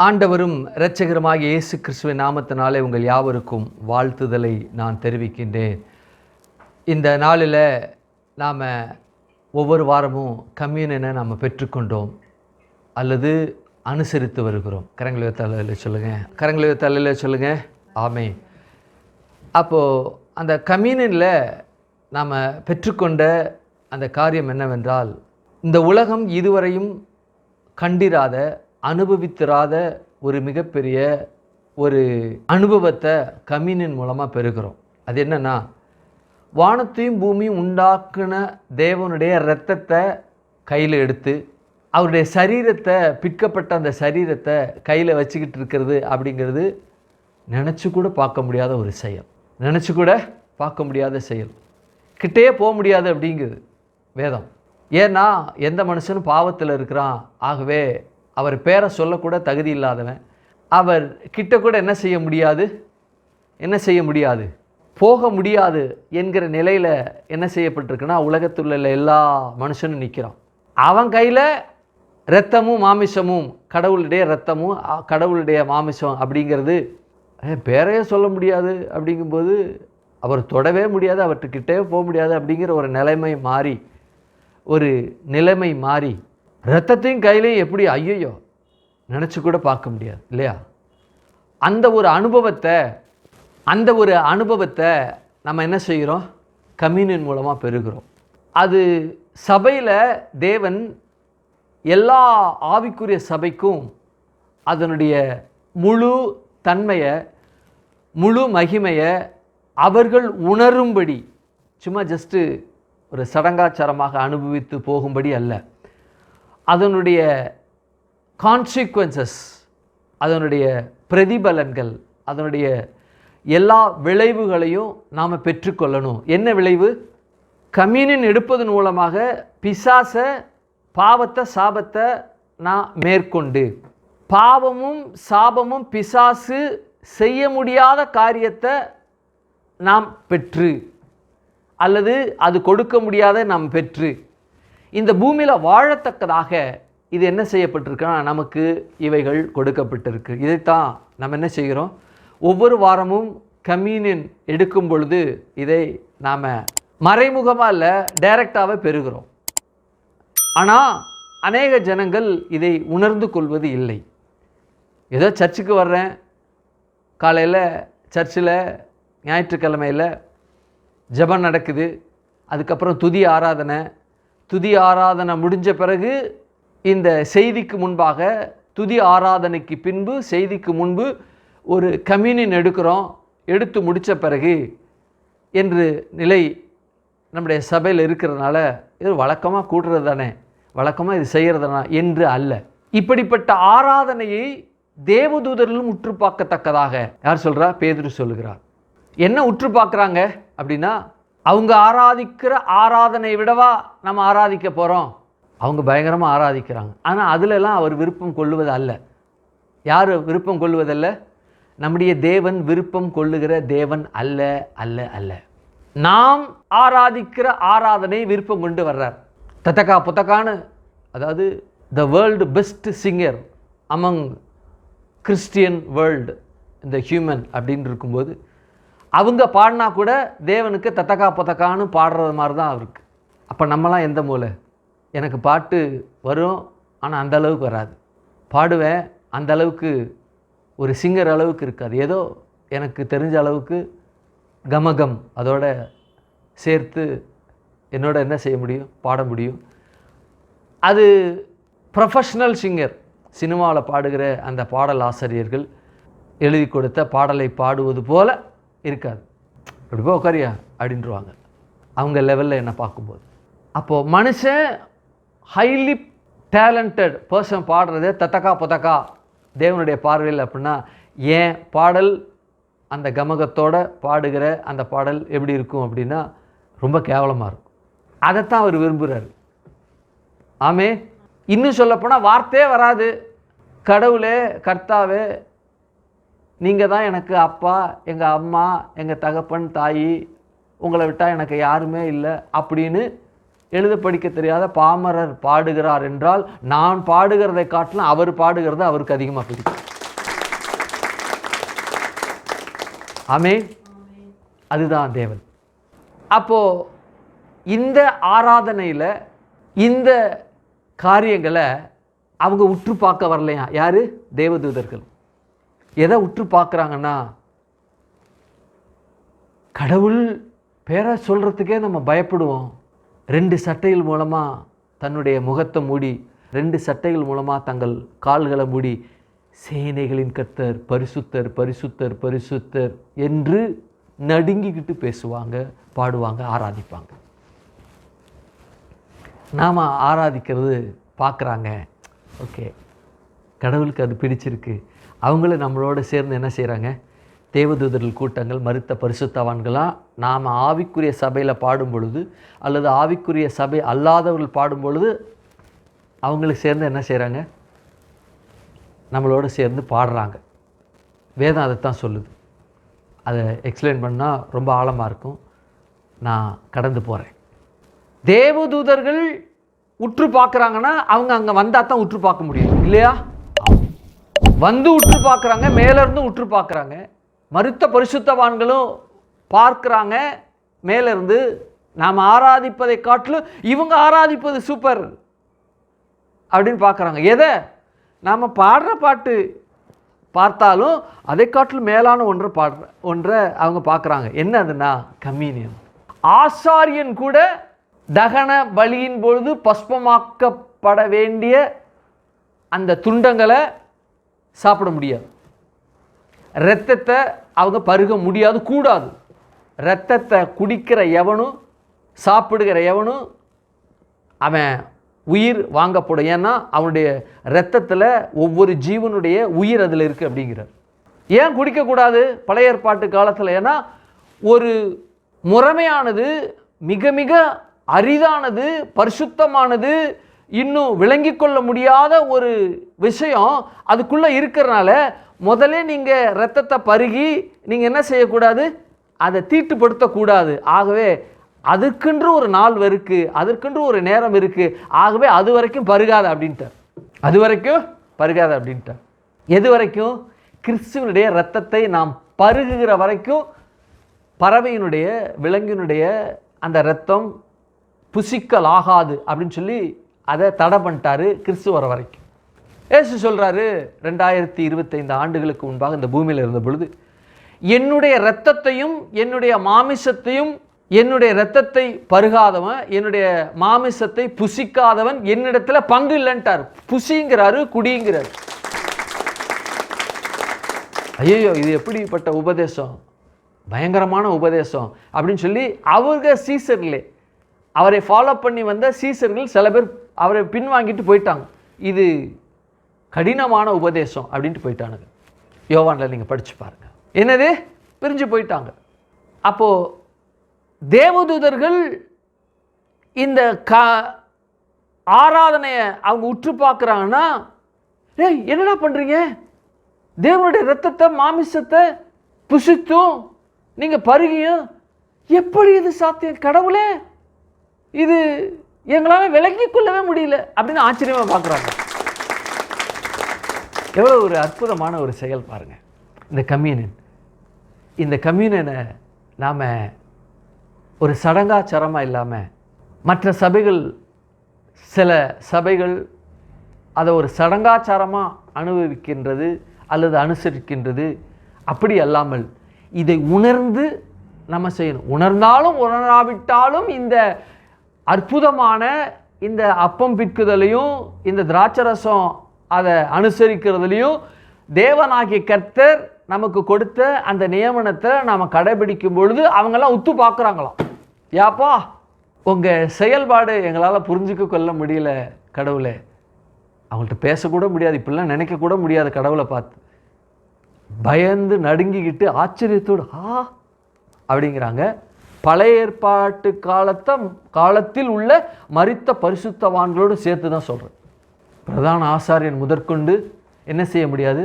ஆண்டவரும் இரட்சகருமாகிய இயேசு கிறிஸ்துவின் நாமத்தினாலே உங்கள் யாவருக்கும் வாழ்த்துதலை நான் தெரிவிக்கின்றேன். இந்த நாளில் நாம் ஒவ்வொரு வாரமும் கம்யூனியனை நாம் பெற்றுக்கொண்டோம் அல்லது அனுசரித்து வருகிறோம். கரங்களை தலையில் சொல்லுங்கள், கரங்களை தலையில் சொல்லுங்கள். ஆமென். அப்போது அந்த கம்யூனியனில் நாம் பெற்றுக்கொண்ட அந்த காரியம் என்னவென்றால், இந்த உலகம் இதுவரையும் கண்டிராத அனுபவித்திராத ஒரு மிகப்பெரிய ஒரு அனுபவத்தை கம்யூனியன் மூலமாக பெறுகிறோம். அது என்னென்னா, வானத்தையும் பூமியும் உண்டாக்குன தேவனுடைய இரத்தத்தை கையில் எடுத்து அவருடைய சரீரத்தை, பிற்கப்பட்ட அந்த சரீரத்தை கையில் வச்சுக்கிட்டு இருக்கிறது அப்படிங்கிறது நினச்சி கூட பார்க்க முடியாத ஒரு செயல். நினச்சி கூட பார்க்க முடியாத செயல். கிட்டே போக முடியாது அப்படிங்குது வேதம். ஏன்னா எந்த மனுஷனும் பாவத்தில் இருக்கிறான். ஆகவே அவர் பேரை சொல்லக்கூட தகுதி இல்லாதவன். அவர் கிட்ட கூட என்ன செய்ய முடியாது, போக முடியாது என்கிற நிலையில் என்ன செய்யப்பட்டிருக்குன்னா, உலகத்தில் உள்ள எல்லா மனுஷனும் நிற்கிறான். அவன் கையில் இரத்தமும் மாமிசமும், கடவுளுடைய இரத்தமும் கடவுளுடைய மாமிசம் அப்படிங்கிறது பேரையே சொல்ல முடியாது. அப்படிங்கும்போது அவர் தொடவே முடியாது, அவர்கிட்டே போக முடியாது அப்படிங்கிற ஒரு நிலைமை மாறி இரத்தத்தையும் கையிலையும் எப்படி ஐயோ நினச்சி கூட பார்க்க முடியாது இல்லையா? அந்த ஒரு அனுபவத்தை நம்ம என்ன செய்கிறோம்? கம்யூனியன் மூலமாக பெறுகிறோம். அது சபையில் தேவன் எல்லா ஆவிக்குரிய சபைக்கும் அதனுடைய முழு தன்மையை, முழு மகிமையை அவர்கள் உணரும்படி, சும்மா ஜஸ்ட்டு ஒரு சடங்காச்சாரமாக அனுபவித்து போகும்படி அல்ல, அதனுடைய கான்சிக்வன்சஸ், அதனுடைய பிரதிபலன்கள், அதனுடைய எல்லா விளைவுகளையும் நாம் பெற்றுக்கொள்ளணும். என்ன விளைவு? கம்யூனியன் எடுப்பதன் மூலமாக பிசாசை, பாவத்தை, சாபத்தை நான் மேற்கொண்டு, பாவமும் சாபமும் பிசாசு செய்ய முடியாத காரியத்தை நாம் பெற்று, அல்லது அது கொடுக்க முடியாத நாம் பெற்று, இந்த பூமியில் வாழத்தக்கதாக இது என்ன செய்யப்பட்டிருக்குன்னா, நமக்கு இவைகள் கொடுக்கப்பட்டிருக்கு. இதைத்தான் நம்ம என்ன செய்கிறோம்? ஒவ்வொரு வாரமும் கம்யூனியன் எடுக்கும் பொழுது இதை நாம் மறைமுகமாக இல்லை, டைரக்டாகவே பெறுகிறோம். ஆனால் அநேக ஜனங்கள் இதை உணர்ந்து கொள்வது இல்லை. ஏதோ சர்ச்சுக்கு வர்றேன், காலையில் சர்ச்சில் ஞாயிற்றுக்கிழமையில் ஜெபம் நடக்குது, அதுக்கப்புறம் துதி ஆராதனை முடிஞ்ச பிறகு இந்த செய்திக்கு முன்பாக, துதி ஆராதனைக்கு பின்பு, செய்திக்கு முன்பு ஒரு கம்யூனியன் எடுத்து முடித்த பிறகு என்று நிலை நம்முடைய சபையில் இருக்கிறதுனால இது வழக்கமாக கூடுறது தானே, வழக்கமாக இது செய்கிறதுனா என்று அல்ல. இப்படிப்பட்ட ஆராதனையை தேவதூதர்களும் உற்று பார்க்கத்தக்கதாக யார் சொல்கிறா? பேதுரு சொல்லுகிறார். என்ன உற்று பார்க்குறாங்க அப்படின்னா, அவங்க ஆராதிக்கிற ஆராதனை விடவா நம்ம ஆராதிக்க போகிறோம்? அவங்க பயங்கரமாக ஆராதிக்கிறாங்க. ஆனால் அதிலெல்லாம் அவர் விருப்பம் கொள்ளுவது அல்ல. யார் விருப்பம் கொள்வதல்ல? நம்முடைய தேவன் விருப்பம் கொள்ளுகிற தேவன் அல்ல அல்ல அல்ல. நாம் ஆராதிக்கிற ஆராதனை விருப்பம் கொண்டு வர்றார். தத்தக்கா புத்தக்கான்னு, அதாவது the world best singer among Christian world இந்த ஹியூமன் அப்படின்னு இருக்கும்போது, அவங்க பாடினா கூட தேவனுக்கு தத்தக்கா புத்தக்கான்னு பாடுறது மாதிரி தான் அவருக்கு. அப்போ நம்மலாம் எந்த மூலை? எனக்கு பாட்டு வரும், ஆனால் அந்த அளவுக்கு வராது. பாடுவேன், அந்த அளவுக்கு ஒரு சிங்கர் அளவுக்கு இருக்காது. ஏதோ எனக்கு தெரிஞ்ச அளவுக்கு கமகம் அதோட சேர்த்து என்னோட என்ன செய்ய முடியும்? பாட முடியும். அது ப்ரொஃபஷ்னல் சிங்கர், சினிமாவில் பாடுகிற அந்த பாடல் ஆசிரியர்கள் எழுதி கொடுத்த பாடலை பாடுவது போல் இருக்காது. அப்படி போ உட்காரியா அப்படின்ட்டுருவாங்க அவங்க லெவலில் என்ன பார்க்கும்போது. அப்போது மனுஷன் ஹைலி டேலண்டட் பர்சன் பாடுறது தத்தக்கா புத்தக்கா தேவனுடைய பார்வையில் அப்படின்னா, ஏன் பாடல் அந்த கமகத்தோடு பாடுகிற அந்த பாடல் எப்படி இருக்கும் அப்படின்னா ரொம்ப கேவலமாக இருக்கும். அதைத்தான் அவர் விரும்புகிறார். ஆமே. இன்னும் சொல்லப்போனால் வார்த்தையே வராது. கடவுளே, கர்த்தாவே, நீங்கள் தான் எனக்கு அப்பா, எங்கள் அம்மா, எங்கள் தகப்பன், தாயி, உங்களை விட்டால் எனக்கு யாருமே இல்லை அப்படின்னு எழுத படிக்க தெரியாத பாமரர் பாடுகிறார் என்றால், நான் பாடுகிறதை காட்டிலும் அவர் பாடுகிறது அவருக்கு அதிகமாக பிடிக்கும். ஆமென். அதுதான் தேவன். அப்போது இந்த ஆராதனையில் இந்த காரியங்களை அவங்க உற்று பார்க்க வரலையா? யார்? தேவதூதர்கள். எதை உற்று பார்க்குறாங்கன்னா, கடவுள் பேரை சொல்கிறதுக்கே நம்ம பயப்படுவோம். 2 சட்டைகள் மூலமாக தன்னுடைய முகத்தை மூடி, 2 சட்டைகள் மூலமாக தங்கள் கால்களை மூடி, சேனைகளின் கர்த்தர் பரிசுத்தர் பரிசுத்தர் பரிசுத்தர் என்று நடுங்கிக்கிட்டு பேசுவாங்க, பாடுவாங்க, ஆராதிப்பாங்க. நாம் ஆராதிக்கிறது பார்க்குறாங்க. ஓகே, கடவுளுக்கு அது பிடிச்சிருக்கு. அவங்களும் நம்மளோட சேர்ந்து என்ன செய்கிறாங்க? தேவதூதர்கள் கூட்டங்கள், மரித்த பரிசுத்தவான்களாம் நாம் ஆவிக்குரிய சபையில் பாடும் பொழுது அல்லது ஆவிக்குரிய சபை அல்லாதவர்கள் பாடும் பொழுது அவங்களுக்கு சேர்ந்து என்ன செய்கிறாங்க? நம்மளோட சேர்ந்து பாடுறாங்க. வேதம் அதைத்தான் சொல்லுது. அதை எக்ஸ்பிளைன் பண்ணால் ரொம்ப ஆழமாக இருக்கும், நான் கடந்து போகிறேன். தேவதூதர்கள் உற்று பார்க்குறாங்கன்னா அவங்க அங்கே வந்தால் தான் உற்று பார்க்க முடியும் இல்லையா? வந்து உற்று பார்க்குறாங்க, மேலேருந்து உற்று பார்க்குறாங்க. மரித்த பரிசுத்தவான்களும் பார்க்குறாங்க மேலேருந்து. நாம் ஆராதிப்பதை காட்டிலும் இவங்க ஆராதிப்பது சூப்பர் அப்படின்னு பார்க்குறாங்க. எதை? நாம் பாடுற பாட்டு பார்த்தாலும் அதை காட்டிலும் மேலான ஒன்றை அவங்க பார்க்குறாங்க. என்ன அதுனா கம்யூனியன். ஆசாரியன் கூட தகன பலியின் பொழுது பஸ்பமாக்கப்பட வேண்டிய அந்த துண்டங்களை சாப்பிட முடியாது. இரத்தத்தை அவங்க பருக முடியாது, கூடாது. இரத்தத்தை குடிக்கிற எவனும் சாப்பிடுகிற எவனும் அவன் உயிர் வாங்கப்படும். ஏன்னா அவனுடைய இரத்தத்தில் ஒவ்வொரு ஜீவனுடைய உயிர் அதில் இருக்குது அப்படிங்கிறார். ஏன் குடிக்கக்கூடாது பழைய ஏற்பாட்டு காலத்தில்? ஏன்னா ஒரு முறைமையானது மிக மிக அரிதானது, பரிசுத்தமானது, இன்னும் விளங்கி கொள்ள முடியாத ஒரு விஷயம் அதுக்குள்ளே இருக்கிறனால முதல்ல நீங்கள் இரத்தத்தை பருகி நீங்கள் என்ன செய்யக்கூடாது? அதை தீட்டுப்படுத்தக்கூடாது. ஆகவே அதற்கென்று ஒரு நாள் இருக்குது, அதற்கென்று ஒரு நேரம் இருக்குது. ஆகவே அது வரைக்கும் பருகாத அப்படின்ட்டார். அது வரைக்கும் பருகாத அப்படின்ட்டார். எது வரைக்கும்? கிறிஸ்துவனுடைய இரத்தத்தை நாம் பருகுகிற வரைக்கும் பறவையினுடைய விலங்கினுடைய அந்த இரத்தம் புசிக்கல் ஆகாது அப்படின்னு சொல்லி அதை தடை பண்ணிட்டாரு கிறிஸ்து வர வரைக்கும். ஏசு சொல்கிறாரு 2025 ஆண்டுகளுக்கு முன்பாக இந்த பூமியில் இருந்த பொழுது, என்னுடைய இரத்தத்தையும் என்னுடைய மாமிசத்தையும், என்னுடைய இரத்தத்தை பருகாதவன், என்னுடைய மாமிசத்தை புசிக்காதவன் என்னிடத்தில் பங்கு இல்லைன்ட்டார். புசிங்கிறாரு, குடிங்கிறாரு. ஐயோ, இது எப்படிப்பட்ட உபதேசம், பயங்கரமான உபதேசம் அப்படின்னு சொல்லி அவங்க சீசர்களே, அவரை ஃபாலோ பண்ணி வந்த சீசர்கள் சில பேர் அவரை பின்வாங்கிட்டு போயிட்டாங்க. இது கடினமான உபதேசம் அப்படின்ட்டு போயிட்டானுங்க. யோவானில் நீங்கள் படித்து பாருங்கள். என்னது? பிரிஞ்சு போயிட்டாங்க. அப்போது தேவதூதர்கள் இந்த ஆராதனையை அவங்க உற்று பார்க்குறாங்கன்னா, ஏய் என்னடா பண்ணுறீங்க? தேவனுடைய இரத்தத்தை மாமிசத்தை புசித்தும் நீங்கள் பருகியும் எப்படி இது சாத்தியம்? கடவுளே, இது எங்களால் விளங்கிக் கொள்ளவே முடியல அப்படின்னு ஆச்சரியமாக பார்க்குறாங்க. எவ்வளோ ஒரு அற்புதமான ஒரு செயல் பாருங்கள் இந்த கம்யூனியன். இந்த கம்யூனியனை நாம் ஒரு சடங்காச்சாரமாக இல்லாமல், மற்ற சபைகள், சில சபைகள் அதை ஒரு சடங்காச்சாரமாக அனுபவிக்கின்றது அல்லது அனுசரிக்கின்றது. அப்படி அல்லாமல் இதை உணர்ந்து நம்ம செய்யணும். உணர்ந்தாலும் உணராவிட்டாலும் இந்த அற்புதமான இந்த அப்பம் பிற்குதலையும் இந்த திராட்சரசம் அதை அனுசரிக்கிறதுலையும் தேவனாகிய கர்த்தர் நமக்கு கொடுத்த அந்த நியமனத்தை நாம் கடைபிடிக்கும் பொழுது அவங்கெல்லாம் உத்து பார்க்குறாங்களாம். யாப்பா, உங்கள் செயல்பாடு எங்களால் புரிஞ்சுக்க கொள்ள முடியல கடவுளே. அவங்கள்ட்ட பேசக்கூட முடியாது, இப்படிலாம் நினைக்கக்கூட முடியாது. கடவுளை பார்த்து பயந்து நடுங்கிக்கிட்டு ஆச்சரியத்தோடு அப்படிங்கிறாங்க. பழைய ஏற்பாட்டு காலத்தில் உள்ள மரித்த பரிசுத்தவான்களோடு சேர்த்து தான் சொல்கிறேன். பிரதான ஆசாரியன் முதற்கொண்டு என்ன செய்ய முடியாது?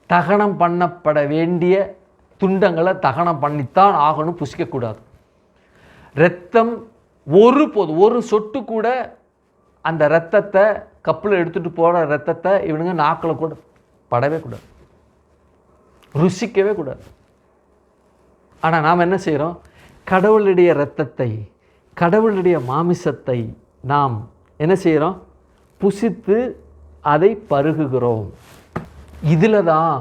தகனம் பண்ணப்பட வேண்டிய துண்டங்களை தகனம் பண்ணித்தான் ஆகணும், புசிக்கக்கூடாது. இரத்தம் ஒரு சொட்டு கூட அந்த இரத்தத்தை கப்பில் எடுத்துகிட்டு போகிற இரத்தத்தை இவனுங்க நாக்கில் கூட படவே கூடாது, ருசிக்கவே கூடாது. ஆனால் நாம் என்ன செய்கிறோம்? கடவுளுடைய இரத்தத்தை, கடவுளுடைய மாமிசத்தை நாம் என்ன செய்கிறோம்? புசித்து அதை பருகுகிறோம். இதில் தான்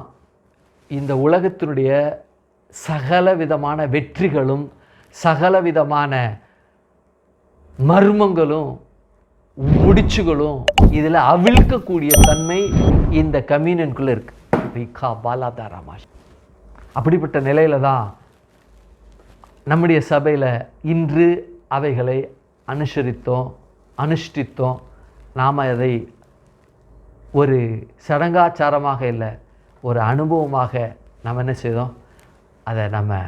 இந்த உலகத்தினுடைய சகல விதமான வெற்றிகளும் சகல விதமான மர்மங்களும் முடிச்சுகளும் இதில் அவிழ்க்கக்கூடிய தன்மை இந்த கம்யூனியனுக்குள்ளே இருக்குது. அப்படிப்பட்ட நிலையில் தான் நம்முடைய சபையில் இன்று அவைகளை அனுஷ்டித்தோம். நாம் அதை ஒரு சடங்காச்சாரமாக இல்லை, ஒரு அனுபவமாக நாம் என்ன செய்தோம்? அதை நம்ம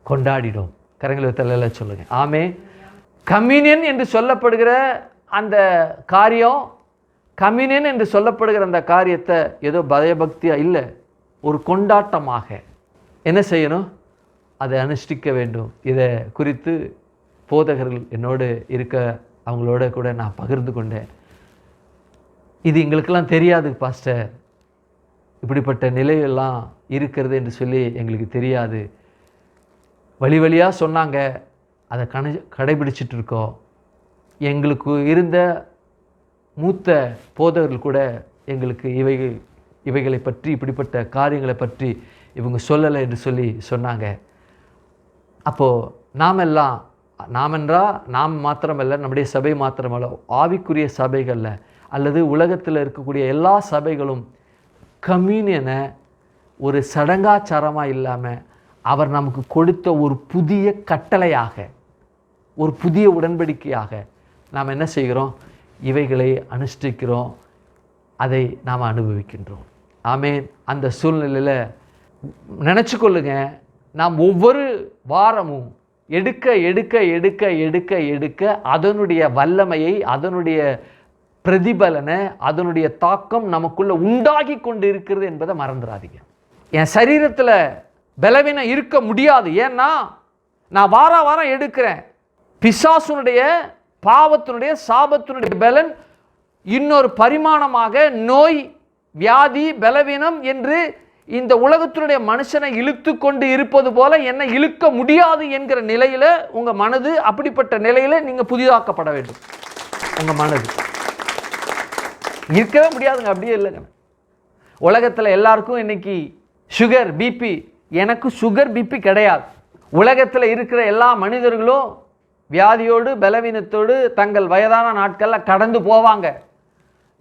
கொண்டாடிடும். கரங்களை தலையில் சொல்லுங்கள். ஆமே. கம்யூனியன் என்று சொல்லப்படுகிற அந்த காரியம், கம்யூனியன் என்று சொல்லப்படுகிற அந்த காரியத்தை ஏதோ பயபக்தியாக இல்லை, ஒரு கொண்டாட்டமாக என்ன செய்யணும்? அதை அனுஷ்டிக்க வேண்டும். இதை குறித்து போதகர்கள் என்னோடு இருக்க அவங்களோட கூட நான் பகிர்ந்து கொண்டேன். இது எங்களுக்கெல்லாம் தெரியாது பாஸ்டர், இப்படிப்பட்ட நிலையெல்லாம் இருக்கிறது என்று சொல்லி எங்களுக்கு தெரியாது. வழியாக சொன்னாங்க, அதை கடைபிடிச்சிட்டு இருக்கோம். எங்களுக்கு இருந்த மூத்த போதகர்கள் கூட எங்களுக்கு இவைகளை பற்றி, இப்படிப்பட்ட காரியங்களை பற்றி இவங்க சொல்லலை என்று சொல்லி சொன்னாங்க. அப்போது நாம் மாத்திரமல்ல, நம்முடைய சபை மாத்திரமல்ல, ஆவிக்குரிய சபைகளில் அல்லது உலகத்தில் இருக்கக்கூடிய எல்லா சபைகளும் கம்யூனியனை ஒரு சடங்காச்சாரமாக இல்லாமல் அவர் நமக்கு கொடுத்த ஒரு புதிய கட்டளையாக, ஒரு புதிய உடன்படிக்கையாக நாம் என்ன செய்கிறோம்? இவைகளை அனுஷ்டிக்கிறோம், அதை நாம் அனுபவிக்கின்றோம். ஆமேன். அந்த சூழ்நிலையில் நினச்சி கொள்ளுங்க, நாம் ஒவ்வொரு வாரமும் எடுக்க எடுக்க எடுக்க எடுக்க எடுக்க அதனுடைய வல்லமையை, அதனுடைய பிரதிபலனை, அதனுடைய தாக்கம் நமக்குள்ளே உண்டாகி கொண்டு இருக்கிறது என்பதை மறந்துடாதீங்க. என் சரீரத்தில் பலவீனம் இருக்க முடியாது, ஏன்னா நான் வாரம் எடுக்கிறேன். பிசாசுனுடைய, பாவத்தினுடைய, சாபத்தினுடைய பலன் இன்னொரு பரிமாணமாக நோய், வியாதி, பலவீனம் என்று இந்த உலகத்தினுடைய மனுஷனை இழுத்து கொண்டு இருப்பது போல என்னை இழுக்க முடியாது என்கிற நிலையில் உங்கள் மனது, அப்படிப்பட்ட நிலையில் நீங்கள் புதிதாக்கப்பட வேண்டும். உங்கள் மனது இருக்கவே முடியாதுங்க, அப்படியே இல்லைங்க. உலகத்தில் எல்லாருக்கும் இன்னைக்கு சுகர், பிபி. எனக்கு சுகர், பிபி கிடையாது. உலகத்தில் இருக்கிற எல்லா மனிதர்களும் வியாதியோடு, பலவீனத்தோடு தங்கள் வயதான நாட்களில் கடந்து போவாங்க.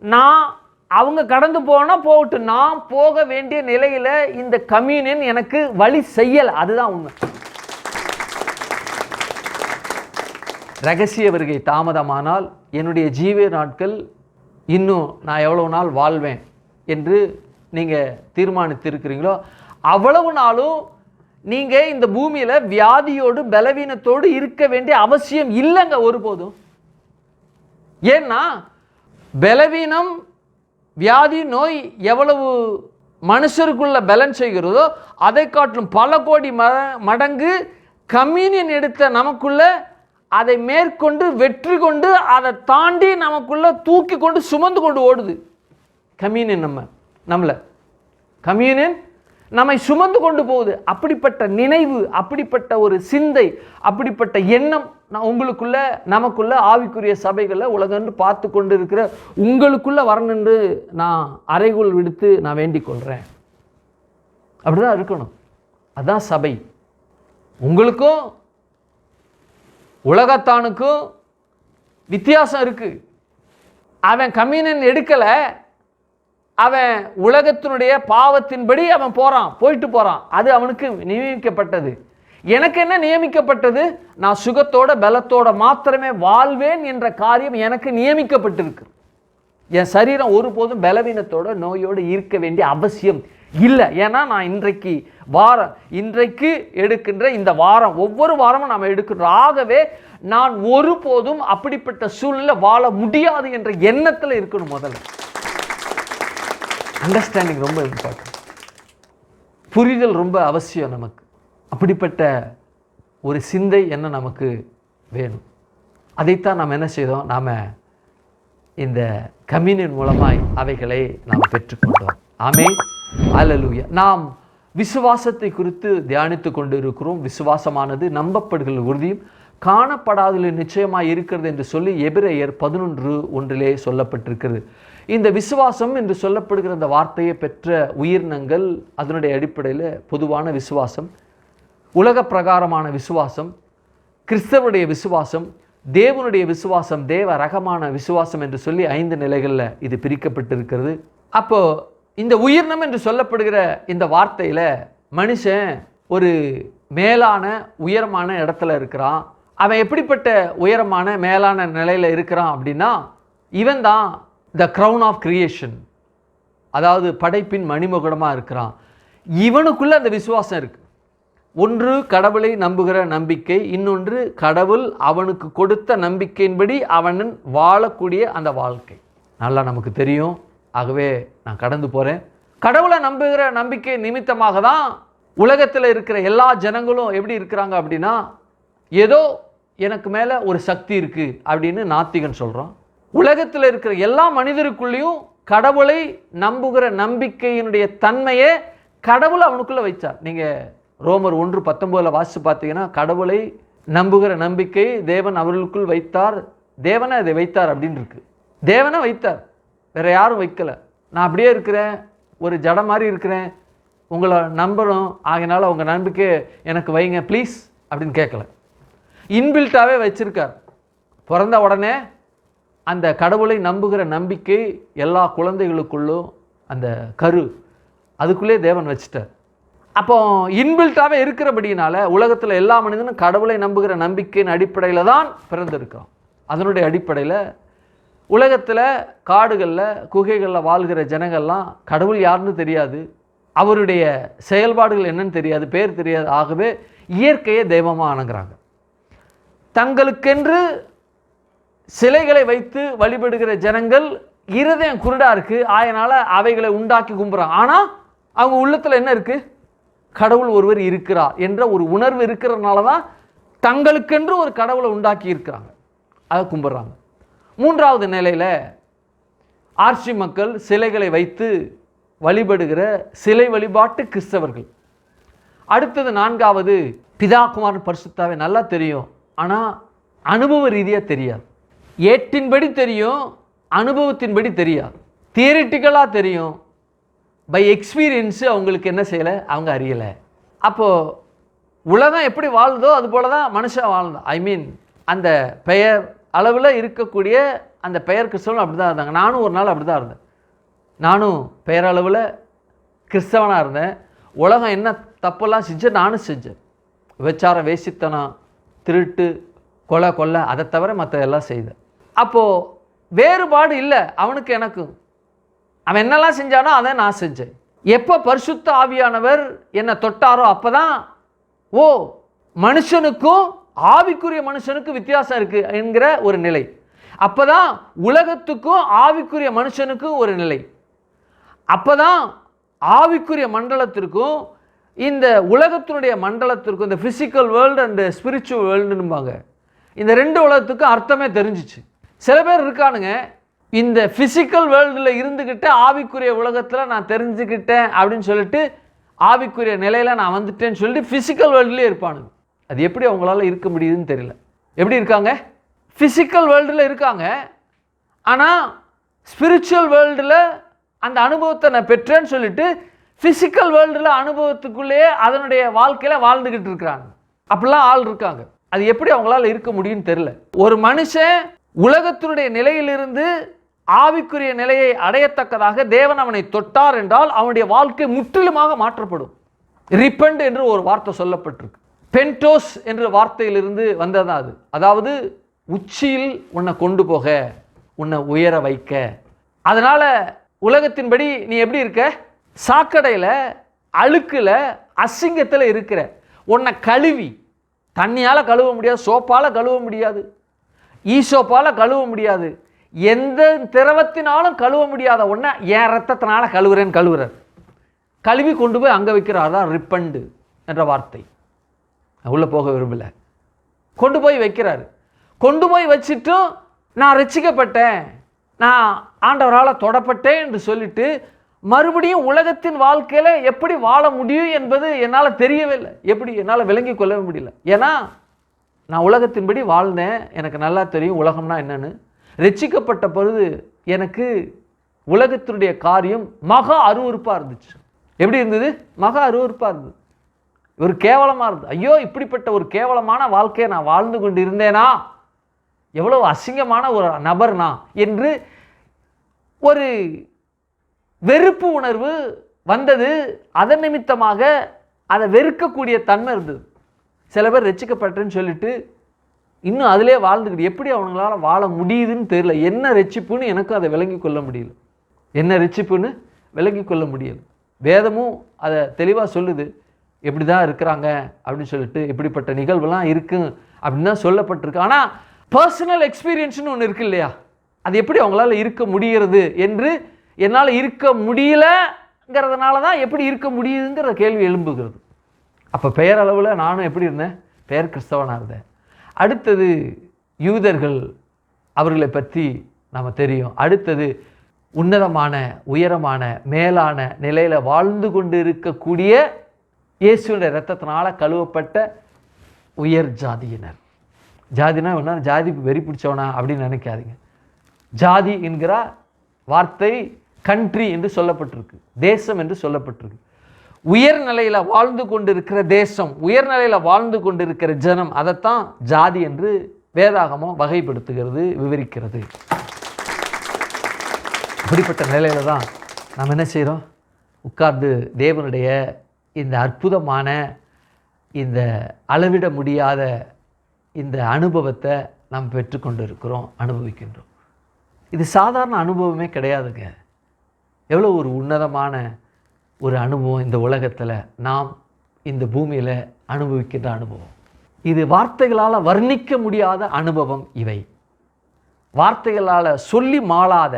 நான் அவங்க கடந்து போனால் போகட்டும், நான் போக வேண்டிய நிலையில் இந்த கம்யூனியன் எனக்கு வழி செய்யலை. அதுதான் உண்மை. ரகசிய வருகை தாமதமானால் என்னுடைய ஜீவ நாட்கள் இன்னும் நான் எவ்வளவு நாள் வாழ்வேன் என்று நீங்கள் தீர்மானித்திருக்கிறீங்களோ அவ்வளவு நாளும் நீங்கள் இந்த பூமியில் வியாதியோடு, பலவீனத்தோடு இருக்க வேண்டிய அவசியம் இல்லைங்க ஒருபோதும். ஏன்னா பலவீனம், வியாதி, நோய் எவ்வளவு மனுஷருக்குள்ள பலன் செய்கிறதோ அதை காட்டிலும் பல கோடி மடங்கு கம்யூனியன் எடுத்த நமக்குள்ள அதை மேற்கொண்டு வெற்றி கொண்டு அதை தாண்டி நமக்குள்ள தூக்கி கொண்டு சுமந்து கொண்டு ஓடுது கம்யூனியன். நம்மளை கம்யூனியன் நம்மை சுமந்து கொண்டு போகுது. அப்படிப்பட்ட நினைவு, அப்படிப்பட்ட ஒரு சிந்தை, அப்படிப்பட்ட எண்ணம் உங்களுக்குள்ள, நமக்குள்ள, ஆவிக்குரிய சபைகளில் உலகன்று பார்த்து கொண்டு இருக்கிற உங்களுக்குள்ள வரணுன்று நான் அறைகோள் விடுத்து நான் வேண்டிக் கொள்கிறேன். அப்படிதான் இருக்கணும். அதுதான் சபை. உங்களுக்கும் உலகத்தானுக்கும் வித்தியாசம் இருக்கு. அவன் கம்யூனியன் எடுக்கலை, அவன் உலகத்தினுடைய பாவத்தின்படி அவன் போயிட்டு போகிறான். அது அவனுக்கு நியமிக்கப்பட்டது. எனக்கு என்ன நியமிக்கப்பட்டது? நான் சுகத்தோட பலத்தோட மாத்திரமே வாழ்வேன் என்ற காரியம் எனக்கு நியமிக்கப்பட்டிருக்கு. என் சரீரம் ஒருபோதும் பலவீனத்தோட, நோயோடு இருக்க வேண்டிய அவசியம் இல்லை. ஏன்னா நான் இன்றைக்கு எடுக்கின்ற இந்த வாரம், ஒவ்வொரு வாரமும் நாம் எடுக்கின்றோம். ஆகவே நான் ஒருபோதும் அப்படிப்பட்ட சூழ்நிலை வாழ முடியாது என்ற எண்ணத்தில் இருக்கணும். முதல்ல அண்டர்ஸ்டாண்டிங் ரொம்ப இம்பார்ட்டன்ட். புரிதல் ரொம்ப அவசியம் நமக்கு. அப்படிப்பட்ட ஒரு சிந்தை என்ன நமக்கு வேணும். அதைத்தான் நாம் என்ன செய்தோம்? நாம் இந்த கம்யூனியன் மூலமாய் அவைகளை நாம் பெற்றுக்கொண்டோம். ஆமென், அல்லேலூயா. நாம் விசுவாசத்தை குறித்து தியானித்து கொண்டு இருக்கிறோம். விசுவாசமானது நம்பப்படுகிற உறுதியும் காணப்படாததில் நிச்சயமாக இருக்கிறது என்று சொல்லி எபிரேயர் 11:1 சொல்லப்பட்டிருக்கிறது. இந்த விசுவாசம் என்று சொல்லப்படுகிற இந்த வார்த்தையை பெற்ற உயிரினங்கள், அதனுடைய அடிப்படையில் பொதுவான விசுவாசம், உலக பிரகாரமான விசுவாசம், கிறிஸ்தவனுடைய விசுவாசம், தேவனுடைய விசுவாசம், தேவ ரகமான விசுவாசம் என்று சொல்லி 5 நிலைகளில் இது பிரிக்கப்பட்டிருக்கிறது. அப்போ இந்த உயிரினம் என்று சொல்லப்படுகிற இந்த வார்த்தையில் மனுஷன் ஒரு மேலான உயரமான இடத்துல இருக்கிறான். அவன் எப்படிப்பட்ட உயரமான மேலான நிலையில் இருக்கிறான் அப்படின்னா, இவன் தான் த க்ரௌன் ஆஃப் கிரியேஷன், அதாவது படைப்பின் மணிமகுடமாக இருக்கிறான். இவனுக்குள்ள அந்த விசுவாசம் இருக்குது. ஒன்று கடவுளை நம்புகிற நம்பிக்கை, இன்னொன்று கடவுள் அவனுக்கு கொடுத்த நம்பிக்கையின்படி அவன் வாழக்கூடிய அந்த வாழ்க்கை. நல்லா நமக்கு தெரியும். ஆகவே நான் கடந்து போகிறேன். கடவுளை நம்புகிற நம்பிக்கை நிமித்தமாக தான் உலகத்தில் இருக்கிற எல்லா ஜனங்களும் எப்படி இருக்கிறாங்க அப்படின்னா, ஏதோ எனக்கு மேலே ஒரு சக்தி இருக்குது அப்படின்னு நாத்திகன் சொல்கிறான். உலகத்தில் இருக்கிற எல்லா மனிதருக்குள்ளேயும் கடவுளை நம்புகிற நம்பிக்கையினுடைய தன்மையை கடவுள் அவனுக்குள்ளே வைத்தார். நீங்கள் ரோமர் 1:19 வாசித்து பார்த்தீங்கன்னா, கடவுளை நம்புகிற நம்பிக்கை தேவன் அவர்களுக்குள் வைத்தார், தேவனை அதை வைத்தார் அப்படின்னு இருக்கு. தேவனை வைத்தார், வேறு யாரும் வைக்கலை. நான் அப்படியே இருக்கிறேன், ஒரு ஜட மாதிரி இருக்கிறேன், உங்களை நம்பணும், ஆகினால உங்கள் நம்பிக்கை எனக்கு வைங்க ப்ளீஸ் அப்படின்னு கேட்கல. இன்பில்ட்டாகவே வச்சிருக்கார். பிறந்த உடனே அந்த கடவுளை நம்புகிற நம்பிக்கை எல்லா குழந்தைகளுக்குள்ளும் அந்த கரு அதுக்குள்ளே தேவன் வச்சுட்டார். அப்போ இன்பில்ட்டாகவே இருக்கிறபடினால உலகத்தில் எல்லா மனிதனும் கடவுளை நம்புகிற நம்பிக்கையின் அடிப்படையில் தான் பிறந்திருக்கிறோம். அதனுடைய அடிப்படையில் உலகத்தில் காடுகளில் குகைகளில் வாழ்கிற ஜனங்கள்லாம் கடவுள் யாருன்னு தெரியாது, அவருடைய செயல்பாடுகள் என்னன்னு தெரியாது, பேர் தெரியாது. ஆகவே இயற்கையை தெய்வமாக அணுகிறாங்க. தங்களுக்கென்று சிலைகளை வைத்து வழிபடுகிற ஜனங்கள் இருதயம் குருடாக இருக்குது, அதனால் அவைகளை உண்டாக்கி கும்புறாங்க. ஆனால் அவங்க உள்ளத்தில் என்ன இருக்குது? கடவுள் ஒருவர் இருக்கிறார் என்ற ஒரு உணர்வு இருக்கிறதுனால தான் தங்களுக்கென்று ஒரு கடவுளை உண்டாக்கி இருக்கிறாங்க, அதை கும்பிட்றாங்க. மூன்றாவது நிலையில் ஆர்சி மக்கள் சிலைகளை வைத்து வழிபடுகிற சிலை வழிபாட்டு கிறிஸ்தவர்கள். அடுத்தது நான்காவது பிதா குமாரன் பரிசுத்தாவே நல்லா தெரியும், ஆனால் அனுபவ ரீதியாக தெரியாது. ஏட்டின்படி தெரியும், அனுபவத்தின்படி தெரியாது. தியரிட்டிக்கலாக தெரியும், பை எக்ஸ்பீரியன்ஸு அவங்களுக்கு என்ன செய்யலை, அவங்க அறியலை. அப்போது உலகம் எப்படி வாழுதோ அது போல தான் மனுஷன் வாழ்ந்தான். ஐ மீன் அந்த பெயர் அளவில் இருக்கக்கூடிய அந்த பெயர் கிறிஸ்தவன் அப்படி தான் இருந்தாங்க. நானும் ஒரு நாள் அப்படி தான் இருந்தேன். நானும் பெயரளவில் கிறிஸ்தவனாக இருந்தேன். உலகம் என்ன தப்பெல்லாம் செஞ்சேன், நானும் செஞ்சேன். விபச்சாரம், வேசித்தனம், திருட்டு, கொலை அதை தவிர மற்ற எல்லாம் செய்தேன். அப்போது வேறுபாடு இல்லை அவனுக்கு எனக்கும். அவன் என்னெல்லாம் செஞ்சானோ அதை நான் செஞ்சேன். எப்போ பரிசுத்த ஆவியானவர் என்னை தொட்டாரோ அப்போ தான் ஓ மனுஷனுக்கும் ஆவிக்குரிய மனுஷனுக்கு வித்தியாசம் இருக்குது என்கிற ஒரு நிலை. அப்போ தான் உலகத்துக்கும் ஆவிக்குரிய மனுஷனுக்கும் ஒரு நிலை. அப்போ தான் ஆவிக்குரிய மண்டலத்திற்கும் இந்த உலகத்தினுடைய மண்டலத்திற்கும், இந்த ஃபிசிக்கல் வேர்ல்டு அண்ட் ஸ்பிரிச்சுவல் வேர்ல்டுன்னுபாங்க, இந்த ரெண்டு உலகத்துக்கும் அர்த்தமே தெரிஞ்சிச்சு. சில பேர் இருக்கானுங்க, இந்த ஃபிசிக்கல் வேர்ல்டில் இருந்துக்கிட்டு ஆவிக்குரிய உலகத்தில் நான் தெரிஞ்சுக்கிட்டேன் அப்படின்னு சொல்லிட்டு ஆவிக்குரிய நிலையில் நான் வந்துட்டேன்னு சொல்லிட்டு ஃபிசிக்கல் வேர்ல்டுலேயே இருப்பானுங்க. அது எப்படி அவங்களால இருக்க முடியுதுன்னு தெரியல. எப்படி இருக்காங்க? ஃபிசிக்கல் வேர்ல்டில் இருக்காங்க, ஆனால் ஸ்பிரிச்சுவல் வேர்ல்டில் அந்த அனுபவத்தை நான் பெற்றேன்னு சொல்லிட்டு ஃபிசிக்கல் வேர்ல்டில் அனுபவத்துக்குள்ளேயே அதனுடைய வாழ்க்கையில் வாழ்ந்துக்கிட்டு இருக்கிறாங்க. அப்படிலாம் ஆள் இருக்காங்க. அது எப்படி அவங்களால இருக்க முடியும்னு தெரியல. ஒரு மனுஷன் உலகத்தினுடைய நிலையிலிருந்து ஆவிக்குரிய நிலையை அடையத்தக்கதாக தேவன் அவனை தொட்டார் என்றால் அவனுடைய வாழ்க்கை முற்றிலுமாக மாற்றப்படும். ரிப்பண்ட் என்று ஒரு வார்த்தை சொல்லப்பட்டிருக்கு. பென்டோஸ் என்ற வார்த்தையிலிருந்து வந்ததான் அது. அதாவது உச்சியில் உன்னை கொண்டு போக, உன்னை உயர வைக்க. அதனால் உலகத்தின்படி நீ எப்படி இருக்க? சாக்கடையில், அழுக்கில், அசிங்கத்தில் இருக்கிற. உன்னை கழுவி, தண்ணியால் கழுவ முடியாது, சோப்பால் கழுவ முடியாது, ஈசோப்பால் கழுவ முடியாது, எந்த திரவத்தினாலும் கழுவ முடியாத ஒன்றை என் ரத்தத்தினால கழுவுறேன்னு கழுவுறார். கழுவி கொண்டு போய் அங்கே வைக்கிறார். தான் ரிப்பண்டு என்ற வார்த்தை. உள்ளே போக விரும்பல. கொண்டு போய் வைக்கிறாரு. கொண்டு போய் வச்சுட்டும் நான் ரட்சிக்கப்பட்டேன், நான் ஆண்டவரால் தொடப்பட்டேன் என்று சொல்லிட்டு மறுபடியும் உலகத்தின் வாழ்க்கையில் எப்படி வாழ முடியும் என்பது என்னால் தெரியவே இல்லை. எப்படி என்னால் விளங்கி கொள்ளவே முடியல. ஏன்னா நான் உலகத்தின்படி வாழ்ந்தேன், எனக்கு நல்லா தெரியும் உலகம்னா என்னன்னு. ரட்சிக்கப்பட்ட பொழுது எனக்கு உலகத்தினுடைய காரியம் மகா அருவருப்பாக இருந்துச்சு. எப்படி இருந்தது? மகா அருவருப்பாக இருந்தது, ஒரு கேவலமாக இருந்தது. ஐயோ, இப்படிப்பட்ட ஒரு கேவலமான வாழ்க்கையை நான் வாழ்ந்து கொண்டு இருந்தேனா, எவ்வளோ அசிங்கமான ஒரு நபர்னா என்று ஒரு வெறுப்பு உணர்வு வந்தது. அதன் நிமித்தமாக அதை வெறுக்கக்கூடிய தன்மை இருந்தது. சில பேர் ரட்சிக்கப்பட்டேன்னு சொல்லிட்டு இன்னும் அதிலே வாழ்ந்துக்கிட்டு எப்படி அவங்களால வாழ முடியுதுன்னு தெரியல. என்ன ரட்சிப்புன்னு எனக்கும் அதை விளங்கி கொள்ள முடியல. என்ன ரட்சிப்புன்னு விளங்கி கொள்ள முடியல. வேதமும் அதை தெளிவாக சொல்லுது, எப்படி தான் இருக்கிறாங்க அப்படின்னு சொல்லிட்டு, இப்படிப்பட்ட நிகழ்வுலாம் இருக்கு அப்படின்னு தான் சொல்லப்பட்டிருக்கு. ஆனால் பர்சனல் எக்ஸ்பீரியன்ஸ்னு ஒன்று இருக்கு இல்லையா, அது எப்படி அவங்களால இருக்க முடிகிறது என்று என்னால் இருக்க முடியலங்கிறதுனால தான் எப்படி இருக்க முடியுதுங்கிற கேள்வி எழும்புகிறது. அப்போ பெயர் அளவில் நானும் எப்படி இருந்தேன்? பெயர் கிறிஸ்தவனாக இருந்தேன். அடுத்தது யூதர்கள், அவர்களை பற்றி நாம் தெரியும். அடுத்தது உன்னதமான உயரமான மேலான நிலையில் வாழ்ந்து கொண்டு இருக்கக்கூடிய இயேசுடைய இரத்தத்தினால் கழுவப்பட்ட உயர் ஜாதியினர். ஜாதினா ஒன்றா ஜாதி வெறி பிடிச்சவனா அப்படின்னு நினைக்காதீங்க. ஜாதி என்கிற வார்த்தை கண்ட்ரி என்று சொல்லப்பட்டிருக்கு, தேசம் என்று சொல்லப்பட்டிருக்கு. உயர்நிலையில் வாழ்ந்து கொண்டிருக்கிற தேசம், உயர்நிலையில் வாழ்ந்து கொண்டிருக்கிற ஜனம், அதைத்தான் ஜாதி என்று வேதாகமம் வகைப்படுத்துகிறது, விவரிக்கிறது. இப்படிப்பட்ட நிலையில தான் நாம் என்ன செய்கிறோம்? உட்கார்ந்து தேவனுடைய இந்த அற்புதமான, இந்த அளவிட முடியாத இந்த அனுபவத்தை நாம் பெற்றுக்கொண்டு இருக்கிறோம், அனுபவிக்கின்றோம். இது சாதாரண அனுபவமே கிடையாதுங்க. எவ்வளோ ஒரு உன்னதமான ஒரு அனுபவம் இந்த உலகத்தில் நாம் இந்த பூமியில் அனுபவிக்கின்ற அனுபவம். இது வார்த்தைகளால் வர்ணிக்க முடியாத அனுபவம். இவை வார்த்தைகளால் சொல்லி மாளாத,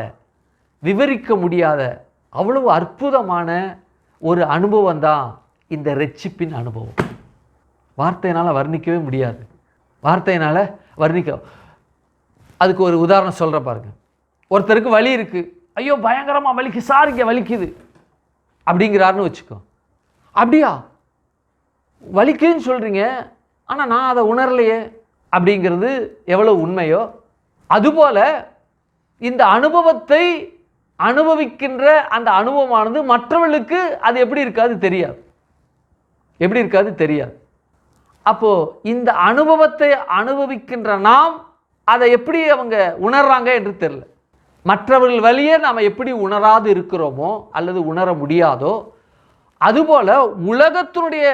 விவரிக்க முடியாத அவ்வளவு அற்புதமான ஒரு அனுபவம் தான் இந்த ரட்சிப்பின் அனுபவம். வார்த்தையினால் வர்ணிக்கவே முடியாது. வார்த்தையினால் வர்ணிக்க, அதுக்கு ஒரு உதாரணம் சொல்கிறேன் பாருங்க. ஒருத்தருக்கு வலி இருக்குது, ஐயோ பயங்கரமாக வலிக்கு சார், இங்கே வலிக்குது அப்படிங்கிறாருன்னு வச்சுக்கோ. அப்படியா வலிக்குதுன்னு சொல்கிறீங்க, ஆனால் நான் அதை உணரலையே அப்படிங்கிறது எவ்வளோ உண்மையோ அதுபோல் இந்த அனுபவத்தை அனுபவிக்கின்ற அந்த அனுபவமானது மற்றவர்களுக்கு அது எப்படி இருக்காது தெரியாது, எப்படி இருக்காது தெரியாது. அப்போது இந்த அனுபவத்தை அனுபவிக்கின்ற நாம் அதை எப்படி அவங்க உணர்றாங்க என்று தெரியல. மற்றவர்கள் வழியே நாம் எப்படி உணராது இருக்கிறோமோ அல்லது உணர முடியாதோ, அதுபோல் உலகத்தினுடைய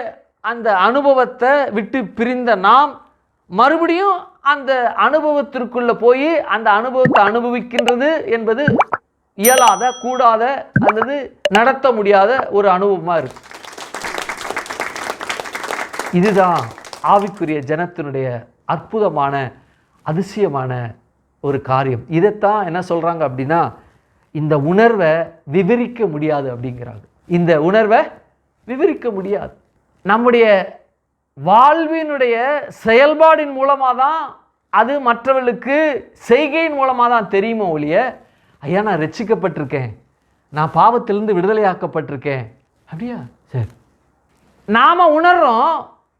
அந்த அனுபவத்தை விட்டு பிரிந்த நாம் மறுபடியும் அந்த அனுபவத்திற்குள்ளே போய் அந்த அனுபவத்தை அனுபவிக்கின்றது என்பது இயலாத, கூடாத அல்லது நடத்த முடியாத ஒரு அனுபவமாக இருக்கு. இதுதான் ஆவிக்குரிய ஜனத்தினுடைய அற்புதமான அதிசயமான ஒரு காரியம். இதைத்தான் என்ன சொல்கிறாங்க அப்படின்னா, இந்த உணர்வை விவரிக்க முடியாது அப்படிங்கிறாங்க. இந்த உணர்வை விவரிக்க முடியாது. நம்முடைய வாழ்வினுடைய செயல்பாடின் மூலமாக தான் அது மற்றவர்களுக்கு செய்கையின் மூலமாக தான் தெரியுமோ ஒழிய, ஐயா நான் ரட்சிக்கப்பட்டிருக்கேன், நான் பாவத்திலிருந்து விடுதலையாக்கப்பட்டிருக்கேன் அப்படியா, சரி நாம் உணர்றோம்.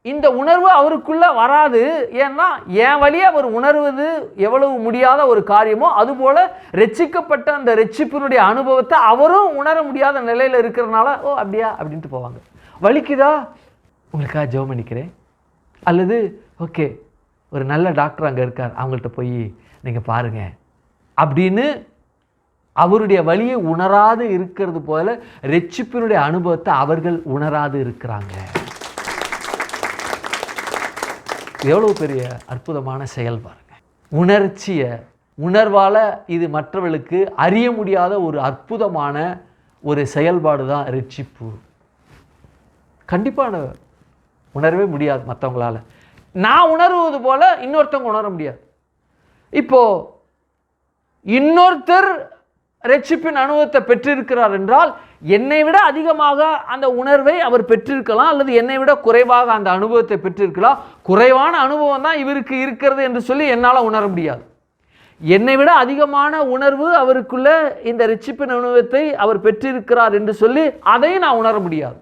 இந்த உணர்வு அவருக்குள்ளே வராது. ஏன்னா என் வழியே அவர் உணர்வது எவ்வளவு முடியாத ஒரு காரியமோ அதுபோல் ரட்சிக்கப்பட்ட அந்த ரட்சிப்பினுடைய அனுபவத்தை அவரும் உணர முடியாத நிலையில் இருக்கிறதுனால, ஓ அப்படியா அப்படின்ட்டு போவாங்க. வலிக்குதா, உங்களுக்காக ஜெபம் பண்ணிக்கிறேன், அல்லது ஓகே ஒரு நல்ல டாக்டர் அங்கே இருக்கார், அவங்கள்ட்ட போய் நீங்கள் பாருங்கள் அப்படின்னு அவருடைய வழியை உணராது இருக்கிறது போல ரட்சிப்பினுடைய அனுபவத்தை அவர்கள் உணராது இருக்கிறாங்க. எவ்வளோ பெரிய அற்புதமான செயல் பாருங்க. உணர்ச்சியை உணர்வால் இது மற்றவர்களுக்கு அறிய முடியாத ஒரு அற்புதமான ஒரு செயல்பாடு தான் ரட்சிப்பு. கண்டிப்பாக உணரவே முடியாது மற்றவங்களால். நான் உணர்வது போல இன்னொருத்தவங்க உணர முடியாது. இப்போது இன்னொருத்தர் ரட்சிப்பின் அனுபவத்தை பெற்றிருக்கிறார் என்றால் என்னை விட அதிகமாக அந்த உணர்வை அவர் பெற்றிருக்கலாம், அல்லது என்னை விட குறைவாக அந்த அனுபவத்தை பெற்றிருக்கலாம். குறைவான அனுபவம் தான் இவருக்கு இருக்கிறது என்று சொல்லி என்னால் உணர முடியாது. என்னை விட அதிகமான உணர்வு அவருக்குள்ள இந்த ரட்சிப்பின் அனுபவத்தை அவர் பெற்றிருக்கிறார் என்று சொல்லி அதையும் நான் உணர முடியாது.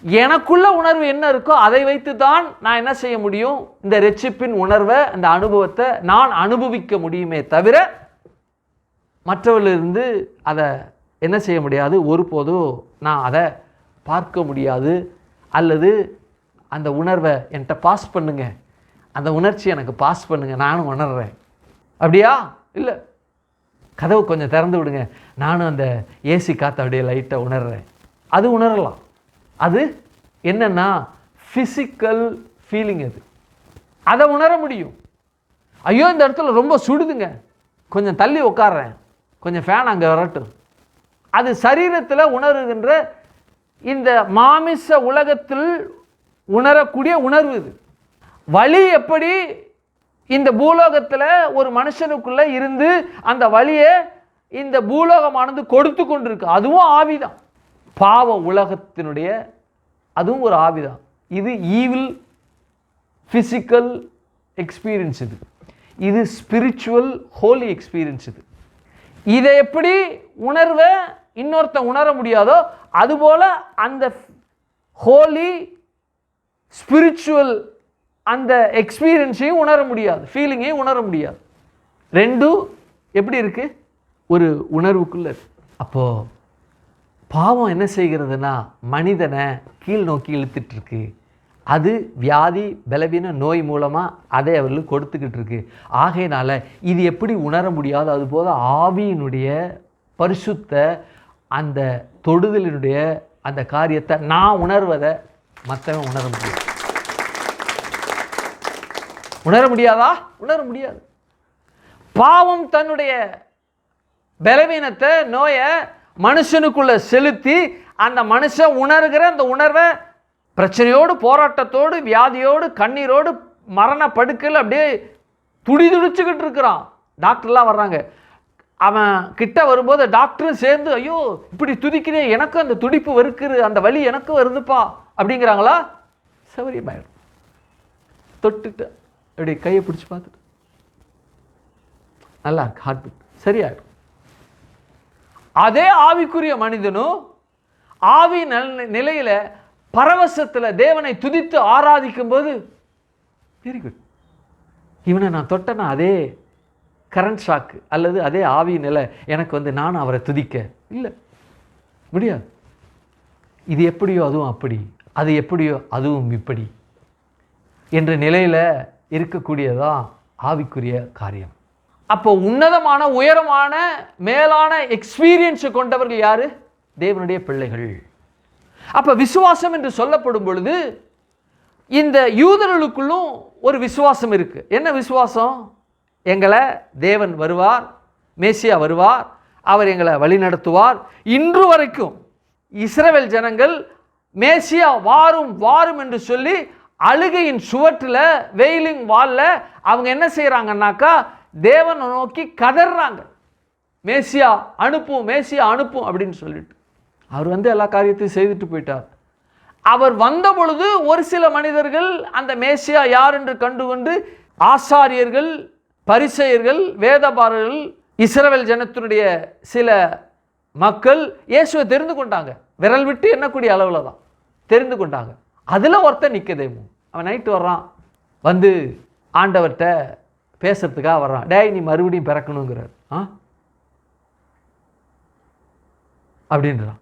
எனக்குள்ள உணர்வு என்ன இருக்கோ அதை வைத்து தான் நான் என்ன செய்ய முடியும், இந்த ரட்சிப்பின் உணர்வை, அந்த அனுபவத்தை நான் அனுபவிக்க முடியுமே தவிர மற்றவர்களிருந்து அதை என்ன செய்ய முடியாது, ஒருபோதும் நான் அதை பார்க்க முடியாது. அல்லது அந்த உணர்வை என்கிட்ட பாஸ் பண்ணுங்க, அந்த உணர்ச்சி எனக்கு பாஸ் பண்ணுங்க, நானும் உணர்றேன். அப்படியா? இல்லை, கதவு கொஞ்சம் திறந்து விடுங்க, நானும் அந்த ஏசி காற்று அப்படியே லைட்டாக உணர்றேன். அது உணரலாம். அது என்னன்னா ஃபிசிக்கல் ஃபீலிங். அது அதை உணர முடியும். ஐயோ இந்த இடத்துல ரொம்ப சுடுதுங்க, கொஞ்சம் தள்ளி உட்கார்றேன், கொஞ்சம் ஃபேன் அங்கே வரட்டும். அது சரீரத்தில் உணர்கின்ற இந்த மாமிச உலகத்தில் உணரக்கூடிய உணர்வு. இது வலி எப்படி இந்த பூலோகத்தில் ஒரு மனுஷனுக்குள்ளே இருந்து அந்த வலியை இந்த பூலோகமானது கொடுத்து கொண்டிருக்கு, அதுவும் ஆவிதான். பாவ உலகத்தினுடைய அதுவும் ஒரு ஆவிதான். இது ஈவில் ஃபிசிக்கல் எக்ஸ்பீரியன்ஸ். இது ஸ்பிரிச்சுவல் ஹோலி எக்ஸ்பீரியன்ஸ். இதை எப்படி உணர்வை இன்னொருத்தன் உணர முடியாதோ அதுபோல அந்த ஹோலி ஸ்பிரிச்சுவல் அந்த எக்ஸ்பீரியன்ஸையும் உணர முடியாது, ஃபீலிங்கையும் உணர முடியாது. ரெண்டும் எப்படி இருக்கு, ஒரு உணர்வுக்குள்ள. அப்போ பாவம் என்ன செய்கிறதுனா மனிதனை கீழ் நோக்கி இழுத்துட்டு இருக்கு. அது வியாதி பலவீன நோய் மூலமாக அதை அவர்களுக்கு கொடுத்துக்கிட்டு இருக்கு. ஆகையினால இது எப்படி உணர முடியாது, அதுபோல் ஆவியினுடைய பரிசுத்த அந்த தொடுதலினுடைய அந்த காரியத்தை நான் உணர்வதை மற்றவன் உணர முடியாது. உணர முடியாதா? உணர முடியாது. பாவம் தன்னுடைய பலவீனத்தை நோயை மனுஷனுக்குள்ள செலுத்தி அந்த மனுஷன் உணர்கிற அந்த உணர்வை பிரச்சனையோடு போராட்டத்தோடு வியாதியோடு கண்ணீரோடு மரண படுக்கையில் அப்படியே துடிதுடிச்சுக்கிட்டு இருக்கிறான். டாக்டர்லாம் வர்றாங்க, அவன் கிட்ட வரும்போது டாக்டரும் சேர்ந்து ஐயோ இப்படி துடிக்கிறேன், எனக்கும் அந்த துடிப்பு வருக்குது, அந்த வலி எனக்கும் வருதுப்பா அப்படிங்கிறாங்களா? சௌரியமாயிடும். தொட்டுட்டு அப்படி கையை பிடிச்சி பார்த்துட்டு நல்லா இருக்கு, ஹார்ட் பீட் சரியாயிடும். அதே ஆவிக்குரிய மனிதனும் ஆவி நிலையில பரவசத்தில் தேவனை துதித்து ஆராதிக்கும் போது வெரி குட், இவனை நான் தொட்டனா அதே கரண்ட் ஷாக்கு அல்லது அதே ஆவி நிலை எனக்கு நானும் அவரை துதிக்க இல்லை முடியாது. இது எப்படியோ அதுவும் அப்படி, அது எப்படியோ அதுவும் இப்படி என்ற நிலையில் இருக்கக்கூடியதான் ஆவிக்குரிய காரியம். அப்போ உன்னதமான உயரமான மேலான எக்ஸ்பீரியன்ஸ் கொண்டவர்கள் யாரு? தேவனுடைய பிள்ளைகள். அப்போ விசுவாசம் என்று சொல்லப்படும் பொழுது இந்த யூதர்களுக்குள்ளும் ஒரு விசுவாசம் இருக்கு. என்ன விசுவாசம்? எங்களை தேவன் வருவார், மேசியா வருவார், அவர் எங்களை வழிநடத்துவார். இன்று வரைக்கும் இஸ்ரவேல் ஜனங்கள் மேசியா வாரும் வாரும் என்று சொல்லி அழுகையின் சுவற்றில் வெயிலிங் வாலில் அவங்க என்ன செய்கிறாங்கன்னாக்கா தேவனை நோக்கி கதறாங்க, மேசியா அனுப்பும், மேசியா அனுப்பும் அப்படின்னு சொல்லிட்டு. அவர் எல்லா காரியத்தையும் செய்துட்டு போயிட்டார். அவர் வந்த பொழுது ஒரு சில மனிதர்கள் அந்த மேசியா யார் என்று கண்டுகொண்டு ஆசாரியர்கள், பரிசேயர்கள், வேதபாரர்கள், இஸ்ரவேல் ஜனத்தினுடைய சில மக்கள் இயேசுவை தெரிந்து கொண்டாங்க. விரல் விட்டு எண்ணக்கூடிய அளவில் தான் தெரிந்து கொண்டாங்க. அதில் ஒருத்தன் நிக்கதேமு, அவன் நைட்டு வர்றான், வந்து ஆண்டவர்கிட்ட பேசுறதுக்காக வர்றான். டேய் நீ மறுபடியும் பிறக்கணுங்கிறார் அப்படின்றான்.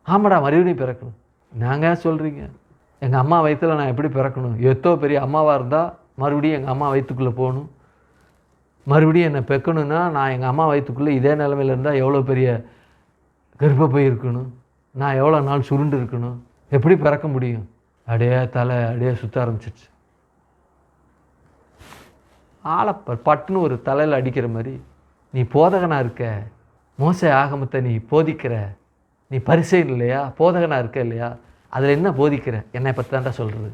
ஆமாடா மறுபடியும் பிறக்கணும். நாங்கள் சொல்கிறீங்க, எங்கள் அம்மா வயிற்றில் நான் எப்படி பிறக்கணும்? எத்தோ பெரிய அம்மாவாக இருந்தால் மறுபடியும் எங்கள் அம்மா வயிற்றுக்குள்ளே போகணும், மறுபடியும் என்னை பெக்கணும்னா நான் எங்கள் அம்மா வயிற்றுக்குள்ளே இதே நிலைமையில் இருந்தால் எவ்வளோ பெரிய கர்ப்பப்பை இருக்கணும், நான் எவ்வளோ நாள் சுருண்டு இருக்கணும், எப்படி பிறக்க முடியும்? அப்படியே தலை அப்படியே சுற்ற ஆரம்பிச்சிருச்சு. ஆளை பட்டுன்னு ஒரு தலையில் அடிக்கிற மாதிரி, நீ போதகனாக இருக்க, மோசே ஆகமத்தை நீ போதிக்கிற, நீ பரிசேயன் இல்லையா, போதகனாக இருக்க இல்லையா, அதில் என்ன போதிக்கிற? என்னை பற்றி தான்டா சொல்கிறது,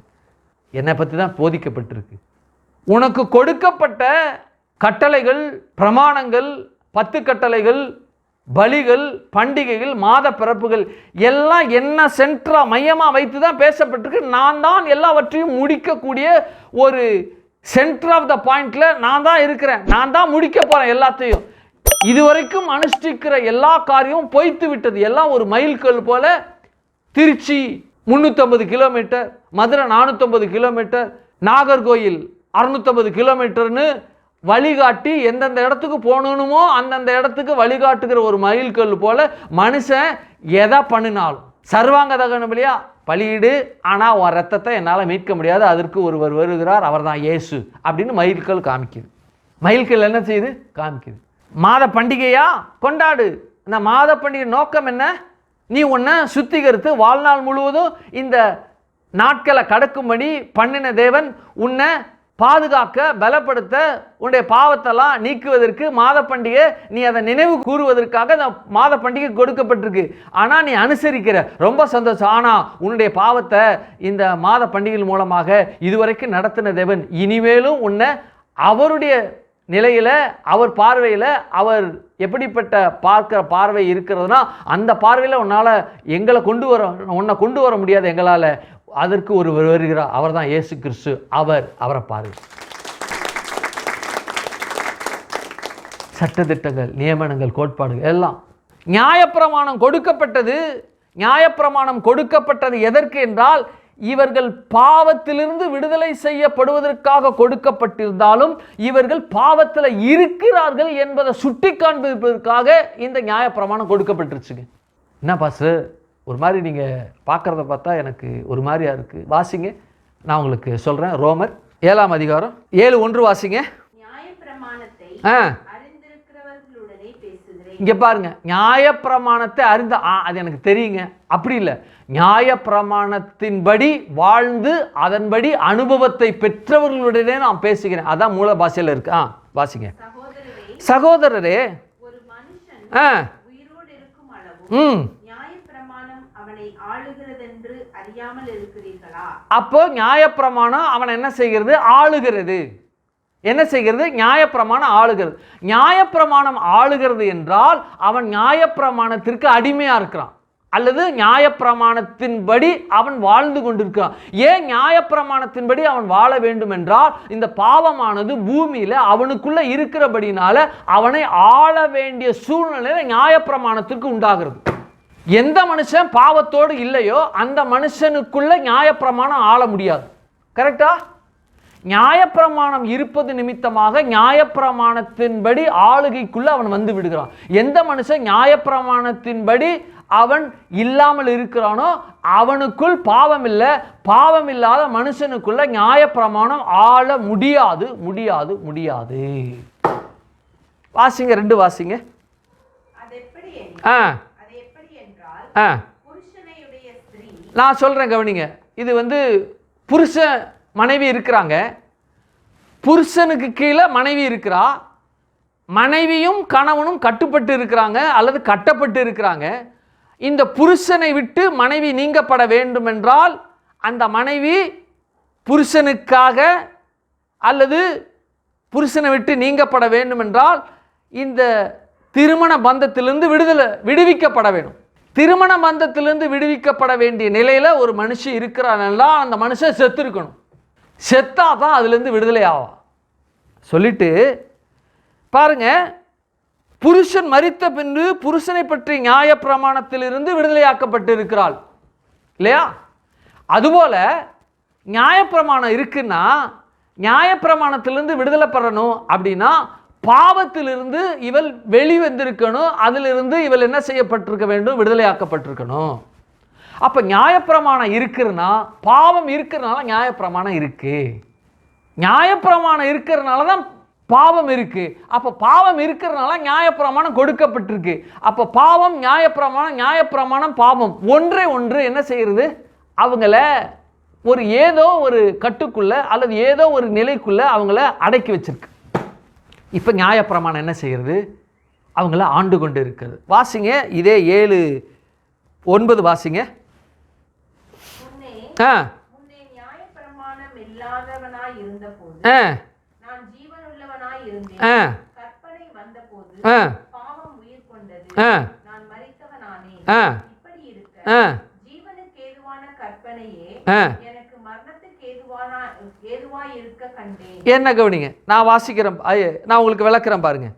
என்னை பற்றி தான் போதிக்கப்பட்டிருக்கு. உனக்கு கொடுக்கப்பட்ட கட்டளைகள், பிரமாணங்கள், 10 கட்டளைகள், பலிகள், பண்டிகைகள், மாத பிறப்புகள் எல்லாம் என்ன சென்ட்ரா மையமாக வைத்து தான் பேசப்பட்டிருக்கு. நான் தான் எல்லாவற்றையும் முடிக்கக்கூடிய ஒரு சென்டர் ஆஃப் த பாயிண்ட்ல நான் தான் இருக்கிறேன், நான் தான் முடிக்க போறேன் எல்லாத்தையும். இதுவரைக்கும் அனுஷ்டிக்கிற எல்லா காரியமும் பொய்த்து விட்டது. எல்லாம் ஒரு மைல்கல் போல. திருச்சி 350 கிலோமீட்டர், மதுரை 450 கிலோமீட்டர், நாகர்கோயில் 650 கிலோமீட்டர்னு வழிகாட்டி எந்தெந்த இடத்துக்கு போகணுமோ அந்தந்த இடத்துக்கு வழிகாட்டுகிற ஒரு மைல்கல் போல மனுஷன் எதை பண்ணினாலும் சர்வாங்க தகனம் இல்லையா, பலியிடு, ஆனால் உன் ரத்தத்தை என்னால் மீட்க முடியாது, அதற்கு ஒருவர் வருகிறார், அவர் தான் இயேசு அப்படின்னு மைல்கல் காமிக்குது. மைல்கல் என்ன செய்யுது? காமிக்குது. மாத பண்டிகையா கொண்டாடு. இந்த மாத பண்டிகை நோக்கம் என்ன? நீ உன்னை சுத்திகரித்து வாழ்நாள் முழுவதும் இந்த நாட்களை கடக்கும்படி பண்ணின தேவன் உன்னை பாதுகாக்க, பலப்படுத்த, உன்னுடைய பாவத்தெல்லாம் நீக்குவதற்கு மாத பண்டிகை, நீ அதை நினைவு கூறுவதற்காக இந்த மாத பண்டிகை கொடுக்கப்பட்டிருக்கு. ஆனால் நீ அனுசரிக்கிற, ரொம்ப சந்தோஷம். ஆனால் உன்னுடைய பாவத்தை இந்த மாத பண்டிகை மூலமாக இதுவரைக்கும் நடத்தின தேவன் இனிமேலும் உன்னை அவருடைய நிலையில், அவர் பார்வையில், அவர் எப்படிப்பட்ட பார்க்கிற பார்வை இருக்கிறதுனா அந்த பார்வையில் உன்னால் உன்னை கொண்டு வர முடியாது எங்களால். அதற்கு ஒருவர் வருகிறார், அவர் தான் இயேசு கிறிஸ்து. அவரை பாருங்கள். சட்டதிட்டங்கள், நியமனங்கள், கோட்பாடுகள் எல்லாம். நியாயப்பிரமாணம் கொடுக்கப்பட்டது எதற்கு என்றால், இவர்கள் பாவத்திலிருந்து விடுதலை செய்யப்படுவதற்காக கொடுக்கப்பட்டிருந்தாலும் இவர்கள் பாவத்தில் இருக்கிறார்கள் என்பதை சுட்டி காண்பிப்பதற்காக இந்த நியாயப்பிரமாணம் கொடுக்கப்பட்டுருச்சுங்க. என்ன பாஸ்டர், ஒரு மாதிரி நீங்கள் பார்க்குறத பார்த்தா எனக்கு ஒரு மாதிரியா இருக்குது. வாசிங்க, நான் உங்களுக்கு சொல்கிறேன். ரோமர் 7ஆம் அதிகாரம் 7:1 வாசிங்க. இங்கே பாருங்க, நியாயப்பிரமாணத்தை அறிந்த அது எனக்கு தெரியுங்க, அப்படி இல்லை. நியாயப்பிரமாணத்தின்படி வாழ்ந்து அதன்படி அனுபவத்தை பெற்றவர்களுடனே நான் பேசுகிறேன். அதான் மூல பாஷையில் இருக்கு. வாசிங்க. சகோதரரே, அப்போ நியாயப்பிரமாணம் அவன் என்ன செய்கிறது? ஆளுகிறது. என்ன செய்கிறது? நியாயப்பிரமாணம் ஆளுகிறது. நியாயப்பிரமாணம் ஆளுகிறது என்றால் அவன் நியாயப்பிரமாணத்திற்கு அடிமையா இருக்கிறான், அல்லது நியாயப்பிரமாணத்தின்படி அவன் வாழ்ந்து கொண்டிருக்கிறான். ஏன் நியாயப்பிரமாணத்தின்படி அவன் வாழ வேண்டும் என்றால், இந்த பாவமானது பூமியில அவனுக்குள்ள இருக்கிறபடினால அவனை ஆள வேண்டிய சூழ்நிலை நியாயப்பிரமாணத்திற்கு உண்டாகிறது. எந்த மனுஷன் பாவத்தோடு இல்லையோ அந்த மனுஷனுக்குள்ள நியாயப்பிரமாணம் ஆள முடியாது. கரெக்டா? நியாயப்பிரமாணம் இருப்பது நிமித்தமாக நியாயப்பிரமாணத்தின்படி ஆளுகைக்குள்ள அவன் வந்து விடுகிறான். எந்த மனுஷன் நியாயப்பிரமாணத்தின்படி அவன் இல்லாமல் இருக்கிறானோ அவனுக்குள் பாவம் இல்லை. பாவம் இல்லாத மனுஷனுக்குள்ள நியாயப்பிரமாணம் ஆள முடியாது, முடியாது, முடியாது. வாசிங்க, 2 வாசிங்க. நான் சொல்றேன், கவனிங்க. இது புருஷ மனைவி இருக்கிறாங்க, புருஷனுக்கு கீழே மனைவி இருக்கிறா, மனைவியும் கணவனும் கட்டுப்பட்டு இருக்கிறாங்க அல்லது கட்டப்பட்டு இருக்கிறாங்க. இந்த புருஷனை விட்டு மனைவி நீங்கப்பட வேண்டும் என்றால் அந்த மனைவி புருஷனுக்காக அல்லது புருஷனை விட்டு நீங்கப்பட வேண்டும் என்றால் இந்த திருமண பந்தத்திலிருந்து விடுவிக்கப்பட வேண்டும். திருமண பந்தத்திலிருந்து விடுவிக்கப்பட வேண்டிய நிலையில் ஒரு மனுஷன் இருக்கிறான்னா அந்த மனுஷன் செத்து இருக்கணும். செத்தா தான் அதுலேருந்து விடுதலை ஆவா. சொல்லிட்டு பாருங்க, புருஷன் மரித்த பின்பு புருஷனை பற்றி நியாயப்பிரமாணத்திலிருந்து விடுதலையாக்கப்பட்டு இருக்கிறாள் இல்லையா? அதுபோல நியாயப்பிரமாணம் இருக்குன்னா நியாயப்பிரமாணத்திலிருந்து விடுதலை பெறணும் அப்படின்னா பாவத்திலிருந்து இவள் வெளிவந்திருக்கணும், அதிலிருந்து இவள் என்ன செய்யப்பட்டிருக்க வேண்டும்? விடுதலையாக்கப்பட்டிருக்கணும். அப்ப நியாயப்பிரமாணம் இருக்குன்னா பாவம் இருக்கிறதுனால நியாயப்பிரமாணம் இருக்கு, நியாயப்பிரமாணம் இருக்கிறதுனால தான் பாவம் இருக்கு. அப்ப பாவம் இருக்கிறதுனால நியாயப்பிரமாணம் கொடுக்கப்பட்டிருக்கு. அப்ப பாவம், நியாயப்பிரமாணம், நியாயப்பிரமாணம், பாவம் ஒன்றே ஒன்று என்ன செய்யறது? அவங்கள ஏதோ ஒரு கட்டுக்குள்ள அல்லது ஏதோ ஒரு நிலைக்குள்ள அவங்கள அடக்கி வச்சிருக்கு. இப்ப நியாயப்பிரமாணம் என்ன செய்யறது? அவங்கள ஆண்டு கொண்டு இருக்கிறது. வாசிங்க, இதே 7:9 வாசிங்க. என்ன கவனிங்க, நான் வாசிக்கிறேன், நான் உங்களுக்கு விளக்குறேன் பாருங்க.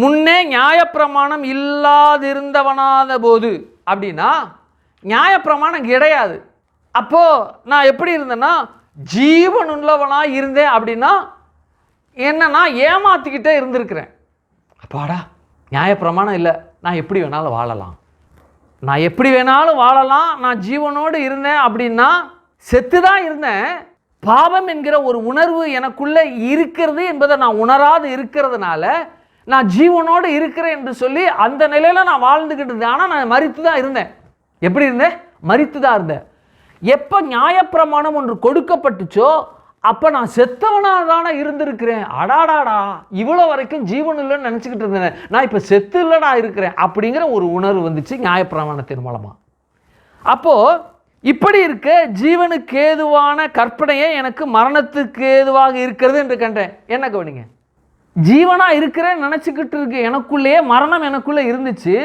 முன்னே நியாயப்பிரமாணம் இல்லாதிருந்தவனாத போது அப்படின்னா நியாயப்பிரமாணம் கிடையாது. அப்போ நான் எப்படி இருந்தேன்னா ஜீவன் உள்ளவனாக இருந்தேன். அப்படின்னா என்னன்னா ஏமாத்திக்கிட்டே இருந்திருக்கிறேன். அப்பாடா நியாயப்பிரமாணம் இல்லை, நான் எப்படி வேணாலும் வாழலாம், நான் எப்படி வேணாலும் வாழலாம், நான் ஜீவனோடு இருந்தேன் அப்படின்னா செத்து தான் இருந்தேன். பாவம் என்கிற ஒரு உணர்வு எனக்குள்ளே இருக்கிறது என்பதை நான் உணராது இருக்கிறதுனால நான் ஜீவனோடு இருக்கிறேன் என்று சொல்லி அந்த நிலையில் நான் வாழ்ந்துக்கிட்டு இருந்தேன். ஆனால் நான் மரித்து தான் இருந்தேன். எப்படி இருந்தேன்? மரித்து தான் இருந்தேன். எப்போ நியாயப்பிரமாணம் ஒன்று கொடுக்கப்பட்டுச்சோ அப்போ நான் செத்தவனாக தானே இருந்திருக்கிறேன். அடாடாடா இவ்வளோ வரைக்கும் ஜீவன் இல்லைன்னு நினச்சிக்கிட்டு இருந்தேன், நான் இப்போ செத்து இல்லைடா இருக்கிறேன் அப்படிங்கிற ஒரு உணர்வு வந்துச்சு நியாயப்பிரமாணத்தின் மூலமாக. அப்போது இப்படி இருக்க ஜீவனுக்கு ஏதுவான கற்பனையே எனக்கு மரணத்துக்கு ஏதுவாக இருக்கிறது என்று கண்டேன். என்ன கவனிங்க, ஜீவனாக இருக்கிறேன்னு நினச்சிக்கிட்டு இருக்கு எனக்குள்ளேயே மரணம் எனக்குள்ளே இருந்துச்சு,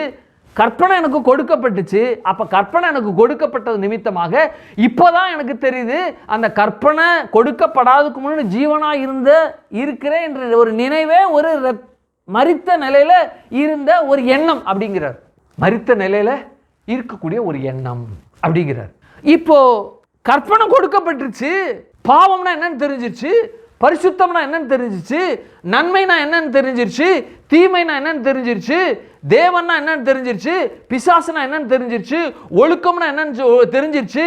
கற்பனை எனக்கு கொடுக்கப்பட்டுச்சு. அப்போ கற்பனை எனக்கு கொடுக்கப்பட்டது நிமித்தமாக இப்போ தான் எனக்கு தெரியுது அந்த கற்பனை கொடுக்கப்படாததுக்கு முன்னாடி ஜீவனாக இருக்கிறேன் என்ற ஒரு நினைவே ஒரு மரித்த நிலையில் இருந்த ஒரு எண்ணம் அப்படிங்கிறார். மரித்த நிலையில் இருக்கக்கூடிய ஒரு எண்ணம் அப்படிங்கிறார். இப்போ கற்பனை கொடுக்கப்பட்டுருச்சு, பாவம்னா என்னன்னு தெரிஞ்சிருச்சு, பரிசுத்தம்னா என்னன்னு தெரிஞ்சிருச்சு, நன்மைனா என்னன்னு தெரிஞ்சிருச்சு, தீமைனா என்னன்னு தெரிஞ்சிருச்சு, தேவன்னா என்னன்னு தெரிஞ்சிருச்சு, பிசாசுனா என்னன்னு தெரிஞ்சிருச்சு, ஒழுக்கம்னா என்னன்னு தெரிஞ்சிருச்சு,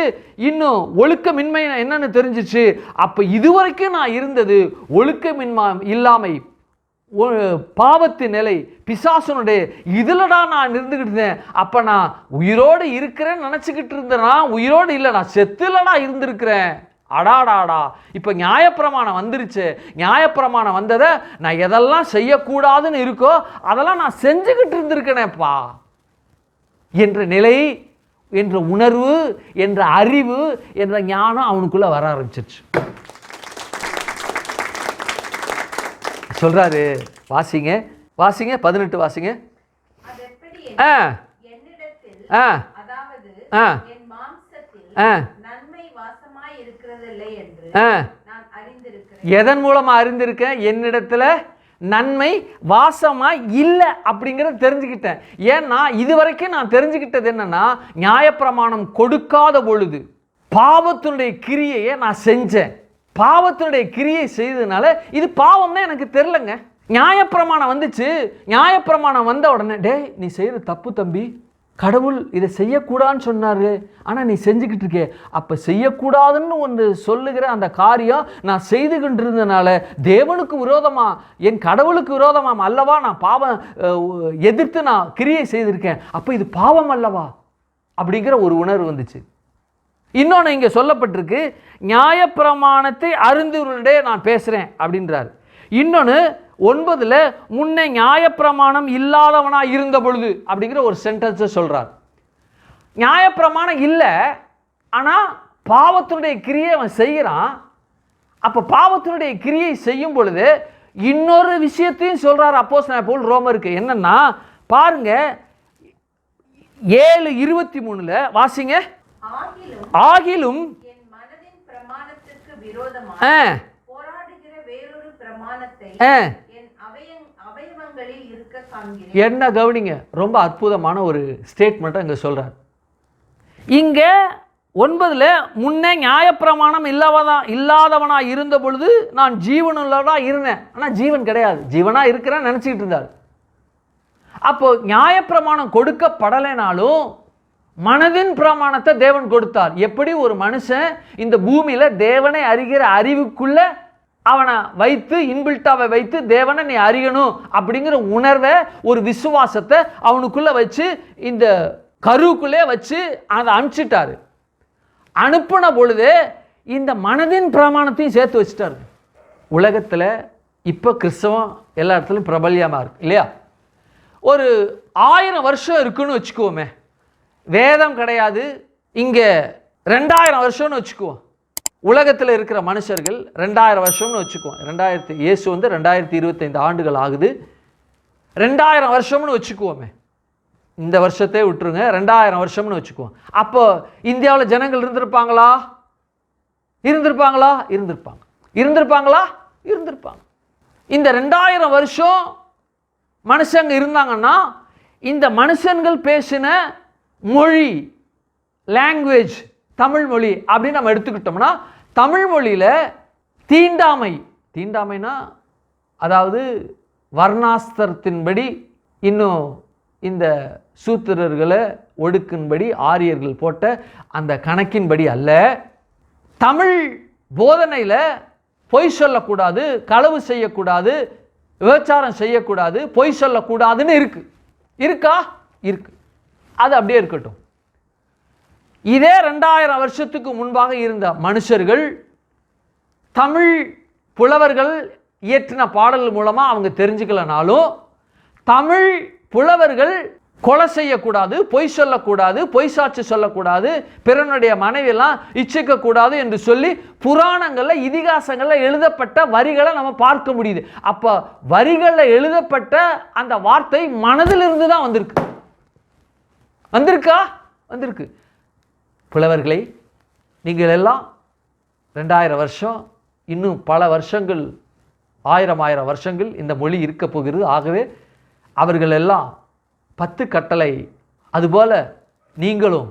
இன்னும் ஒழுக்கமின்மை என்னன்னு தெரிஞ்சிருச்சு. அப்போ இதுவரைக்கும் நான் இருந்தது ஒழுக்கமின்மை இல்லாமை, பாவத்தின் நிலை, பிசாசனுடைய இதில்டா நான் இருந்துக்கிட்டு இருந்தேன். அப்போ நான் உயிரோடு இருக்கிறேன்னு நினச்சிக்கிட்டு இருந்தேன்னா உயிரோடு இல்லை, நான் செத்துலடா இருந்திருக்கிறேன். அடாடாடா இப்போ நியாயப்பிரமாணம் வந்துருச்சு, நியாயப்பிரமாணம் வந்ததை நான் எதெல்லாம் செய்யக்கூடாதுன்னு இருக்கோ அதெல்லாம் நான் செஞ்சுக்கிட்டு இருந்திருக்கேனேப்பா என்ற நிலை, என்ற உணர்வு, என்ற அறிவு, என்ற ஞானம் அவனுக்குள்ள வர ஆரம்பிச்சிருச்சு. சொல்றாரு, வாசிங்க வாசிங்க 18 வாசிங்க. எதன் மூலமா அறிந்திருக்கேன்? என்னிடத்துல நன்மை வாசமா இல்லை அப்படிங்கிறத தெரிஞ்சுக்கிட்டேன். ஏன்னா இதுவரைக்கும் நான் தெரிஞ்சுக்கிட்டது என்னன்னா நியாயப்பிரமாணம் கொடுக்காத பொழுது பாவத்தினுடைய கிரியையை நான் செஞ்சேன். பாவத்தினுடைய கிரியை செய்ததுனால இது பாவம்னு எனக்கு தெரிலங்க. நியாயப்பிரமாணம் வந்துச்சு, நியாயப்பிரமாணம் வந்த உடனே டே நீ செய்கிற தப்பு தம்பி, கடவுள் இதை செய்யக்கூடாதுன்னு சொன்னார், ஆனால் நீ செஞ்சுக்கிட்டு இருக்கே, அப்போ செய்யக்கூடாதுன்னு ஒன்று சொல்லுகிற அந்த காரியம் நான் செய்துகிட்டு இருந்ததுனால தேவனுக்கு விரோதமாக, என் கடவுளுக்கு விரோதமாக அல்லவா நான் பாவம் எதிர்த்து நான் கிரியை செய்திருக்கேன், அப்போ இது பாவம் அல்லவா அப்படிங்கிற ஒரு உணர்வு வந்துச்சு. இன்னொன்று இங்கே சொல்லப்பட்டிருக்கு, நியாயப்பிரமாணத்தை அறிந்தவர்களிடையே நான் பேசுகிறேன் அப்படின்றார். இன்னொன்று 9 முன்னே நியாயப்பிரமாணம் இல்லாதவனாக இருந்த பொழுது அப்படிங்கிற ஒரு சென்டென்ஸை சொல்கிறார். நியாயப்பிரமாணம் இல்லை, ஆனால் பாவத்தினுடைய கிரியை அவன் செய்கிறான். அப்போ பாவத்தினுடைய கிரியை செய்யும் பொழுது இன்னொரு விஷயத்தையும் சொல்கிறார் அப்போஸ்தலனாகிய பவுல் ரோமருக்கு. என்னன்னா பாருங்க 7:23 வாசிங்க. ஆகிலும் என்ன கவனிங்க, ரொம்ப அற்புதமான ஒரு ஸ்டேட்மெண்ட் இங்க சொல்றார். இங்க 9 முன்னே நியாயப்பிரமாணம் இல்லாதவனா இருந்த பொழுது நான் ஜீவனுள்ளவனா இருந்தேன், ஆனா ஜீவன் கிடையாது, ஜீவனா இருக்கிறேன்னு நினைச்சிட்டு இருந்தார். அப்போ நியாயப்பிரமாணம் கொடுக்கப்படலைனாலும் மனதின் பிரமாணத்தை தேவன் கொடுத்தார். எப்படி ஒரு மனுஷன் இந்த பூமியில தேவனை அறிகிற அறிவுக்குள்ள அவனை வைத்து இன்பில்ட்டாவை வைத்து தேவனை நீ அறியணும் அப்படிங்கிற உணர்வை, ஒரு விசுவாசத்தை அவனுக்குள்ள வச்சு இந்த கருவுக்குள்ளே வச்சு அதை அனுப்பிச்சிட்டாரு. அனுப்பின பொழுது இந்த மனதின் பிரமாணத்தையும் சேர்த்து வச்சுட்டாரு. உலகத்தில் இப்போ கிறிஸ்தவம் எல்லா இடத்துலையும் பிரபல்யமாக இருக்கு இல்லையா? ஒரு 1000 வருஷம் இருக்குன்னு வச்சுக்குவோமே, வேதம் கிடையாது, இங்கே 2000 வருஷம்னு வச்சுக்குவோம். உலகத்தில் இருக்கிற மனுஷர்கள் 2000 வருஷம்னு வச்சுக்குவோம். இயேசு 2025 ஆண்டுகள் ஆகுது. 2000 வருஷம்னு வச்சுக்குவோமே, இந்த வருஷத்தை விட்டுருங்க, 2000 வருஷம்னு வச்சுக்குவோம். அப்போ இந்தியாவில் ஜனங்கள் இருந்திருப்பாங்களா? இருந்திருப்பாங்க. இருந்திருப்பாங்களா? இருந்திருப்பாங்க. இந்த 2000 வருஷம் மனுஷங்க இருந்தாங்கன்னா இந்த மனுஷன்கள் பேசின மொழி, லாங்குவேஜ், தமிழ் மொழி அப்படின்னு நம்ம எடுத்துக்கிட்டோம்னா, தமிழ் மொழியில் தீண்டாமைனா அதாவது வர்ணாஸ்திரத்தின்படி இன்னும் இந்த சூத்திரர்களை ஒடுக்கின்படி ஆரியர்கள் போட்ட அந்த கணக்கின்படி அல்ல, தமிழ் போதனையில் பொய் சொல்லக்கூடாது, களவு செய்யக்கூடாது, விபச்சாரம் செய்யக்கூடாது, பொய் சொல்லக்கூடாதுன்னு இருக்கா? இருக்கு. அது அப்படியே இருக்கட்டும். இதே 2000 வருஷத்துக்கு முன்பாக இருந்த மனுஷர்கள் தமிழ் புலவர்கள் இயற்றின பாடல் மூலமாக அவங்க தெரிஞ்சுக்கலனாலும், தமிழ் புலவர்கள் கொலை செய்யக்கூடாது, பொய் சொல்லக்கூடாது, பொய் சாட்சி சொல்லக்கூடாது, பிறனுடைய மனைவியெல்லாம் இச்சிக்கக்கூடாது என்று சொல்லி புராணங்களில் இதிகாசங்களில் எழுதப்பட்ட வரிகளை நம்ம பார்க்க முடியுது. அப்போ வரிகளில் எழுதப்பட்ட அந்த வார்த்தை மனதிலிருந்து தான் வந்திருக்கு. புலவர்களை, நீங்கள் எல்லாம் 2000 வருஷம், இன்னும் பல வருஷங்கள், ஆயிரம் வருஷங்கள் இந்த மொழி இருக்க போகிறது. ஆகவே அவர்கள் எல்லாம் 10 கட்டளை, அதுபோல் நீங்களும்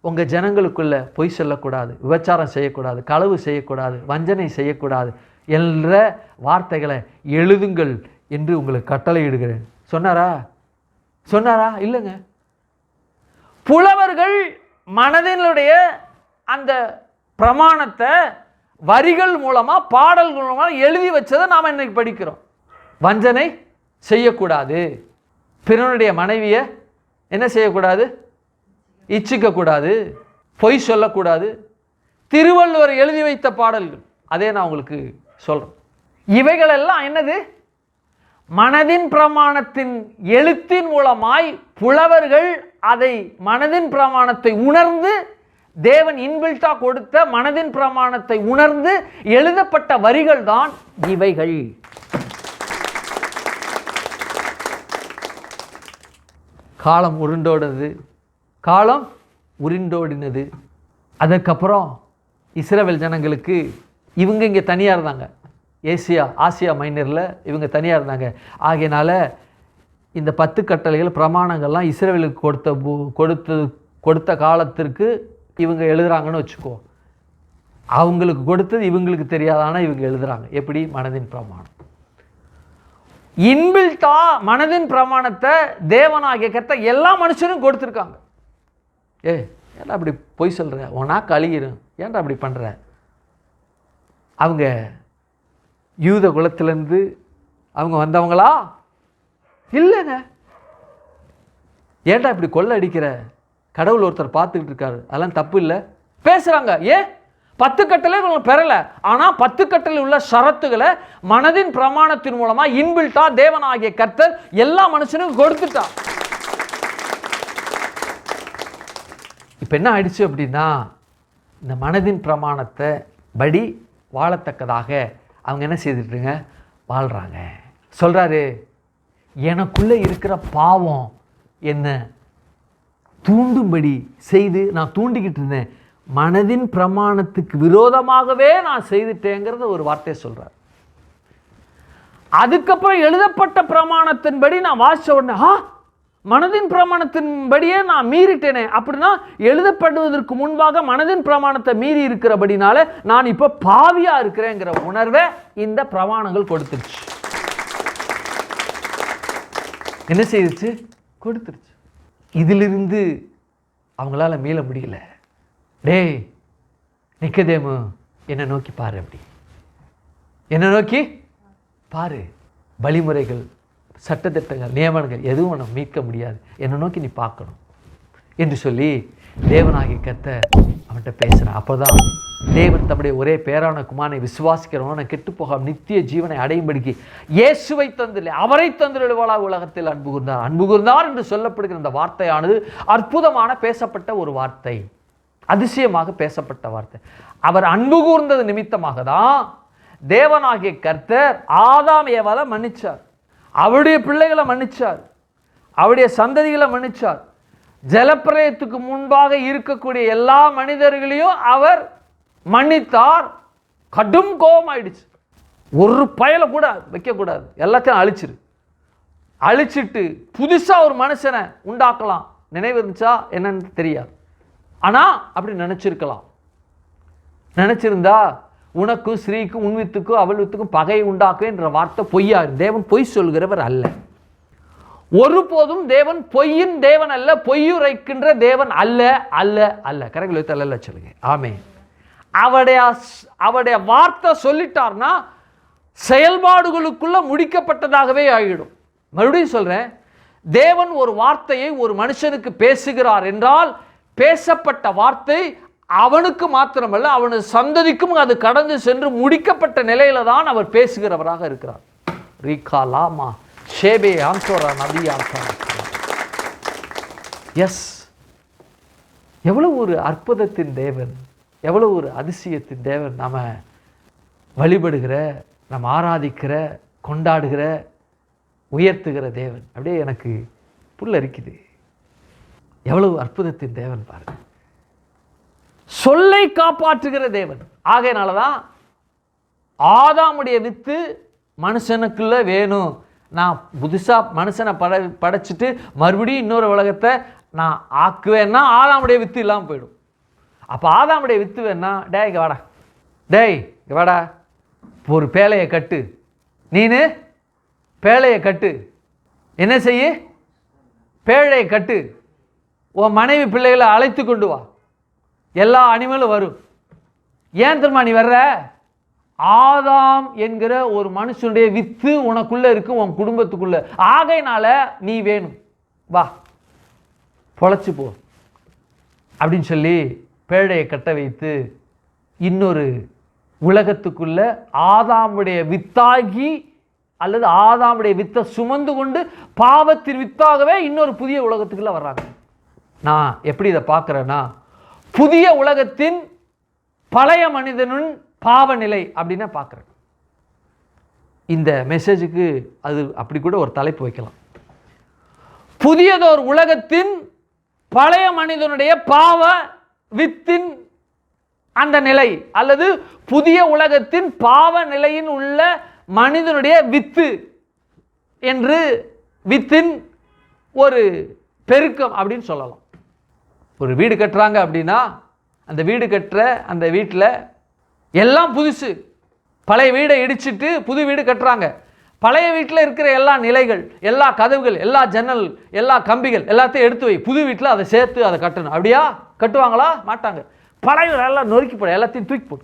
உங்கள் ஜனங்களுக்குள்ள பொய் சொல்லக்கூடாது, விபச்சாரம் செய்யக்கூடாது, களவு செய்யக்கூடாது, வஞ்சனை செய்யக்கூடாது என்ற வார்த்தைகளை எழுதுங்கள் என்று உங்களுக்கு கட்டளை இடுகிறேன். சொன்னாரா? இல்லைங்க. புலவர்கள் மனதினுடைய அந்த பிரமாணத்தை வரிகள் மூலமாக, பாடல்கள் மூலமாக எழுதி வச்சதை நாம் இன்னைக்கு படிக்கிறோம். வஞ்சனை செய்யக்கூடாது, பிறனுடைய மனைவியை என்ன செய்யக்கூடாது? இச்சிக்கக்கூடாது, பொய் சொல்லக்கூடாது. திருவள்ளுவர் எழுதி வைத்த பாடல்கள், அதே நான் உங்களுக்கு சொல்கிறேன். இவைகளெல்லாம் என்னது? மனதின் பிரமாணத்தின் எழுத்தின் மூலமாய் புலவர்கள் அதை மனதின் பிரமாணத்தை உணர்ந்து, தேவன் இன்பில்ட்டா கொடுத்த மனதின் பிரமாணத்தை உணர்ந்து எழுதப்பட்ட வரிகள் தான் இவைகள். காலம் உருண்டோடினது. அதுக்கப்புறம் இஸ்ரவேல் ஜனங்களுக்கு, இவங்க இங்கே தனியாக இருந்தாங்க, ஆசியா மைனரில் இவங்க தனியாக இருந்தாங்க. ஆகையினால இந்த 10 கட்டளைகள் பிரமாணங்கள்லாம் இஸ்ரவேலுக்கு கொடுத்த காலத்திற்கு இவங்க எழுதுறாங்கன்னு வச்சுக்கோ. அவங்களுக்கு கொடுத்தது இவங்களுக்கு தெரியாதானா இவங்க எழுதுறாங்க. எப்படி? மனதின் பிரமாணம். இன்பில்ட்டா மனதின் பிரமாணத்தை தேவனாகிய கர்த்தர் எல்லா மனுஷனும் கொடுத்துருக்காங்க. ஏன்டா அப்படி பொய் சொல்கிற, உனா கழிகிறேன், ஏன்டா அப்படி பண்ணுற? அவங்க யூத குலத்திலேருந்து அவங்க வந்தவங்களா? இல்லைங்க. ஏன்டா இப்படி கொள்ளை அடிக்கிற, கடவுள் ஒருத்தர் பார்த்துக்கிட்டு இருக்காரு, அதெல்லாம் தப்பு இல்லை பேசுகிறாங்க. 10 கட்டளை பெறலை, ஆனால் 10 கட்டளை உள்ள ஷரத்துகளை மனதின் பிரமாணத்தின் மூலமாக இன்பில்ட்டா தேவனாகிய கர்த்தர் எல்லா மனுஷனுக்கும் கொடுத்துட்டா. இப்போ என்ன ஆயிடுச்சு அப்படின்னா, இந்த மனதின் பிரமாணத்தை படி வாழத்தக்கதாக அவங்க என்ன செய்துட்டுருங்க? வாழ்கிறாங்க. சொல்கிறாரு, எனக்குள்ளே இருக்கிற பாவம் என்ன தூண்டும்படி செய்து நான் தூண்டிக்கிட்டு இருந்தேன், மனதின் பிரமாணத்துக்கு விரோதமாகவே நான் செய்துட்டேங்கிறத ஒரு வார்த்தையை சொல்கிறார். அதுக்கப்புறம் எழுதப்பட்ட பிரமாணத்தின்படி நான் வாசித்த உடனே, மனதின் பிரமாணத்தின்படியே நான் மீறிட்டேனே, அப்படின்னா எழுதப்படுவதற்கு முன்பாக மனதின் பிரமாணத்தை மீறி இருக்கிறபடினால நான் இப்போ பாவியா இருக்கிறேங்கிற உணர்வை இந்த பிரமாணங்கள் கொடுத்துருச்சு. என்ன செய்துச்சு? கொடுத்துருச்சு. இதிலிருந்து அவங்களால மீள முடியல. டேய் நிக்கதேமு, என்னை நோக்கி பாரு, அப்படி என்னை நோக்கி பாரு. வழிமுறைகள், சட்டத்திட்டங்கள், நியமனங்கள் எதுவும் நம்ம மீட்க முடியாது, என்னை நோக்கி நீ பார்க்கணும் என்று சொல்லி தேவனாகிய கர்த்தர் அவன்கிட்ட பேசுகிறான். அப்போ தான் தேவன் தம்முடைய ஒரே பேரான குமாரனை விசுவாசிக்கிறவன கெட்டு போக நித்திய ஜீவனை அடையும்படிக்கு இயேசுவை தந்தில்லை, அவரை தந்திருவாளா உலகத்தில் அன்பு கூர்ந்தார். அன்பு கூர்ந்தார் என்று சொல்லப்படுகிற இந்த வார்த்தையானது அற்புதமான பேசப்பட்ட ஒரு வார்த்தை, அதிசயமாக பேசப்பட்ட வார்த்தை. அவர் அன்பு கூர்ந்தது நிமித்தமாக தான் தேவனாகிய கர்த்தர் ஆதாம் ஏவாளை மன்னிச்சார், அவருடைய பிள்ளைகளை மன்னிச்சார், அவருடைய சந்ததிகளை மன்னிச்சார். ஜலப்பிரளயத்துக்கு முன்பாக இருக்கக்கூடிய எல்லா மனிதர்களையும் அவர் மன்னித்தார். கடும் கோபம் ஆயிடுச்சு. ஒரு பயலை கூட வைக்கக்கூடாது, எல்லாத்தையும் அழிச்சிட்டு புதுசாக ஒரு மனுஷனை உண்டாக்கலாம் நினைவு இருந்துச்சா என்னன்னு தெரியாது. ஆனால் அப்படி நினச்சிருந்தா உனக்கும் ஸ்ரீக்கும் உன் வித்துக்கும் அவள் வித்துக்கும் பகை உண்டாக்குன்ற வார்த்தை பொய்யா. தேவன் பொய் சொல்கிறவர் அல்ல. ஒருபோதும் தேவன் பொய்யின் தேவன் அல்ல, பொய்யுரைக்கின்ற தேவன் அல்ல அல்ல அல்ல. கரெக்ட் அல்ல சொல்லுங்க. ஆமே. அவருடைய வார்த்தை சொல்லிட்டார்னா செயல்பாடுகளுக்குள்ள முடிக்கப்பட்டதாகவே ஆகிடும். மறுபடியும் சொல்றேன், தேவன் ஒரு வார்த்தையை ஒரு மனுஷனுக்கு பேசுகிறார் என்றால் பேசப்பட்ட வார்த்தை அவனுக்கு மாத்திரமல்ல அவனது சந்ததிக்கும் அது கடந்து சென்று முடிக்கப்பட்ட நிலையில தான் அவர் பேசுகிறவராக இருக்கிறார். ரீகாலாமா ஷேபே ஆன்சோரா நபியா. எஸ், எவ்வளவு ஒரு அற்புதத்தின் தேவன், எவ்வளவு ஒரு அதிசயத்தின் தேவன். நாம வழிபடுகிற, நம்ம ஆராதிக்கிற, கொண்டாடுகிற, உயர்த்துகிற தேவன். அப்படியே எனக்கு புல்லரிக்குது. எவ்வளவு அற்புதத்தின் தேவன் பாருங்க. சொல்லை காப்பாற்றுகிற தேவன். ஆகையினாலதான் ஆதாமுடைய வித்து மனுஷனுக்குள்ள வேணும். நான் புதுசா மனுஷனை படைச்சிட்டு மறுபடியும் இன்னொரு உலகத்தை நான் ஆக்குவேன்னா ஆதாமுடைய வித்து இல்லாமல் போயிடும். அப்போ ஆதாமுடைய வித்து வேணா, டேய் வாடா, ஒரு பேழையை கட்டு, நீனு பேழையை கட்டு, என்ன செய்ய, பேழையை கட்டு, உன் மனைவி பிள்ளைகளை அழைத்து கொண்டு வா, எல்லா அனிமலும் வரும். ஏன் தெரியுமா நீ வர்ற? ஆதாம் என்கிற ஒரு மனுஷனுடைய வித்து உனக்குள்ள இருக்கு, உன் குடும்பத்துக்குள்ள. ஆகையினால நீ வேணும், வா பொழைச்சு போ அப்படின்னு சொல்லி பேழையை கட்ட வைத்து இன்னொரு உலகத்துக்குள்ள ஆதாமுடைய வித்தாகி அல்லது ஆதாமுடைய வித்தை சுமந்து கொண்டு பாவத்தின் வித்தாகவே இன்னொரு புதிய உலகத்துக்குள்ள வர்றாங்க. நான் எப்படி இதை பார்க்குறேன்னா, புதிய உலகத்தின் பழைய மனிதனின் பாவநிலை அப்படின்னு பார்க்குறேன். இந்த மெசேஜுக்கு அது அப்படி கூட ஒரு தலைப்பு வைக்கலாம். புதியதோர் உலகத்தின் பழைய மனிதனுடைய பாவ வித்தின் அந்த நிலை, அல்லது புதிய உலகத்தின் பாவ நிலையின் உள்ள மனிதனுடைய வித்து என்று வித்தின் ஒரு பெருக்கம் அப்படின்னு சொல்லலாம். ஒரு வீடு கட்டுறாங்க அப்படின்னா அந்த வீடு கட்டுற அந்த வீட்டில் எல்லாம் புதுசு. பழைய வீடை இடிச்சிட்டு புது வீடு கட்டுறாங்க. பழைய வீட்டில் இருக்கிற எல்லா நிலைகள், எல்லா கதவுகள், எல்லா ஜன்னல், எல்லா கம்பிகள் எல்லாத்தையும் எடுத்து வை, புது வீட்டில் அதை சேர்த்து அதை கட்டணும். அப்படியா கட்டுவாங்களா? மாட்டாங்க. பழைய எல்லாம் நொறுக்கி போட, எல்லாத்தையும் தூக்கி போடு.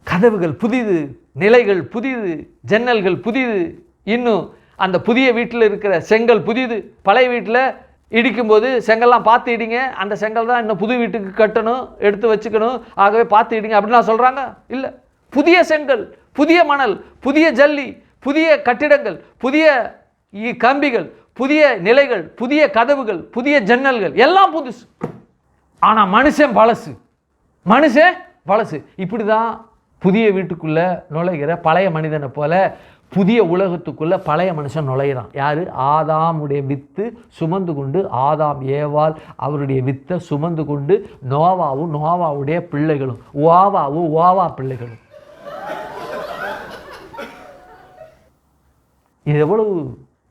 கதவுகள் புதிது, நிலைகள் புதிது, ஜன்னல்கள் புதிது. இன்னும் அந்த புதிய வீட்டில் இருக்கிற செங்கல் புதிது. பழைய வீட்டில் இடிக்கும்போது செங்கல்லாம் பார்த்து இடிங்க, அந்த செங்கல் தான் இன்னும் புது வீட்டுக்கு கட்டணும், எடுத்து வச்சுக்கணும், ஆகவே பார்த்து இடிங்க அப்படின்னு சொல்கிறாங்க. இல்லை, புதிய செங்கல், புதிய மணல், புதிய ஜல்லி, புதிய கட்டிடங்கள், புதிய கம்பிகள், புதிய நிலைகள், புதிய கதவுகள், புதிய ஜன்னல்கள் எல்லாம் புதுசு. ஆனால் மனுஷன் பழசு. இப்படி தான் புதிய வீட்டுக்குள்ளே நுழைகிற பழைய மனிதனை போல புதிய உலகத்துக்குள்ள பழைய மனுஷன் நுழையிறான். யாரு? ஆதாமுடைய வித்து சுமந்து கொண்டு, ஆதாம் ஏவாள் அவருடைய வித்தை சுமந்து கொண்டு நோவாவும் நோவாவுடைய பிள்ளைகளும், ஓவா பிள்ளைகளும். இது எவ்வளவு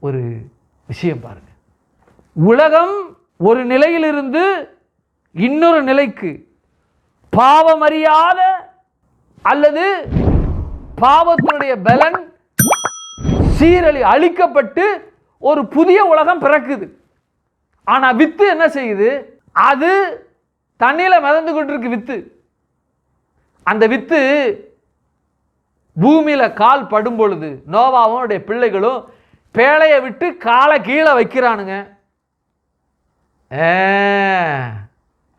ஒரு விஷயம் பாருங்க. உலகம் ஒரு நிலையிலிருந்து இன்னொரு நிலைக்கு பாவமறியாத அல்லது பாவத்தினுடைய பலன் சீரழி அழிக்கப்பட்டு ஒரு புதிய உலகம் பிறக்குது. ஆனா வித்து என்ன செய்யுது? அது தண்ணியில மிதந்து கொண்டிருக்கு வித்து. அந்த வித்து பூமியில கால் படும் பொழுது நோவாவும் பிள்ளைகளும் பேழையை விட்டு காலை கீழே வைக்கிறானுங்க.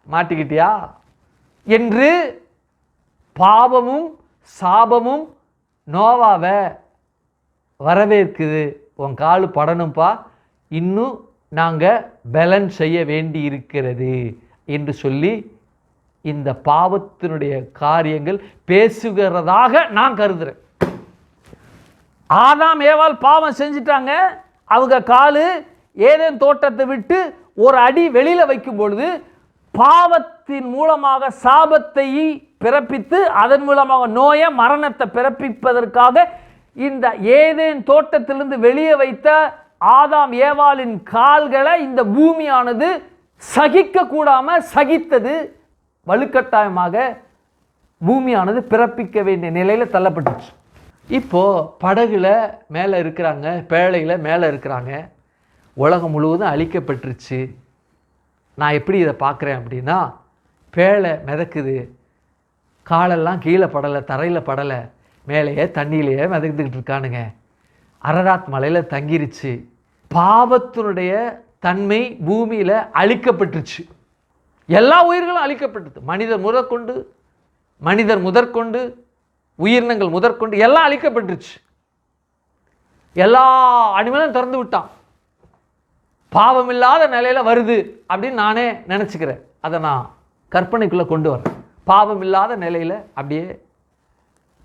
மாட்டிக்கிட்டியா என்று பாவமும் சாபமும் நோவாவை வரவேற்குது. உன் காலு படணும்பா, இன்னும் நாங்கள் பேலன்ஸ் செய்ய வேண்டி இருக்கிறது என்று சொல்லி இந்த பாவத்தினுடைய காரியங்கள் பேசுகிறதாக நான் கருதுறேன். ஆதாம் ஏவாள் பாவம் செஞ்சிட்டாங்க. அவங்க காலு ஏதேன் தோட்டத்தை விட்டு ஒரு அடி வெளியில வைக்கும் பொழுது பாவத்தின் மூலமாக சாபத்தை பிறப்பித்து அதன் மூலமாக நோயை மரணத்தை பிறப்பிப்பதற்காக இந்த ஏதேன் தோட்டத்திலிருந்து வெளியே வைத்த ஆதாம் ஏவாளின் கால்களை இந்த பூமியானது சகிக்க கூடாம சகித்தது. வலுக்கட்டாயமாக பூமியானது பிறப்பிக்க வேண்டிய நிலையில் தள்ளப்பட்டுச்சு. இப்போ படகுல மேலே இருக்கிறாங்க, பேழையில் மேலே இருக்கிறாங்க, உலகம் முழுவதும் அழிக்கப்பட்டுருச்சு. நான் எப்படி இதை பார்க்குறேன் அப்படின்னா, பேழை மிதக்குது, காலெல்லாம் கீழே படலை, தரையில் படலை, மேலேயே தண்ணியிலேயே மிதந்துக்கிட்டு இருக்கானுங்க. அரராத் மலையில் தங்கிருச்சு. பாவத்தினுடைய தன்மை பூமியில் அழிக்கப்பட்டுருச்சு. எல்லா உயிர்களும் அழிக்கப்பட்டது. மனிதர் முதற்கொண்டு உயிரினங்கள் முதற்கொண்டு எல்லாம் அழிக்கப்பட்டுருச்சு. எல்லா அனிமலும் திறந்து விட்டான். பாவம் இல்லாத நிலையில் வருது அப்படின்னு நானே நினச்சிக்கிறேன். அதை நான் கற்பனைக்குள்ளே கொண்டு வரேன். பாவம் இல்லாத நிலையில் அப்படியே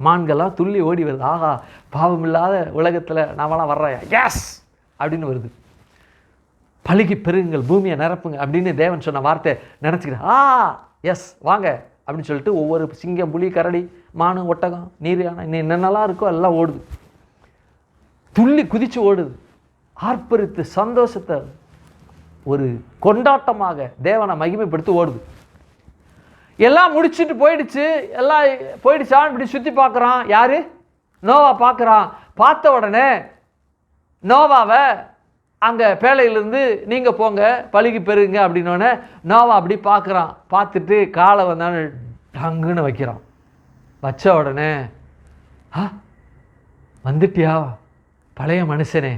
மான்கள்லாம் துள்ளி ஓடி வருது. ஆஹா, பாவம் இல்லாத உலகத்தில் நாமெல்லாம் வர்றாயா, எஸ் அப்படின்னு வருது. பழுகி பெருங்கள், பூமியை நிரப்புங்க அப்படின்னு தேவன் சொன்ன வார்த்தை நினச்சிக்கிறேன். எஸ் வாங்க அப்படின்னு சொல்லிட்டு ஒவ்வொரு சிங்கம், புலி, கரடி, மானு, ஒட்டகம், நீர் யானை, இன்னும் என்னென்னலாம் இருக்கோ எல்லாம் ஓடுது. துள்ளி குதித்து ஓடுது. ஆர்ப்பரித்து சந்தோஷத்தை ஒரு கொண்டாட்டமாக தேவனை மகிமைப்படுத்தி ஓடுது. எல்லாம் முடிச்சுட்டு போயிடுச்சு. எல்லாம் போயிடுச்சான்னு இப்படி சுற்றி பார்க்குறான். யார்? நோவா பார்க்குறான். பார்த்த உடனே நோவாவை அங்கே பேழையிலேருந்து நீங்கள் போங்க, பழுகி பெறுங்க அப்படின்னோடனே நோவா அப்படி பார்க்குறான். பார்த்துட்டு காலை வந்தான்னு டங்குன்னு வைக்கிறான். வச்ச உடனே வந்துட்டியா பழைய மனுஷனே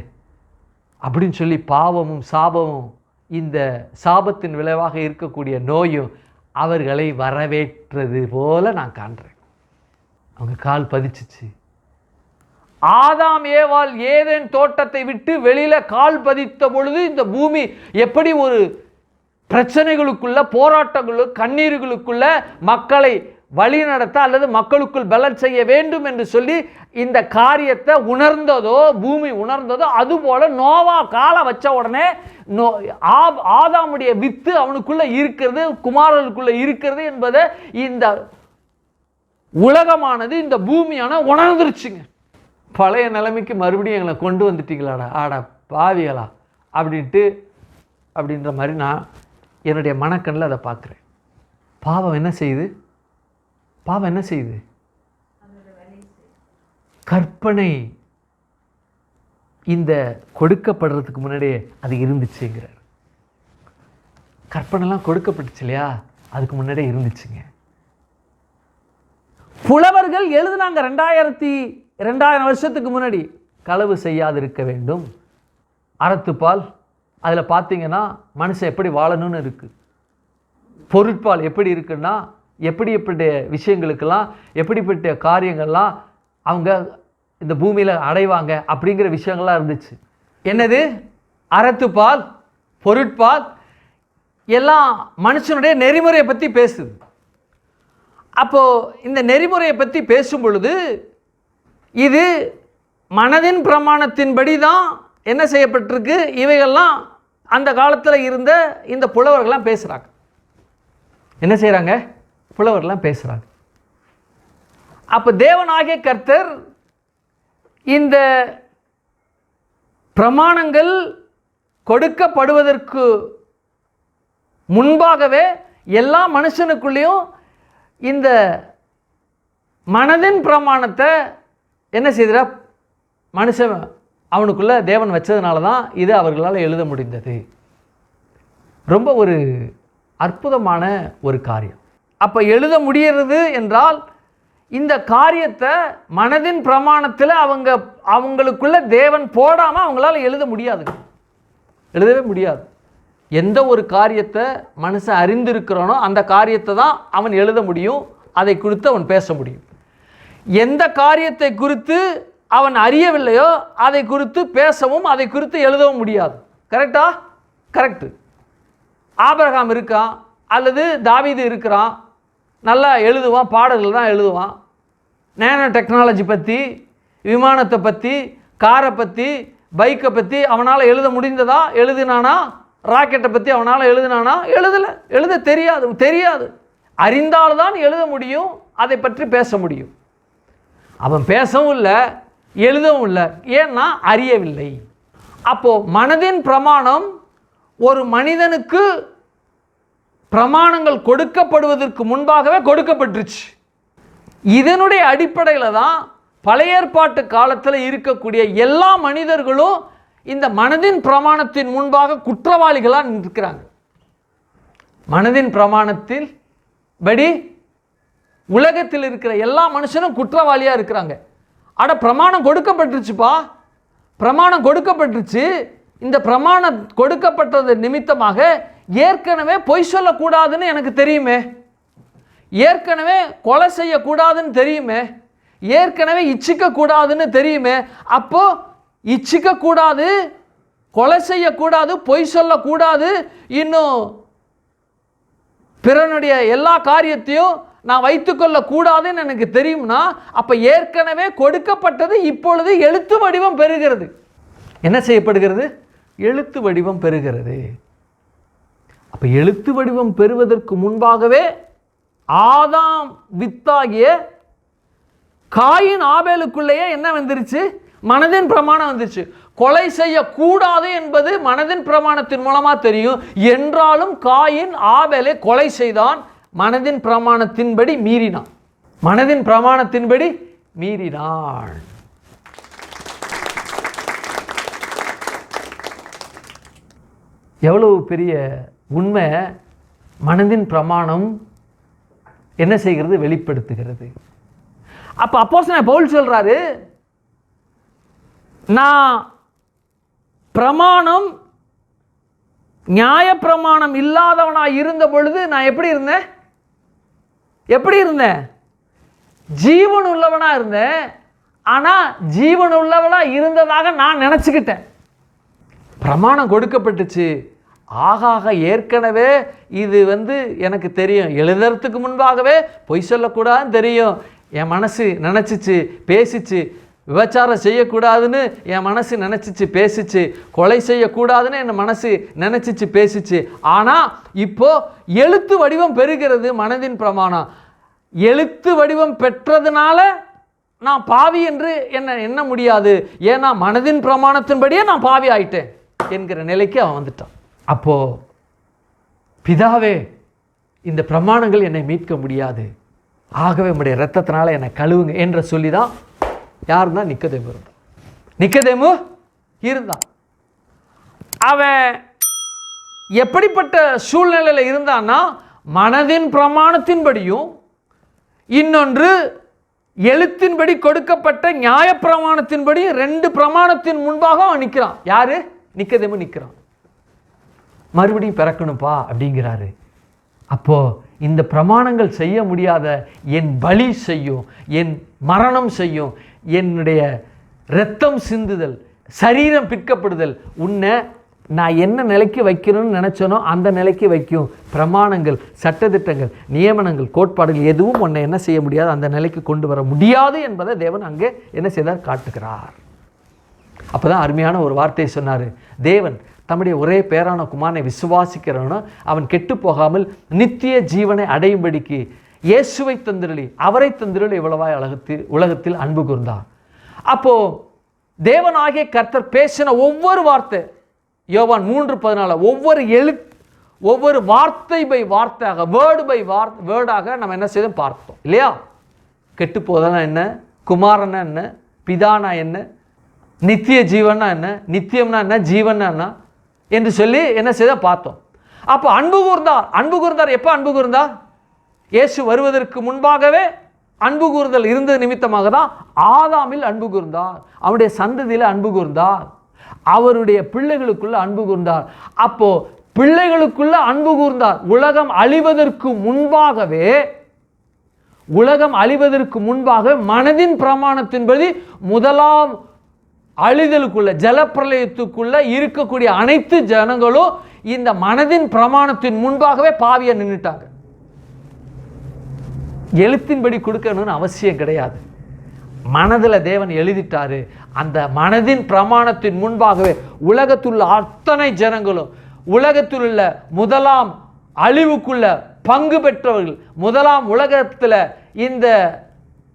அப்படின்னு சொல்லி பாவமும் சாபமும், இந்த சாபத்தின் விளைவாக இருக்கக்கூடிய நோயும் அவர்களை வரவேற்றது போல நான் காண்றேன். அவங்க கால் பதிச்சிச்சு. ஆதாம் ஏவாள் ஏதேன் தோட்டத்தை விட்டு வெளியில கால் பதித்த பொழுது இந்த பூமி எப்படி ஒரு பிரச்சனைகளுக்குள்ள, போராட்டங்களுக்குள்ள, கண்ணீர்களுக்குள்ள மக்களை வழி நடத்த அல்லது மக்களுக்குள் பலன் செய்ய வேண்டும் என்று சொல்லி இந்த காரியத்தை உணர்ந்ததோ, பூமி உணர்ந்ததோ, அதுபோல நோவா காலை வச்ச உடனே ஆதாமுடைய வித்து அவனுக்குள்ள இருக்கிறது, குமாரனுக்குள்ள இருக்கிறது என்பதை இந்த உலகமானது, இந்த பூமியான உணர்ந்துருச்சுங்க. பழைய நிலைமைக்கு மறுபடியும் எங்களை கொண்டு வந்துட்டீங்களாடா, ஆடா பாவிகளா அப்படின்ற மாதிரி நான் என்னுடைய மனக்கண்ணில் அதை பார்க்குறேன். பாவம் என்ன செய்யுது? கற்பனை இந்த கொடுக்கப்படுறதுக்கு முன்னாடியே அது இருந்துச்சுங்கிறார். கற்பனைலாம் கொடுக்கப்பட்டுச்சு இல்லையா, அதுக்கு முன்னாடியே இருந்துச்சுங்க. புலவர்கள் எழுதுனாங்க 2000 வருஷத்துக்கு முன்னாடி, களவு செய்யாதிருக்க வேண்டும், அறத்துப்பால் அதில் பார்த்தீங்கன்னா மனுஷன் எப்படி வாழணும்னு இருக்குது. பொருட்பால் எப்படி இருக்குன்னா, எப்படிப்பட்ட விஷயங்களுக்கெல்லாம், எப்படிப்பட்ட காரியங்கள்லாம் அவங்க இந்த பூமியில் அடைவாங்க அப்படிங்கிற விஷயங்கள்லாம் இருந்துச்சு. என்னது? அறத்துப்பால், பொருட்பால் எல்லாம் மனுஷனுடைய நெறிமுறையை பற்றி பேசுது. அப்போது இந்த நெறிமுறையை பற்றி பேசும் பொழுது இது மனதின் பிரமாணத்தின்படி தான் என்ன செய்யப்பட்டிருக்கு. இவைகள்லாம் அந்த காலத்தில் இருந்த இந்த புலவர்கள்லாம் பேசுகிறாங்க. என்ன செய்கிறாங்க? புலவர்கள்லாம் பேசுகிறாங்க. அப்போ தேவனாகிய கர்த்தர் இந்த பிரமாணங்கள் கொடுக்கப்படுவதற்கு முன்பாகவே எல்லா மனுஷனுக்குள்ளேயும் இந்த மனதின் பிரமாணத்தை என்ன செய்தா மனுஷன் அவனுக்குள்ள தேவன் வச்சதுனால தான் இது அவர்களால் எழுத முடிந்தது. ரொம்ப ஒரு அற்புதமான ஒரு காரியம். அப்போ எழுத முடிகிறது என்றால் இந்த காரியத்தை மனதின் பிரமாணத்தில் அவங்களுக்குள்ள தேவன் போடாமல் அவங்களால எழுத முடியாதுங்க. எழுதவே முடியாது. எந்த ஒரு காரியத்தை மனுஷன் அறிந்திருக்கிறானோ அந்த காரியத்தை தான் அவன் எழுத முடியும், அதை குறித்து அவன் பேச முடியும். எந்த காரியத்தை குறித்து அவன் அறியவில்லையோ அதை குறித்து பேசவும் அதை குறித்து எழுதவும் முடியாது. கரெக்டா? கரெக்டு. ஆபிரகாம் இருக்கான் அல்லது தாவீது இருக்கிறான், நல்லா எழுதுவான், பாடல்கள் தான் எழுதுவான். நேனோ டெக்னாலஜி பற்றி, விமானத்தை பற்றி, காரை பற்றி, பைக்கை பற்றி அவனால் எழுத முடிந்ததா? எழுதினானா? ராக்கெட்டை பற்றி அவனால் எழுதினானா? எழுதலை. எழுத தெரியாது. அறிந்தால்தான் எழுத முடியும். அதை பற்றி பேச முடியும். அவன் பேசவும் இல்லை, எழுதவும் இல்லை. ஏன்னா அறியவில்லை. அப்போ மனதின் பிரமாணம் ஒரு மனிதனுக்கு பிரமாணங்கள் கொடுக்கப்படுவதற்கு முன்பாகவே கொடுக்கப்பட்டுருச்சு. இதனுடைய அடிப்படையில் தான் பழைய ஏற்பாட்டு காலத்தில் இருக்கக்கூடிய எல்லா மனிதர்களும் இந்த மனதின் பிரமாணத்தின் முன்பாக குற்றவாளிகளாக நிற்கிறாங்க. மனதின் பிரமாணத்தில் படி உலகத்தில் இருக்கிற எல்லா மனுஷனும் குற்றவாளியாக இருக்கிறாங்க. அட பிரமாணம் கொடுக்கப்பட்டுருச்சுப்பா, பிரமாணம் கொடுக்கப்பட்டுருச்சு. இந்த பிரமாணம் கொடுக்கப்பட்டது நிமித்தமாக ஏற்கனவே பொய் சொல்லக்கூடாதுன்னு எனக்கு தெரியுமே, ஏற்கனவே கொலை செய்யக்கூடாதுன்னு தெரியுமே, ஏற்கனவே இச்சிக்கக்கூடாதுன்னு தெரியுமே. அப்போ இச்சிக்கக்கூடாது, கொலை செய்யக்கூடாது, பொய் சொல்லக்கூடாது, இன்னும் பிறனுடைய எல்லா காரியத்தையும் நான் வைத்துக்கொள்ள கூடாதுன்னு எனக்கு தெரியும்னா அப்போ ஏற்கனவே கொடுக்கப்பட்டது இப்பொழுது எழுத்து வடிவம் பெறுகிறது. என்ன செய்யப்படுகிறது? எழுத்து வடிவம் பெறுகிறது. அப்போ எழுத்து வடிவம் பெறுவதற்கு முன்பாகவே ஆதாம் வித்தாகிய காயின் ஆபேலுக்குள்ளேயே என்ன வந்துருச்சு? மனதின் பிரமாணம் வந்துருச்சு. கொலை செய்யக்கூடாது என்பது மனதின் பிரமாணத்தின் மூலமாக தெரியும். என்றாலும் காயின் ஆபேலை கொலை செய்தான். மனதின் பிரமாணத்தின்படி மீறினான். மனதின் பிரமாணத்தின்படி மீறினான். எவ்வளவு பெரிய உண்மை மனதின் பிரமாணம் என்ன செய்கிறது? வெளிப்படுத்துகிறது. அப்போ அப்போஸ்தலன் பவுல் சொல்றாரு, நான் பிரமாணம் நியாய பிரமாணம் இல்லாதவனாக இருந்த பொழுது நான் எப்படி இருந்தேன்? எப்படி இருந்தேன்? ஜீவன் உள்ளவனா இருந்தேன். ஆனால் ஜீவன் உள்ளவனா இருந்ததாக நான் நினச்சிக்கிட்டேன். பிரமாணம் கொடுக்கப்பட்டுச்சு. ஆகாக ஏற்கனவே இது எனக்கு தெரியும், எழுதுறதுக்கு முன்பாகவே பொய் சொல்லக்கூடாதுன்னு தெரியும். என் மனசு நினச்சிச்சு, பேசிச்சு. விபச்சாரம் செய்யக்கூடாதுன்னு என் மனசு நினச்சிச்சு, பேசிச்சு. கொலை செய்யக்கூடாதுன்னு என் மனசு நினச்சிச்சு, பேசிச்சு. ஆனால் இப்போ எழுத்து வடிவம் பெறுகிறது மனதின் பிரமாணம். எழுத்து வடிவம் பெற்றதுனால நான் பாவி என்று எண்ண முடியாது. ஏன்னா மனதின் பிரமாணத்தின்படியே நான் பாவி ஆயிட்டேன் என்கிற நிலைக்கு அவன் வந்துட்டான். அப்போ பிதாவே, இந்த பிரமாணங்கள் என்னை மீட்க முடியாது, ஆகவே உம்முடைய இரத்தத்தினால என்னை கழுவுங்க என்று சொல்லி தான் யாருன்னா நிக்கதேமு இருந்தான். நிக்கதேமு இருந்தான். அவன் எப்படிப்பட்ட சூழ்நிலையில் இருந்தான்னா, மனதின் பிரமாணத்தின்படியும் இன்னொன்று எழுத்தின்படி கொடுக்கப்பட்ட நியாய பிரமாணத்தின்படி ரெண்டு பிரமாணத்தின் முன்பாக அவன் நிற்கிறான். யாரு? நிக்கதேமு நிற்கிறான். மறுபடியும் பிறக்கணும்ப்பா அப்படிங்கிறாரு. அப்போ இந்த பிரமாணங்கள் செய்ய முடியாத என் பலி செய்யும், என் மரணம் செய்யும், என்னுடைய இரத்தம் சிந்துதல், சரீரம் பிற்கப்படுதல், உன்னை நான் என்ன நிலைக்கு வைக்கணும்னு நினச்சனோ அந்த நிலைக்கு வைக்கும். பிரமாணங்கள், சட்டத்திட்டங்கள், நியமனங்கள், கோட்பாடுகள் எதுவும் உன்னை என்ன செய்ய முடியாது, அந்த நிலைக்கு கொண்டு வர முடியாது என்பதை தேவன் அங்கே என்ன செய்தார்? காட்டுகிறார். அப்போ தான் அருமையான ஒரு வார்த்தையை சொன்னார். தேவன் தம்முடைய ஒரே பேரான குமாரனை விசுவாசிக்கிறவனோ அவன் கெட்டு போகாமல் நித்திய ஜீவனை அடையும்படிக்கு இயேசுவை தந்திரளி, அவரை தந்திரளி இவ்வளவாய் உலகத்தில் அன்பு கூர்ந்தார். அப்போ தேவனாகிய கர்த்தர் பேசின ஒவ்வொரு வார்த்தை, யோவான் 3:14, ஒவ்வொரு வார்த்தை பை வார்த்தையாக, வேர்டு பை வேர்டாக நம்ம என்ன செய்தோம்? பார்த்தோம் இல்லையா? கெட்டு போதனா என்ன, குமாரனா என்ன, பிதானா என்ன, நித்திய ஜீவனா என்ன, நித்தியம்னா என்ன, ஜீவனா என்ன என்று சொல்லி என்ன செய்த பார்த்தோம். அப்போ அன்பு கூர்ந்தார். அன்பு கூர்ந்தார். எப்போ அன்பு கூர்ந்தார்? இயேசு வருவதற்கு முன்பாகவே அன்பு கூர்தல் இருந்தது நிமித்தமாக தான் ஆதாமில் அன்பு கூர்ந்தார், அவருடைய சந்ததியில் அன்பு கூர்ந்தார், அவருடைய பிள்ளைகளுக்குள்ள அன்பு கூர்ந்தார். அப்போ பிள்ளைகளுக்குள்ள அன்பு கூர்ந்தார். உலகம் அழிவதற்கு முன்பாக மனதின் பிரமாணத்தின்படி முதலாம் அழிதலுக்குள்ள, ஜலப்பிரளயத்துக்குள்ள இருக்கக்கூடிய அனைத்து ஜனங்களும் இந்த மனதின் பிரமாணத்தின் முன்பாகவே பாவியா நின்றுட்டாங்க. எழுத்தின்படி கொடுக்கணும்னு அவசியம் கிடையாது. மனதில் தேவன் எழுதிட்டாரு. அந்த மனதின் பிரமாணத்தின் முன்பாகவே உலகத்துள்ள அத்தனை ஜனங்களும், உலகத்தில் உள்ள முதலாம் அழிவுக்குள்ள பங்கு பெற்றவர்கள், முதலாம் உலகத்தில் இந்த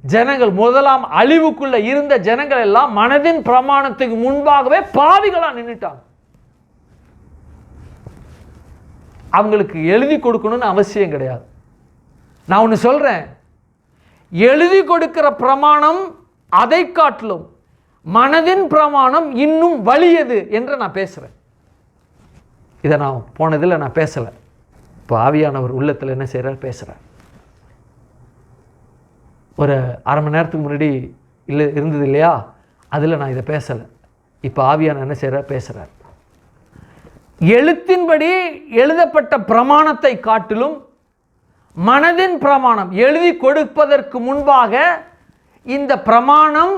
ஜனங்கள், முதலாம் அழிவுக்குள்ள இருந்த ஜனங்கள் எல்லாம் மனதின் பிரமாணத்துக்கு முன்பாகவே பாவிகளா நின்றுட்டாங்க. அவங்களுக்கு எழுதி கொடுக்கணும்னு அவசியம் கிடையாது. நான் ஒன்று சொல்றேன், எழுதி கொடுக்கிற பிரமாணம் அதை காட்டிலும் மனதின் பிரமாணம் இன்னும் வலியது என்று நான் பேசுறேன். இதை நான் போனதில் நான் பேசலை. இப்போ ஆவியானவர் உள்ளத்தில் என்ன செய்கிறார்? பேசுகிறார். ஒரு அரை மணி நேரத்துக்கு முன்னாடி இருந்தது இல்லையா, அதில் நான் இதை பேசலை. இப்போ ஆவியானவர் என்ன செய்கிறார்? பேசுகிறார். எழுத்தின்படி எழுதப்பட்ட பிரமாணத்தை காட்டிலும் மனதின் பிரமாணம் எழுதி கொடுப்பதற்கு முன்பாக இந்த பிரமாணம்,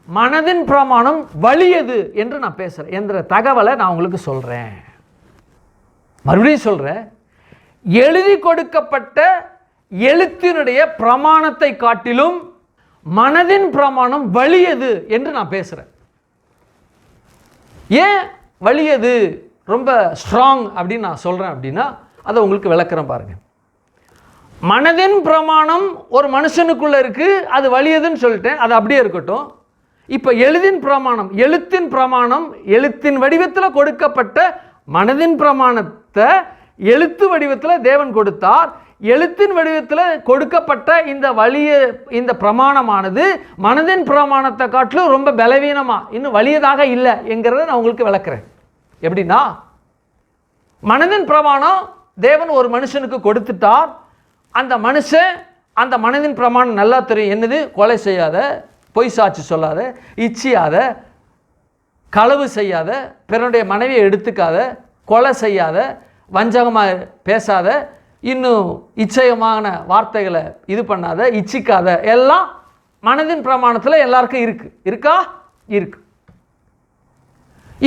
மனதின் பிரமாணம் வலியது என்று நான் பேசுகிறேன் என்ற தகவலை நான் உங்களுக்கு சொல்கிறேன். மறுபடியும் சொல்கிறேன், எழுதி கொடுக்கப்பட்ட எழுத்தினுடைய பிரமாணத்தை காட்டிலும் மனதின் பிரமாணம் வலியது என்று நான் பேசுகிறேன். ஏன் வலியது, ரொம்ப ஸ்ட்ராங் அப்படின்னு நான் சொல்கிறேன் அப்படின்னா அதை உங்களுக்கு விளக்குறேன் பாருங்கள். மனதின் பிரமாணம் ஒரு மனுஷனுக்குள்ளே இருக்குது, அது வலியதுன்னு சொல்லிட்டேன், அது அப்படியே இருக்கட்டும். இப்போ எழுத்தின் பிரமாணம் எழுத்தின் வடிவத்தில் கொடுக்கப்பட்ட மனதின் பிரமாணத்தை எழுத்து வடிவத்தில் தேவன் கொடுத்தார். எழுத்தின் வடிவத்தில் கொடுக்கப்பட்ட இந்த பிரமாணமானது மனதின் பிரமாணத்தை காட்டிலும் ரொம்ப பலவீனமாக, இன்னும் வலியதாக இல்லை என்கிறத நான் உங்களுக்கு விளக்குறேன். எப்படின்னா, மனதின் பிரமாணம் தேவன் ஒரு மனுஷனுக்கு கொடுத்துட்டார். அந்த மனுஷன் அந்த மனதின் பிரமாணம் நல்லா தெரியும். என்னது? கொலை செய்யாத, பொய் சாட்சி சொல்லாத, இச்சியாத, களவு செய்யாத, பிறனுடைய மனைவியை எடுத்துக்காத, கொலை செய்யாத, வஞ்சகமாக பேசாத, இன்னும் இச்சயமான வார்த்தைகளை இது பண்ணாத, இச்சிக்காத, எல்லாம் மனதின் பிரமாணத்தில் எல்லாருக்கும் இருக்கா? இருக்கு.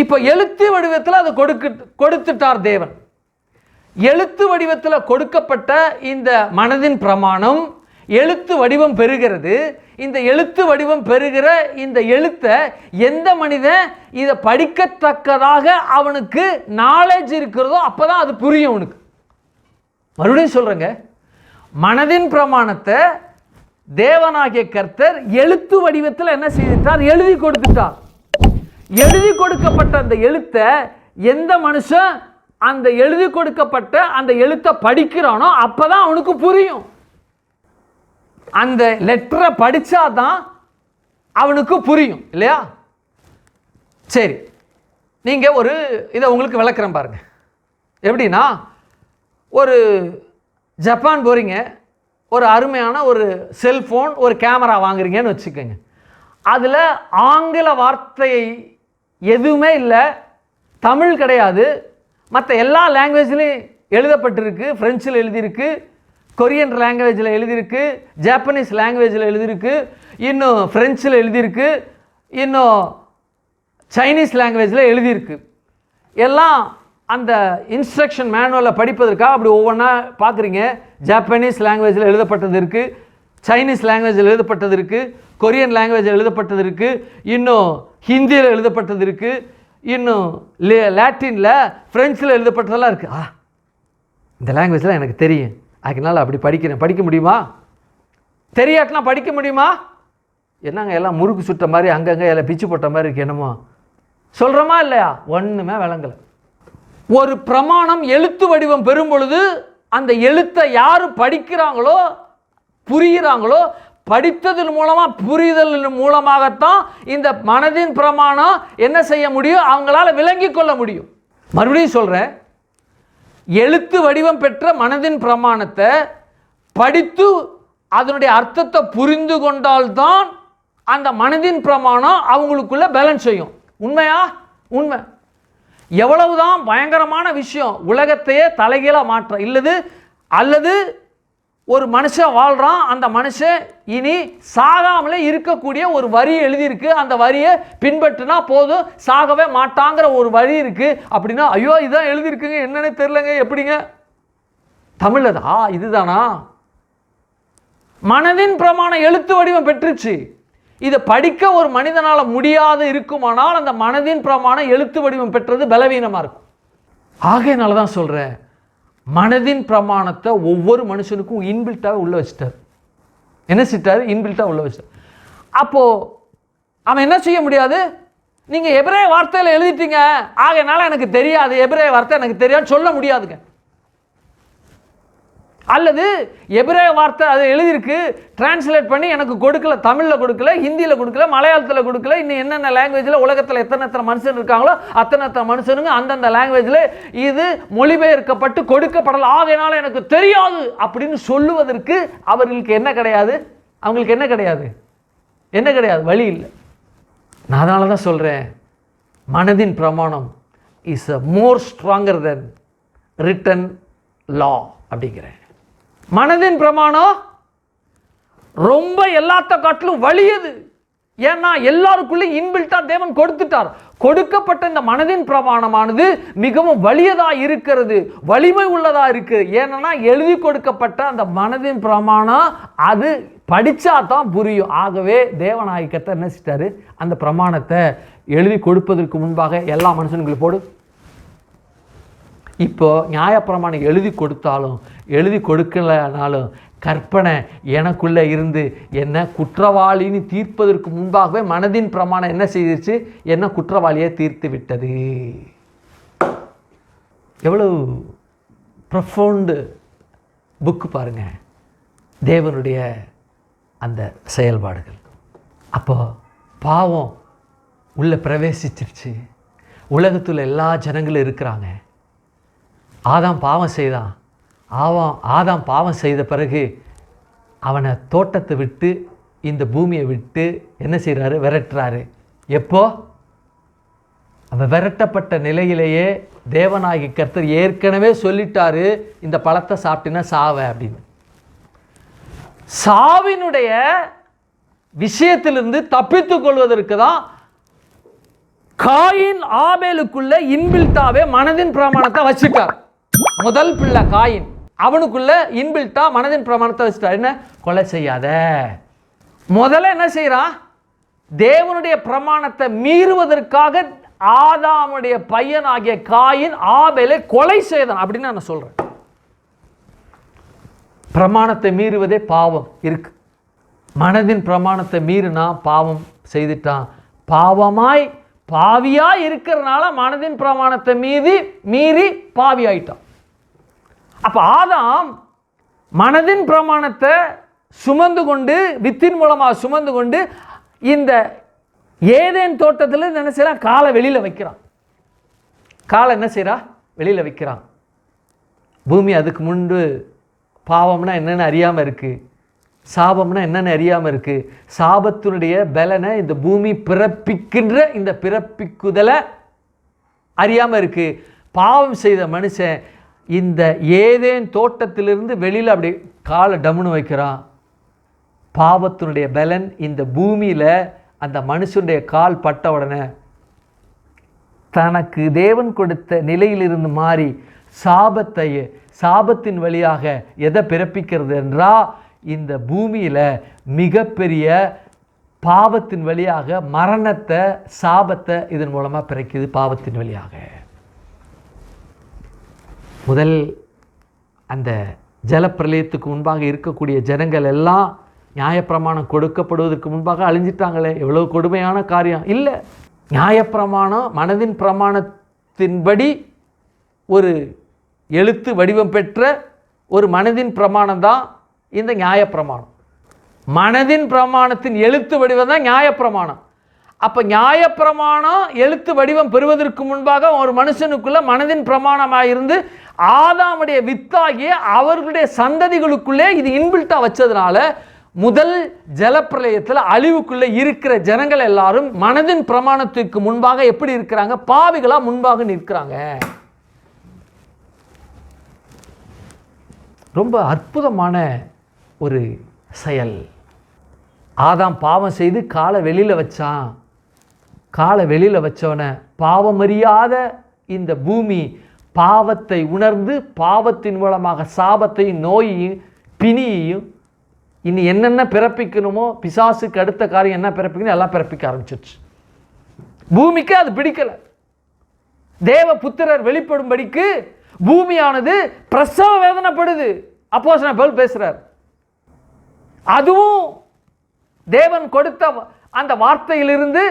இப்போ எழுத்து வடிவத்தில் அதை கொடுத்துட்டார் தேவன். எழுத்து வடிவத்தில் கொடுக்கப்பட்ட இந்த மனதின் பிரமாணம் எழுத்து வடிவம் பெறுகிறது. இந்த எழுத்து வடிவம் பெறுகிற இந்த எழுத்தை எந்த மனிதன் இதை படிக்கத்தக்கதாக அவனுக்கு நாலேஜ் இருக்கிறதோ அப்போதான் அது புரியும் அவனுக்கு. மறுபடியும் சொல்றேங்க, மனதின் பிரமாணத்தை தேவனாகிய கர்த்தர் எழுத்து வடிவத்தில் என்ன செய்துட்டார்? எழுதி கொடுத்துட்டார். எழுதி கொடுக்கப்பட்ட அந்த எழுத்தை எந்த மனுஷன் அந்த எழுதி கொடுக்கப்பட்ட அந்த எழுத்தை படிக்கிறானோ அப்பதான் அவனுக்கு புரியும். அந்த லெட்டரை படிச்சாதான் அவனுக்கு புரியும், இல்லையா? சரி, நீங்க ஒரு இதை உங்களுக்கு விளக்குறேன் பாருங்க. எப்படின்னா, ஒரு ஜப்பான் போறீங்க, ஒரு அருமையான ஒரு செல்போன், ஒரு கேமரா வாங்குறீங்கன்னு வச்சுக்கோங்க. அதில் ஆங்கில வார்த்தை எதுவுமே இல்லை, தமிழ் கிடையாது, மற்ற எல்லா லாங்குவேஜ்லையும் எழுதப்பட்டிருக்கு. ஃப்ரெஞ்சில் எழுதியிருக்கு, கொரியன் லாங்குவேஜில் எழுதியிருக்கு, ஜாப்பனீஸ் லாங்குவேஜில் எழுதியிருக்கு, இன்னும் ஃப்ரெஞ்சில் எழுதியிருக்கு, இன்னும் சைனீஸ் லாங்குவேஜில் எழுதியிருக்கு. எல்லாம் அந்த இன்ஸ்ட்ரக்ஷன் மேனுவலில் படிப்பதற்காக அப்படி ஒவ்வொன்றா பார்க்குறீங்க. ஜாப்பனீஸ் லாங்குவேஜில் எழுதப்பட்டது இருக்குது, சைனீஸ் லாங்குவேஜில் எழுதப்பட்டது இருக்குது, கொரியன் லாங்குவேஜில் எழுதப்பட்டது இருக்குது, இன்னும் ஹிந்தியில் எழுதப்பட்டது இருக்குது, இன்னும் லாட்டினில் ஃப்ரெஞ்சில் எழுதப்பட்டதெல்லாம் இருக்குது. இந்த லாங்குவேஜ்லாம் எனக்கு தெரியும், அதனால அப்படி படிக்கிறேன். படிக்க முடியுமா? தெரியாட்டினா படிக்க முடியுமா? என்னங்க எல்லாம் முறுக்கு சுட்ட மாதிரி அங்கங்கே எல்லாம் பிச்சு போட்ட மாதிரி இருக்கு, என்னமோ சொல்கிறோமா இல்லையா? ஒன்றுமே விளங்கலை. ஒரு பிரமாணம் எழுத்து வடிவம் பெறும் பொழுது அந்த எழுத்தை யார் படிக்கிறாங்களோ, புரிகிறாங்களோ, படித்ததன் மூலமாக, புரிதல் மூலமாகத்தான் இந்த மனதின் பிரமாணம் என்ன செய்ய முடியும்? அவங்களால விளங்கி கொள்ள முடியும். மறுபடியும் சொல்கிறேன், எழுத்து வடிவம் பெற்ற மனதின் பிரமாணத்தை படித்து அதனுடைய அர்த்தத்தை புரிந்து கொண்டால்தான் அந்த மனதின் பிரமாணம் அவங்களுக்குள்ள பேலன்ஸ் செய்யும். உண்மையா? உண்மை. எவ்வளவுதான் பயங்கரமான விஷயம், உலகத்தையே தலைகீழாக மாற்ற இல்லது, அல்லது ஒரு மனுஷன் வாழ்கிறான், அந்த மனுஷன் இனி சாகாமலே இருக்கக்கூடிய ஒரு வரி எழுதியிருக்கு, அந்த வரியை பின்பற்றினா போதும், சாகவே மாட்டாங்கிற ஒரு வரி இருக்கு. அப்படின்னா ஐயோ இதுதான் எழுதியிருக்குங்க, என்னன்னு தெரியலங்க, எப்படிங்க தமிழில் இதுதானா? மனதின் பிரமாணம் எழுத்து வடிவம் பெற்றுச்சு. இதை படிக்க ஒரு மனிதனால் முடியாது இருக்குமானால் அந்த மனதின் பிரமாணம் எழுத்து வடிவம் பெற்றது பலவீனமாக இருக்கும். ஆகையினால தான் சொல்கிறேன், மனதின் பிரமாணத்தை ஒவ்வொரு மனுஷனுக்கும் இன்பில்ட்டாக உள்ள வச்சுட்டார். என்ன செஞ்சிட்டாரு? இன்பில்ட்டாக உள்ள வச்சார். அப்போது அவன் என்ன செய்ய முடியாது? நீங்கள் எபிரேய வார்த்தையில் எழுதிட்டீங்க, ஆகையினால எனக்கு தெரியாது, எபிரேய வார்த்தை எனக்கு தெரியாது சொல்ல முடியாதுங்க. அல்லது எபிரேய வார்த்தை அதை எழுதியிருக்கு, டிரான்ஸ்லேட் பண்ணி எனக்கு கொடுக்கல, தமிழில் கொடுக்கல, ஹிந்தியில் கொடுக்கல, மலையாளத்தில் கொடுக்கல, இன்னும் என்னென்ன லாங்குவேஜில் உலகத்தில் எத்தனை மனுஷன் இருக்காங்களோ அத்தனை மனுஷனுங்க அந்தந்த லாங்குவேஜில் இது மொழிபெயர்க்கப்பட்டு கொடுக்கப்படல, ஆகையினால எனக்கு தெரியாது அப்படின்னு சொல்லுவதற்கு அவர்களுக்கு என்ன கிடையாது? அவங்களுக்கு என்ன கிடையாது? என்ன கிடையாது? வழி இல்லை. நான் அதனால தான் சொல்கிறேன், மனதின் பிரமாணம் is a more stronger than written law அப்படிங்கிறேன். மனதின் பிரமாணம் ரொம்ப எல்லாத்த காட்டிலும் வலியது. ஏன்னா எல்லாருக்குள்ளே இன்பில்ட்டா தேவன் கொடுத்துட்டார். கொடுக்கப்பட்ட இந்த மனதின் பிரமாணமானது மிகவும் வலியதா இருக்கிறது, வலிமை உள்ளதா இருக்கு. ஏன்னா எழுதி கொடுக்கப்பட்ட அந்த மனதின் பிரமாணம் அது படித்தா தான் புரியும். ஆகவே தேவனாகிய கர்த்தர் என்ன செஞ்சிட்டாரு? அந்த பிரமாணத்தை எழுதி கொடுப்பதற்கு முன்பாக எல்லா மனுஷனுங்களும் போடு. இப்போ நியாயப்பிரமாணம் எழுதி கொடுத்தாலும் எழுதி கொடுக்கலனாலும் கற்பனை எனக்குள்ளே இருந்து என்ன குற்றவாளின்னு தீர்ப்பதற்கு முன்பாகவே மனதின் பிரமாணம் என்ன செய்திருச்சு? என்ன குற்றவாளியை தீர்த்து விட்டது. எவ்வளவு ப்ரொஃபவுண்டு புக்கு பாருங்க தேவனுடைய அந்த செயல்பாடுகள். அப்போ பாவம் உள்ளே பிரவேசிச்சிருச்சு. உலகத்தில் எல்லா ஜனங்களும் இருக்கிறாங்க. ஆதாம் பாவம் செய்தான். ஆதாம் பாவம் செய்த பிறகு அவனை தோட்டத்தை விட்டு இந்த பூமியை விட்டு என்ன செய்கிறாரு? விரட்டுறாரு. எப்போ? அவன் விரட்டப்பட்ட நிலையிலேயே தேவனாகிய கர்த்தர் ஏற்கனவே சொல்லிட்டாரு, இந்த பழத்தை சாப்பிட்டினா சாவ அப்படின்னு. சாவினுடைய விஷயத்திலிருந்து தப்பித்துக் கொள்வதற்கு தான் காயின் ஆபேலுக்குள்ள இன்பில்ட்டாவே மனதின் பிரமாணத்தை வச்சுட்டார். முதல் பிள்ளை காயின், அவனுக்குள்ள இன்பில்ட்டா மனதின் பிரமாணத்தை வச்சுட்டார். என்ன? கொலை செய்யாத. முதல்ல என்ன செய்யறான்? தேவனுடைய பிரமாணத்தை மீறுவதற்காக ஆதாமுடைய பையனாகிய காயின் ஆபேலை கொலை செய்தான் அப்படின்னு நான் சொல்றேன். பிரமாணத்தை மீறுவதே பாவம் இருக்கு. மனதின் பிரமாணத்தை மீறினா பாவம் செய்துட்டான். பாவியா இருக்கிறதுனால மனதின் பிரமாணத்தை மீறி பாவி ஆயிட்டான். அப்ப ஆதாம் மனதின் பிரமாணத்தை சுமந்து கொண்டு, வித்தின் மூலமாக சுமந்து கொண்டு இந்த ஏதேன் தோட்டத்தில் என்ன செய்யறான்? காலை வெளியில வைக்கிறான். காலை என்ன செய்யறா? வெளியில வைக்கிறான். பூமி அதுக்கு முன்பு பாவம்னா என்னென்னு அறியாமல் இருக்கு, சாபம்னா என்னென்னு அறியாமல் இருக்கு. சாபத்தினுடைய பலனை இந்த பூமி பிறப்பிக்கின்ற இந்த பிறப்பிக்குதலை அறியாமல் இருக்கு. பாவம் செய்த மனுஷன் இந்த ஏதேன் தோட்டத்திலிருந்து வெளியில் அப்படி காலை டம்னு வைக்கிறான். பாவத்தினுடைய பலன் இந்த பூமியில் அந்த மனுஷனுடைய கால் பட்ட உடனே தனக்கு தேவன் கொடுத்த நிலையிலிருந்து மாறி சாபத்தின் வழியாக எதை பிறப்பிக்கிறது என்றால் இந்த பூமியில் மிகப்பெரிய பாவத்தின் வழியாக மரணத்தை, சாபத்தை இதன் மூலமாக பிறக்குது. பாவத்தின் வழியாக முதல் அந்த ஜலப்பிரளயத்துக்கு முன்பாக இருக்கக்கூடிய ஜனங்கள் எல்லாம் நியாயப்பிரமாணம் கொடுக்கப்படுவதற்கு முன்பாக அழிஞ்சிட்டாங்களே. எவ்வளவு கொடுமையான காரியம் இல்லை. நியாயப்பிரமாணம் மனதின் பிரமாணத்தின்படி ஒரு எழுத்து வடிவம் பெற்ற ஒரு மனதின் பிரமாணம் தான் இந்த நியாயப்பிரமாணம். மனதின் பிரமாணத்தின் எழுத்து வடிவம் தான் நியாயப்பிரமாணம். அப்போ நியாயப்பிரமாணம் எழுத்து வடிவம் பெறுவதற்கு முன்பாக ஒரு மனுஷனுக்குள்ள மனதின் பிரமாணமாக இருந்து ஆதாமுடைய வித்தாகிய அவர்களுடைய சந்ததிகளுக்குள்ளே இது இன்பில்ட்டா வச்சதுனால முதல் ஜலப்பிரளயத்தில் அழிவுக்குள்ளே இருக்கிற ஜனங்கள் எல்லாரும் மனதின் பிரமாணத்துக்கு முன்பாக எப்படி இருக்கிறாங்க? பாவிகளா முன்பாக நிற்கிறாங்க. ரொம்ப அற்புதமான ஒரு செயல். ஆதாம் பாவம் செய்து காலை வெளியில் வச்சான். காலை வெளியில் வச்சவனை பாவமறியாத இந்த பூமி பாவத்தை உணர்ந்து பாவத்தின் மூலமாக சாபத்தையும் நோயையும் பிணியையும் இனி என்னென்ன பிறப்பிக்கணுமோ, பிசாசுக்கு அடுத்த காரியம் என்ன பிறப்பிக்கணும் எல்லாம் பிறப்பிக்க ஆரம்பிச்சிருச்சு. பூமிக்கு அது பிடிக்கல. தேவ புத்திரர் வெளிப்படும்படிக்கு பூமியானது பிரசவ வேதனைப்படுது. அப்போஸ்தலன் பவுல் பேசுறார். அதுவும் தேவன் கொடுத்த அந்த வார்த்தையிலிருந்து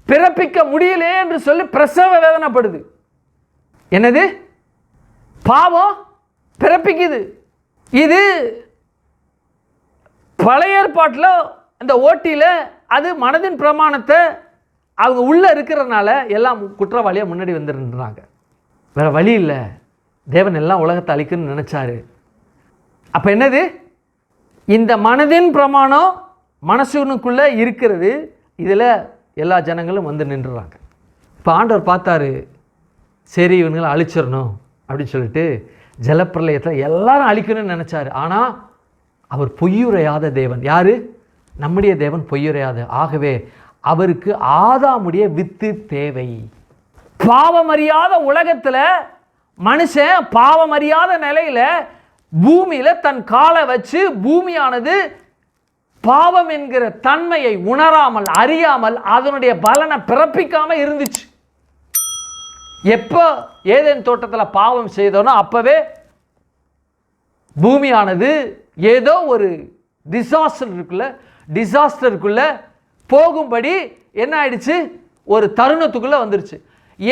பிறப்பிக்க முடியலையே என்று சொல்லி பிரசவ வேதனைப்படுது. என்னது? பாவம் பிறப்பிக்குது. இது பழைய ஏற்பாட்டில் அந்த ஓட்டியில் அது மனதின் பிரமாணத்தை அவங்க உள்ளே இருக்கிறதுனால எல்லாம் குற்றவாளியாக முன்னாடி வந்துருந்தாங்க. வேறு வழி இல்லை. தேவன் எல்லாம் உலகத்தை அழிக்கணும்னு நினச்சாரு. அப்போ என்னது? இந்த மனதின் பிரமாணம் மனசுனுக்குள்ளே இருக்கிறது. இதில் எல்லா ஜனங்களும் வந்து நின்றுறாங்க. இப்போ ஆண்டவர் பார்த்தாரு, சரி இவங்களை அழிச்சிடணும் அப்படின்னு சொல்லிட்டு ஜலப்பிரளயத்தில் எல்லாரும் அழிக்கணும்னு நினச்சாரு. ஆனால் அவர் பொய்யுரையாத தேவன். யார்? நம்முடைய தேவன் பொய்யுரையாத. ஆகவே அவருக்கு ஆதாமுடைய வித்து தேவை. பாவமறியாத உலகத்தில் மனுஷன் பாவமறியாத நிலையில் பூமியில் தன் காலை வச்சு பூமியானது பாவம் என்கிற தன்மையை உணராமல் அறியாமல் அதனுடைய பலனை பிறப்பிக்காமல் இருந்துச்சு. எப்போ ஏதேன் தோட்டத்தில் பாவம் செய்தோனோ அப்போவே பூமியானது ஏதோ ஒரு டிசாஸ்டருக்குள்ள போகும்படி என்ன ஆயிடுச்சு? ஒரு தருணத்துக்குள்ளே வந்துருச்சு.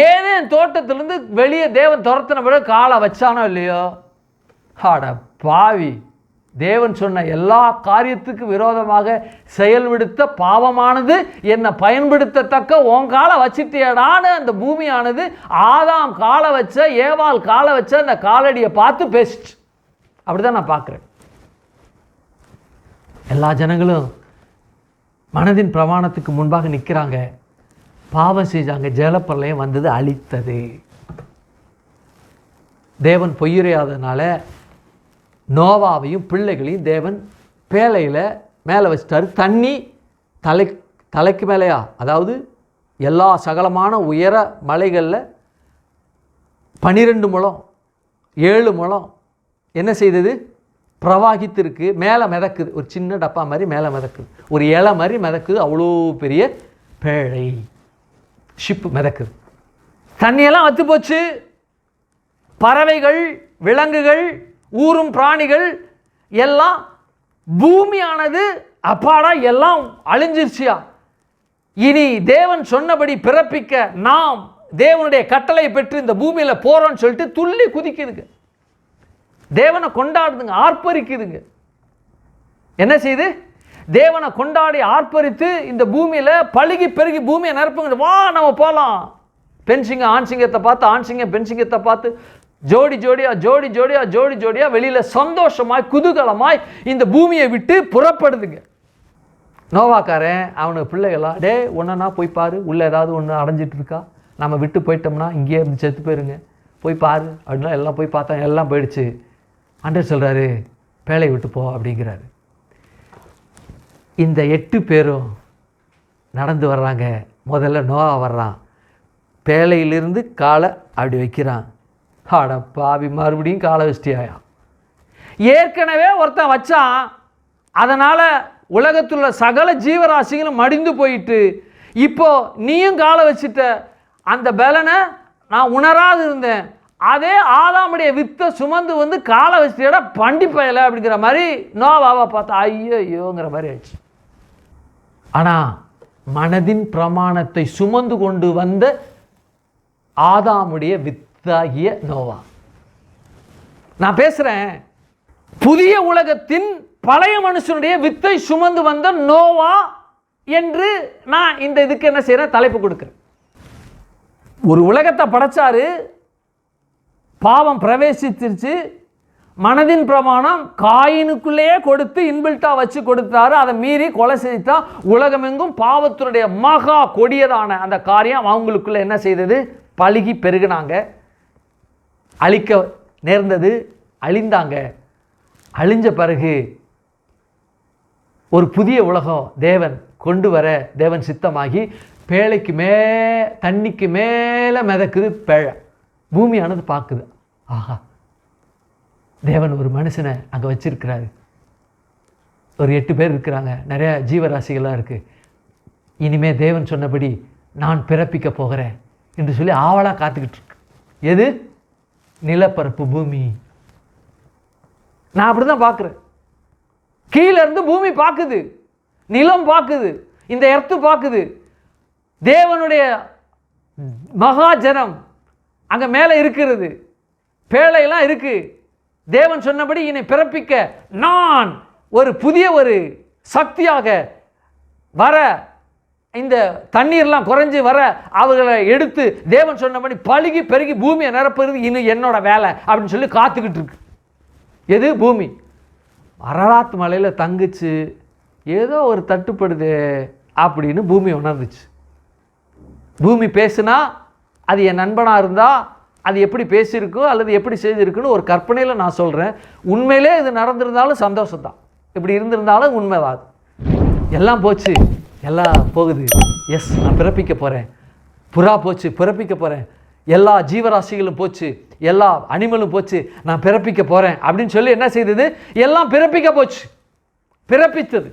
ஏதேன் தோட்டத்திலிருந்து வெளியே தேவன் துரத்தின விட காலை வச்சானோ இல்லையோ, ஆட பாவி, தேவன் சொன்ன எல்லா காரியத்துக்கு விரோதமாக செயல்படுத்த பாவமானது என்னை பயன்படுத்தத்தக்க உன் காலை வச்சிட்டியடான்னு அந்த பூமியானது ஆதாம் காலை வச்ச ஏவாள் காலை வச்ச அந்த காலடியை பார்த்து பேசிச்சு. அப்படிதான் நான் பார்க்குறேன். எல்லா ஜனங்களும் மனதின் பிரமாணத்துக்கு முன்பாக நிற்கிறாங்க. பாவம் செஞ்சாங்க. ஜலப்பிரளயம் வந்தது, அழித்தது. தேவன் பொய்யுரையாதனால நோவாவையும் பிள்ளைகளையும் தேவன் பேழையில் மேலே வச்சிட்டாரு. தண்ணி தலைக்கு மேலேயா, அதாவது எல்லா சகலமான உயர மலைகளில் 12 முழம் 7 முழம் என்ன செய்தது? பிரவாகித்திருக்கு. மேலே மிதக்குது. ஒரு சின்ன டப்பா மாதிரி மேலே மிதக்குது. ஒரு இலை மாதிரி மிதக்குது. அவ்வளோ பெரிய பேழை ஷிப்பு மிதக்குது. தண்ணியெல்லாம் வத்து போச்சு. பறவைகள், விலங்குகள், ஊரும் பிராணிகள் எல்லாம், பூமியானது அப்பாடா எல்லாம் அழிஞ்சிருச்சியா. இனி தேவன் சொன்னபடி பிறப்பிக்க நாம் தேவனுடைய கட்டளை பெற்று இந்த பூமியில் போறோம்னு சொல்லிட்டு துள்ளி குதிக்குதுங்க. தேவனை கொண்டாடுதுங்க, ஆர்ப்பரிக்குதுங்க. என்ன செய்யுது? தேவனை கொண்டாடி ஆர்ப்பரித்து இந்த பூமியில் பழுகி பெருகி பூமியை நிரப்புங்க. வா நம்ம போகலாம். பெண் சிங்கம் ஆண் சிங்கத்தை பார்த்து, ஆண் சிங்கம் பெண் சிங்கத்தை பார்த்து ஜோடி ஜோடியா வெளியில் சந்தோஷமாய் குதூகலமாய் இந்த பூமியை விட்டு புறப்படுதுங்க. நோவாக்காரன் அவனுக்கு பிள்ளைகளா, டே ஒன்றா போய் பாரு, உள்ளே ஏதாவது ஒன்று அடைஞ்சிட்டு இருக்கா, நம்ம விட்டு போயிட்டோம்னா இங்கேயே இருந்து செத்து போயிருங்க, போய் பாரு அப்படின்னா எல்லாம் போய் பார்த்தா எல்லாம் போயிடுச்சு. ஆண்டவர் சொல்கிறாரு, பேழையை விட்டு போ அப்படிங்கிறாரு. இந்த 8 பேரும் நடந்து வர்றாங்க. முதல்ல நோவா வர்றான். பேழையிலிருந்து காலை அப்படி வைக்கிறான். ஆட பாவி, மறுபடியும் காலை வச்சிட்டியாயா? ஏற்கனவே ஒருத்தன் வச்சான். அதனால் உலகத்துள்ள சகல ஜீவராசிகளும் மடிந்து போயிட்டு இப்போ நீயும் காலை வச்சிட்ட. அந்த பலனை நான் உணராது இருந்தேன். அதே ஆதாமுடைய வித்தை சுமந்து வந்து காலை வச்சிட்டியடா பண்டி பயலை அப்படிங்கிற மாதிரி நோவாவை பார்த்தா ஐயோங்கிற மாதிரி ஆயிடுச்சு. ஆனால் மனதின் பிரமாணத்தை சுமந்து கொண்டு வந்த ஆதாமுடைய வித்தாகிய நோவா. நான் பேசுகிறேன், புதிய உலகத்தின் பழைய மனுஷனுடைய வித்தை சுமந்து வந்த நோவா என்று நான் இந்த இதுக்கு என்ன செய்கிறேன்? தலைப்பு கொடுக்குறேன். ஒரு உலகத்தை படைச்சாரு, பாவம் பிரவேசிச்சிருச்சு. மனதின் பிரமாணம் காயினுக்குள்ளேயே கொடுத்து இன்பில்ட்டா வச்சு கொடுத்தாரு. அதை மீறி கொலை செய்தா உலகமெங்கும் பாவத்தினுடைய மகா கொடியதான அந்த காரியம் அவங்களுக்குள்ள என்ன செய்தது? பழுகி பெருகினாங்க. அழிக்க நேர்ந்தது. அழிந்தாங்க. அழிஞ்ச பிறகு ஒரு புதிய உலகம் தேவன் கொண்டு வர தேவன் சித்தமாகி பேழைக்கு தண்ணிக்கு மேலே மிதக்குது பேழை. பூமியானது பார்க்குது, ஆஹா தேவன் ஒரு மனுஷனை அங்கே வச்சிருக்கிறாரு. ஒரு 8 பேர் இருக்கிறாங்க, நிறைய ஜீவராசிகள்லாம் இருக்குது. இனிமே தேவன் சொன்னபடி நான் பிறப்பிக்க போகிறேன் என்று சொல்லி ஆவலாக காத்துக்கிட்டு இருக்கு. எது? நிலப்பரப்பு, பூமி. நான் அப்படி தான் பார்க்குறேன். கீழே இருந்து பூமி பார்க்குது, நிலம் பார்க்குது, இந்த எர்த்து பார்க்குது. தேவனுடைய மகாஜனம் அங்கே மேலே இருக்கிறது, பேழையெல்லாம் இருக்கு. தேவன் சொன்னபடி என்னை பிறப்பிக்க நான் ஒரு புதிய ஒரு சக்தியாக வர, இந்த தண்ணீர்லாம் குறைஞ்சி வர அவர்களை எடுத்து தேவன் சொன்னபடி பழுகி பெருகி பூமியை நிரப்புறது இன்னும் என்னோட வேலை அப்படின்னு சொல்லி காத்துக்கிட்டு இருக்கு. எது? பூமி. அரராத் மலையில் தங்குச்சு, ஏதோ ஒரு தட்டுப்படுது அப்படின்னு பூமி உணர்ந்துச்சு. பூமி பேசுனா அது என் நண்பனாக இருந்தால் அது எப்படி பேசியிருக்கோ அல்லது எப்படி செய்திருக்குன்னு ஒரு கற்பனையில் நான் சொல்கிறேன். உண்மையிலே இது நடந்திருந்தாலும் சந்தோஷம்தான், இப்படி இருந்திருந்தாலும் உண்மைதான். எல்லாம் போச்சு, எல்லாம் போகுது. எஸ், நான் பிறப்பிக்க போகிறேன். புறா போச்சு, பிறப்பிக்க போகிறேன். எல்லா ஜீவராசிகளும் போச்சு, எல்லா அனிமலும் போச்சு, நான் பிறப்பிக்க போகிறேன் அப்படின்னு சொல்லி என்ன செய்தது? எல்லாம் பிறப்பிக்க போச்சு, பிறப்பித்தது.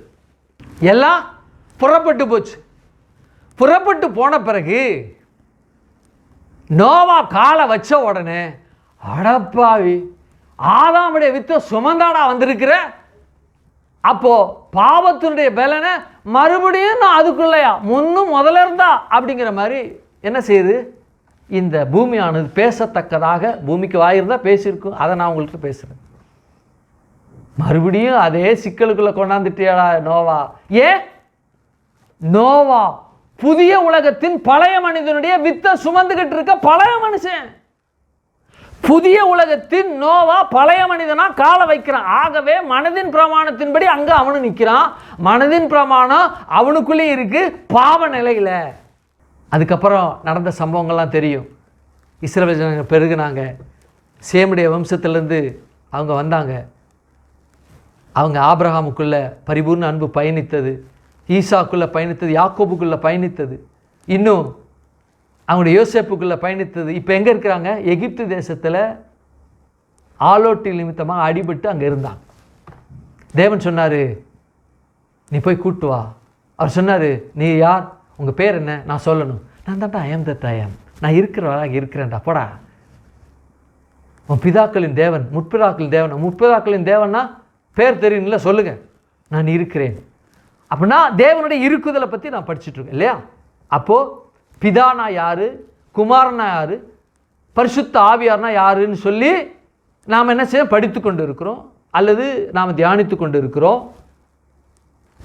எல்லாம் புறப்பட்டு போச்சு. புறப்பட்டு போன பிறகு நோவா காலை வச்ச உடனே, அடப்பாவி, ஆதாமுடைய வித்தை சுமந்தாடா வந்திருக்கிற, அப்போ பாவத்தினுடைய பலனை மறுபடியும் நான் அதுக்குள்ளையா முன்னும் முதல்ல இருந்தா அப்படிங்கிற மாதிரி என்ன செய்யுது? இந்த பூமியானது பேசத்தக்கதாக, பூமிக்கு வாயிருந்தா பேசியிருக்கும், அதை நான் உங்களுக்கு பேசுகிறேன். மறுபடியும் அதே சிக்கலுக்குள்ளே கொண்டாந்துட்டியாடா நோவா. ஏன்? நோவா புதிய உலகத்தின் பழைய மனிதனுடைய வித்தை சுமந்துகிட்டு இருக்க பழைய மனுஷன். புதிய உலகத்தின் நோவா பழைய மனிதனா காலை வைக்கிறான். ஆகவே மனதின் பிரமாணத்தின்படி அங்க அவனு நிற்கிறான். மனதின் பிரமாணம் அவனுக்குள்ளே இருக்கு, பாவ நிலையில. அதுக்கப்புறம் நடந்த சம்பவங்கள்லாம் தெரியும். இஸ்ரவேல் ஜனங்கள் பெருகுனாங்க, சேமுடைய வம்சத்திலேருந்து அவங்க வந்தாங்க. அவங்க ஆபிரகாமுக்குள்ள பரிபூர்ண அன்பு பயணித்தது, ஈசாக்குள்ளே பயணித்தது, யாக்கோபுக்குள்ளே பயணித்தது, இன்னும் அவங்களுடைய யோசேப்புக்குள்ளே பயணித்தது. இப்போ எங்கே இருக்கிறாங்க? எகிப்து தேசத்தில் ஆலோட்டி நிமித்தமாக அடிபட்டு அங்கே இருந்தாங்க. தேவன் சொன்னார், நீ போய் கூட்டு வா. அவர் சொன்னார், நீ யார்? உங்கள் பேர் என்ன? நான் சொல்லணும். நான் தான்டா ஐயம் தட் ஐயம், நான் இருக்கிறவராக இருக்கிறேன்டா, போடா. உன் பிதாக்களின் தேவன், முற்பிதாக்களின் தேவன். முற்பிதாக்களின் தேவன்னா பேர் தெரியும்ல, சொல்லுங்க. நான் இருக்கிறேன் அப்படின்னா தேவனுடைய இருக்குதலை பற்றி நான் படிச்சுட்டு இருக்கேன் இல்லையா? அப்போது பிதானா யாரு, குமாரனா யாரு, பரிசுத்த ஆவியார்னா யாருன்னு சொல்லி நாம் என்ன செய்ய படித்து கொண்டு இருக்கிறோம் அல்லது நாம் தியானித்து கொண்டு இருக்கிறோம்.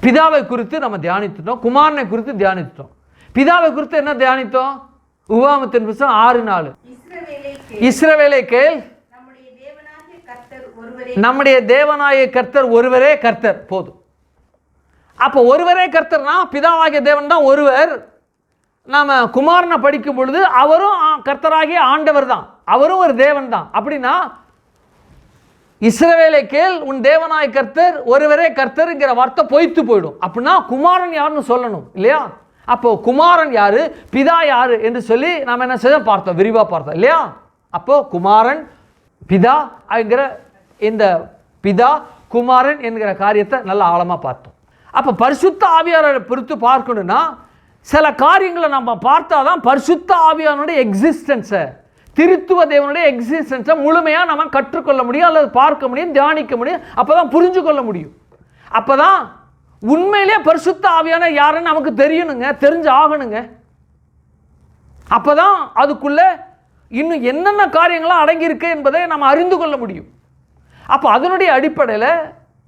பிதாவை குறித்து நம்ம தியானித்துட்டோம், குமாரனை குறித்து தியானித்துட்டோம். பிதாவை குறித்து என்ன தியானித்தோம்? உபாகமத்தின் புத்தகம் 6:4. இஸ்ரவேலை கேள், நம்முடைய தேவனாகிய கர்த்தர் ஒருவரே கர்த்தர். போதும். அப்போ ஒருவரே கர்த்தர்னா பிதாவாகிய தேவன் தான் ஒருவர். நாம் குமாரனை படிக்கும் பொழுது அவரும் கர்த்தராகிய ஆண்டவர் தான், அவரும் ஒரு தேவன் தான். அப்படின்னா இஸ்ரவேலை கேள், உன் தேவனாய கர்த்தர் ஒருவரே கர்த்தருங்கிற வார்த்தை பொய்த்து போயிடும். அப்படின்னா குமாரன் யாருன்னு சொல்லணும் இல்லையா? அப்போ குமாரன் யாரு, பிதா யாரு என்று சொல்லி நாம் என்ன செய்ய பார்த்தோம், விரிவாக பார்த்தோம் இல்லையா? அப்போ குமாரன் பிதா என்கிற இந்த பிதா குமாரன் என்கிற காரியத்தை நல்லா ஆழமாக பார்த்தோம். அப்போ பரிசுத்த ஆவியாரை பொறுத்து பார்க்கணும்னா சில காரியங்களை நம்ம பார்த்தா தான் பரிசுத்த ஆவியானுடைய எக்ஸிஸ்டன்ஸை, திருத்துவ தேவனுடைய எக்ஸிஸ்டன்ஸை முழுமையாக நம்ம கற்றுக்கொள்ள முடியும் அல்லது பார்க்க முடியும், தியானிக்க முடியும். அப்போ தான் புரிஞ்சு கொள்ள முடியும். அப்போ தான் உண்மையிலே பரிசுத்த ஆவியான யாருன்னு நமக்கு தெரியணுங்க, தெரிஞ்சு ஆகணுங்க. அப்போ தான் அதுக்குள்ளே இன்னும் என்னென்ன காரியங்களாம் அடங்கியிருக்கு என்பதை நம்ம அறிந்து கொள்ள முடியும். அப்போ அதனுடைய அடிப்படையில்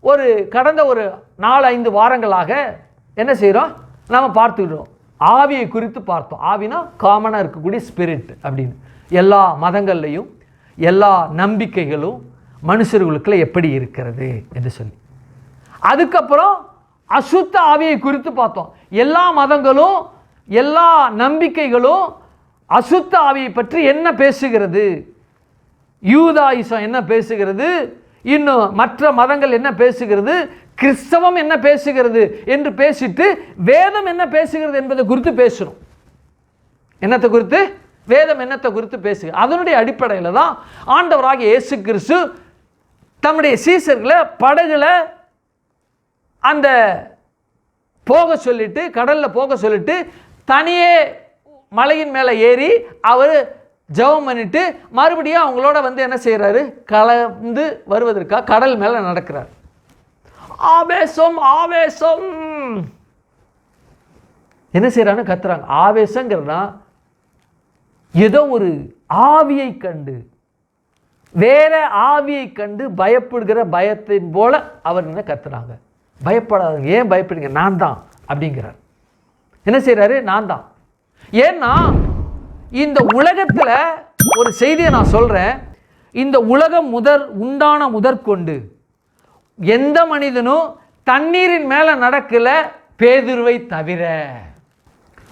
ஒரு கடந்த ஒரு 4-5 வாரங்களாக என்ன செய்கிறோம், நம்ம பார்த்துக்கிறோம். ஆவியை குறித்து பார்த்தோம். ஆவினா காமனாக இருக்கக்கூடிய ஸ்பிரிட் அப்படின்னு. எல்லா மதங்கள்லையும் எல்லா நம்பிக்கைகளும் மனுஷர்களுக்குள்ள எப்படி இருக்கிறது என்று சொல்லி, அதுக்கப்புறம் அசுத்த ஆவியை குறித்து பார்த்தோம். எல்லா மதங்களும் எல்லா நம்பிக்கைகளும் அசுத்த ஆவியை பற்றி என்ன பேசுகிறது, யூதாயிசம் என்ன பேசுகிறது, இன்னும் மற்ற மதங்கள் என்ன பேசுகிறது, கிறிஸ்தவம் என்ன பேசுகிறது என்று பேசிட்டு வேதம் என்ன பேசுகிறது என்பதை குறித்து பேசணும். என்னத்தை குறித்து? வேதம் என்னத்தை குறித்து பேசுகிறது. அதனுடைய அடிப்படையில் தான் ஆண்டவராகிய இயேசு கிறிஸ்து தம்முடைய சீசர்களை படகுல அந்த போக சொல்லிட்டு, கடலில் போக சொல்லிட்டு தனியே மலையின் மேலே ஏறி அவர் ஜெபம் பண்ணிட்டு மறுபடியும் அவங்களோட வந்து என்ன செய்கிறாரு, கலந்து வருவதற்காக கடல் மேலே நடக்கிறார். ஆவேசம் ஆவேசம். என்ன செய்யறான்னு கத்துறாங்க. ஆவேசங்கிறனா ஏதோ ஒரு ஆவியை கண்டு, வேற ஆவியை கண்டு பயப்படுகிற பயத்தின் போல அவர் என்ன கத்துறாங்க. பயப்படாதுங்க, ஏன் பயப்படுங்க, நான் தான் அப்படிங்கிறார். என்ன செய்யறாரு, நான் தான். ஏன்னா இந்த உலகத்துல ஒரு செய்தியை நான் சொல்றேன். இந்த உலகம் உண்டான முதற்கொண்டு எந்த மனிதனும் தண்ணீரின் மேல நடக்கல, பேதுருவை தவிர.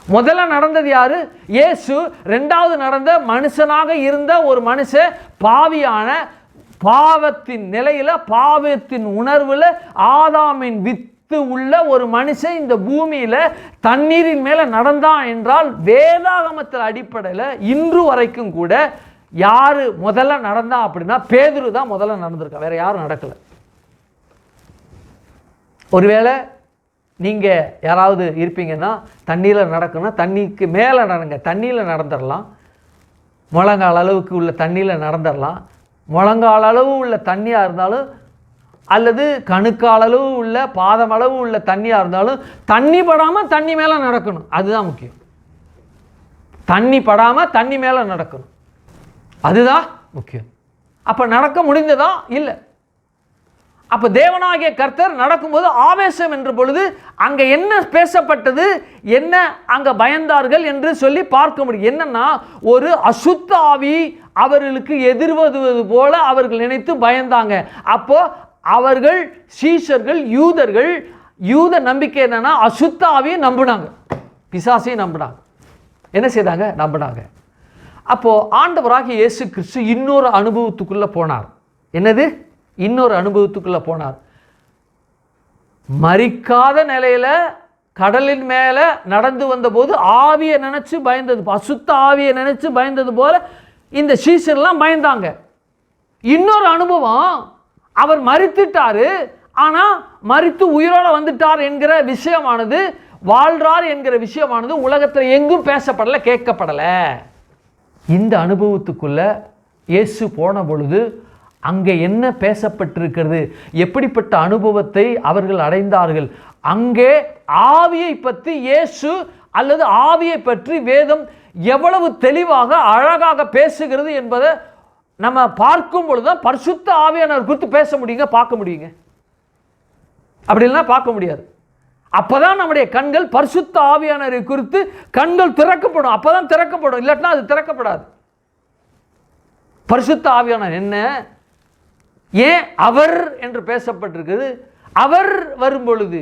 முதல்ல நடந்தது யாரு, இயேசு. ரெண்டாவது நடந்த மனுஷனாக இருந்த ஒரு மனுஷன், பாவியான பாவத்தின் நிலையில, பாவத்தின் உணர்வுல, ஆதாமின் வித்து உள்ள ஒரு மனுஷன் இந்த பூமியில தண்ணீரின் மேல நடந்தான் என்றால், வேதாகமத்தில் அடிப்படையில் இன்று வரைக்கும் கூட யாரு முதல்ல நடந்தா அப்படின்னா பேதுரு தான் முதல்ல நடந்திருக்கா, வேற யாரும் நடக்கல. ஒருவேளை நீங்கள் யாராவது இருப்பீங்கன்னா, தண்ணியில் நடக்கணும்னா தண்ணிக்கு மேலே நடங்க, தண்ணியில் நடந்துடலாம். முழங்கால் அளவுக்கு உள்ள தண்ணியில் நடந்துடலாம். முழங்கால் அளவு உள்ள தண்ணியாக இருந்தாலும், அல்லது கணுக்கால் அளவு உள்ள, பாதம் அளவு உள்ள தண்ணியாக இருந்தாலும், தண்ணி படாமல் தண்ணி மேலே நடக்கணும். அதுதான் முக்கியம். தண்ணி படாமல் தண்ணி மேலே நடக்கணும், அதுதான் முக்கியம். அப்போ நடக்க முடிந்ததா? இல்லை. அப்போ தேவனாகிய கர்த்தர் நடக்கும்போது ஆவேசம் என்ற பொழுது அங்கே என்ன பேசப்பட்டது, என்ன அங்கே பயந்தார்கள் என்று சொல்லி பார்க்க முடியும். என்னன்னா, ஒரு அசுத்த ஆவி அவர்களுக்கு எதிர்வதுவது போல அவர்கள் நினைத்து பயந்தாங்க. அப்போ அவர்கள் சீஷர்கள், யூதர்கள், யூத நம்பிக்கை என்னன்னா, அசுத்த ஆவியை நம்பினாங்க, பிசாசையும் நம்பினாங்க. என்ன செய்தாங்க, நம்பினாங்க. அப்போ ஆண்டவராகிய இயேசு கிறிஸ்து இன்னொரு அனுபவத்துக்குள்ள போனார். என்னது, இன்னொரு அனுபவத்துக்குள்ள போனார். மரிக்காத நிலையில கடலின் மேல நடந்து வந்த போது ஆவியை நினைச்சு பயந்தது, அசுத்த ஆவியை நினைச்சு பயந்தது போல இந்த சீஷர்லாம் பயந்தாங்க. இன்னொரு அனுபவம், அவர் மரித்துட்டாரு, ஆனா மரித்து உயிரோட வந்துட்டார் என்கிற விஷயமானது, வாழ்றார் என்கிற விஷயமானது உலகத்தில் எங்கும் பேசப்படல, கேட்கப்படல. இந்த அனுபவத்துக்குள்ள இயேசு போன பொழுது அங்கே என்ன பேசப்பட்டிருக்கிறது, எப்படிப்பட்ட அனுபவத்தை அவர்கள் அடைந்தார்கள், அங்கே ஆவியை பற்றி இயேசு அல்லது ஆவியை பற்றி வேதம் எவ்வளவு தெளிவாக அழகாக பேசுகிறது என்பதை நம்ம பார்க்கும் பொழுதுதான் பரிசுத்த ஆவியானவர் குறித்து பேச முடியுங்க, பார்க்க முடியுங்க. அப்படின்னா பார்க்க முடியாது. அப்பதான் நம்முடைய கண்கள் பரிசுத்த ஆவியானவரை குறித்து கண்கள் திறக்கப்படும், அப்பதான் திறக்கப்படும், இல்லாட்டினா அது திறக்கப்படாது. பரிசுத்த ஆவியானவர் என்ன, ஏன் அவர் என்று பேசப்பட்டிருக்கிறது, அவர் வரும் பொழுது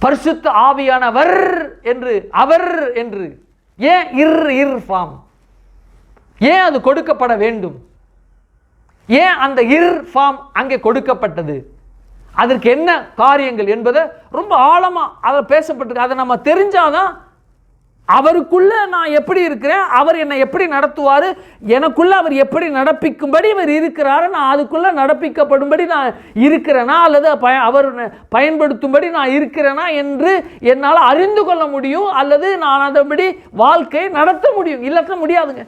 பரிசுத்த ஆவியானவர் என்று, அவர் என்று ஏன் இர் ஃபார்ம், ஏன் அது கொடுக்கப்பட வேண்டும், ஏன் அந்த இர் ஃபார்ம் அங்கே கொடுக்கப்பட்டது, அதற்கு என்ன காரியங்கள் என்பதை ரொம்ப ஆழமா அதை பேசப்பட்டிருக்கு. அதை நம்ம தெரிஞ்சாதான் அவருக்குள்ள நான் எப்படி இருக்கிறேன், அவர் என்னை எப்படி நடத்துவார், எனக்குள்ள அவர் எப்படி நடப்பிக்கும்படி அவர் இருக்கிறாரு, நான் அதுக்குள்ள நடப்பிக்கப்படும்படி நான் இருக்கிறேனா, அல்லது அவர் பயன்படுத்தும்படி நான் இருக்கிறேனா என்று என்னால் அறிந்து கொள்ள முடியும், அல்லது நான் அதன்படி வாழ்க்கை நடத்த முடியும். இல்லாட்ட முடியாதுங்க,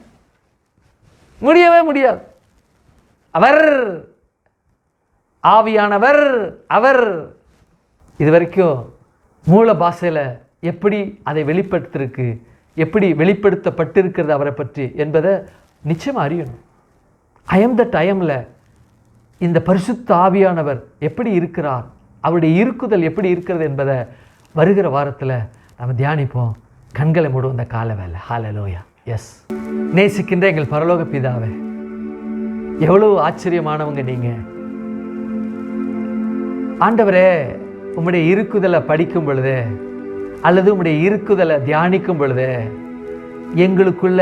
முடியவே முடியாது. அவர் ஆவியானவர், அவர் இதுவரைக்கும் மூல பாஷையில் எப்படி அதை வெளிப்படுத்திருக்கு, எப்படி வெளிப்படுத்தப்பட்டிருக்கிறது அவரை பற்றி என்பதை நிச்சயமாக அறியணும். ஐஎம் தட் ஐஎம்ல இந்த பரிசுத்த ஆவியானவர் எப்படி இருக்கிறார், அவருடைய இருக்குதல் எப்படி இருக்கிறது என்பதை வருகிற வாரத்தில் நம்ம தியானிப்போம். கண்களை மூடும் இந்த கால வேலை. ஹல்லேலூயா. எஸ், நேசிக்கின்ற எங்கள் பரலோக பிதாவே, எவ்வளவு ஆச்சரியமானவங்க நீங்கள் ஆண்டவரே. உம்முடைய இருக்குதலை படிக்கும் பொழுது அல்லது உம்முடைய இருக்குதலை தியானிக்கும் பொழுது எங்களுக்குள்ள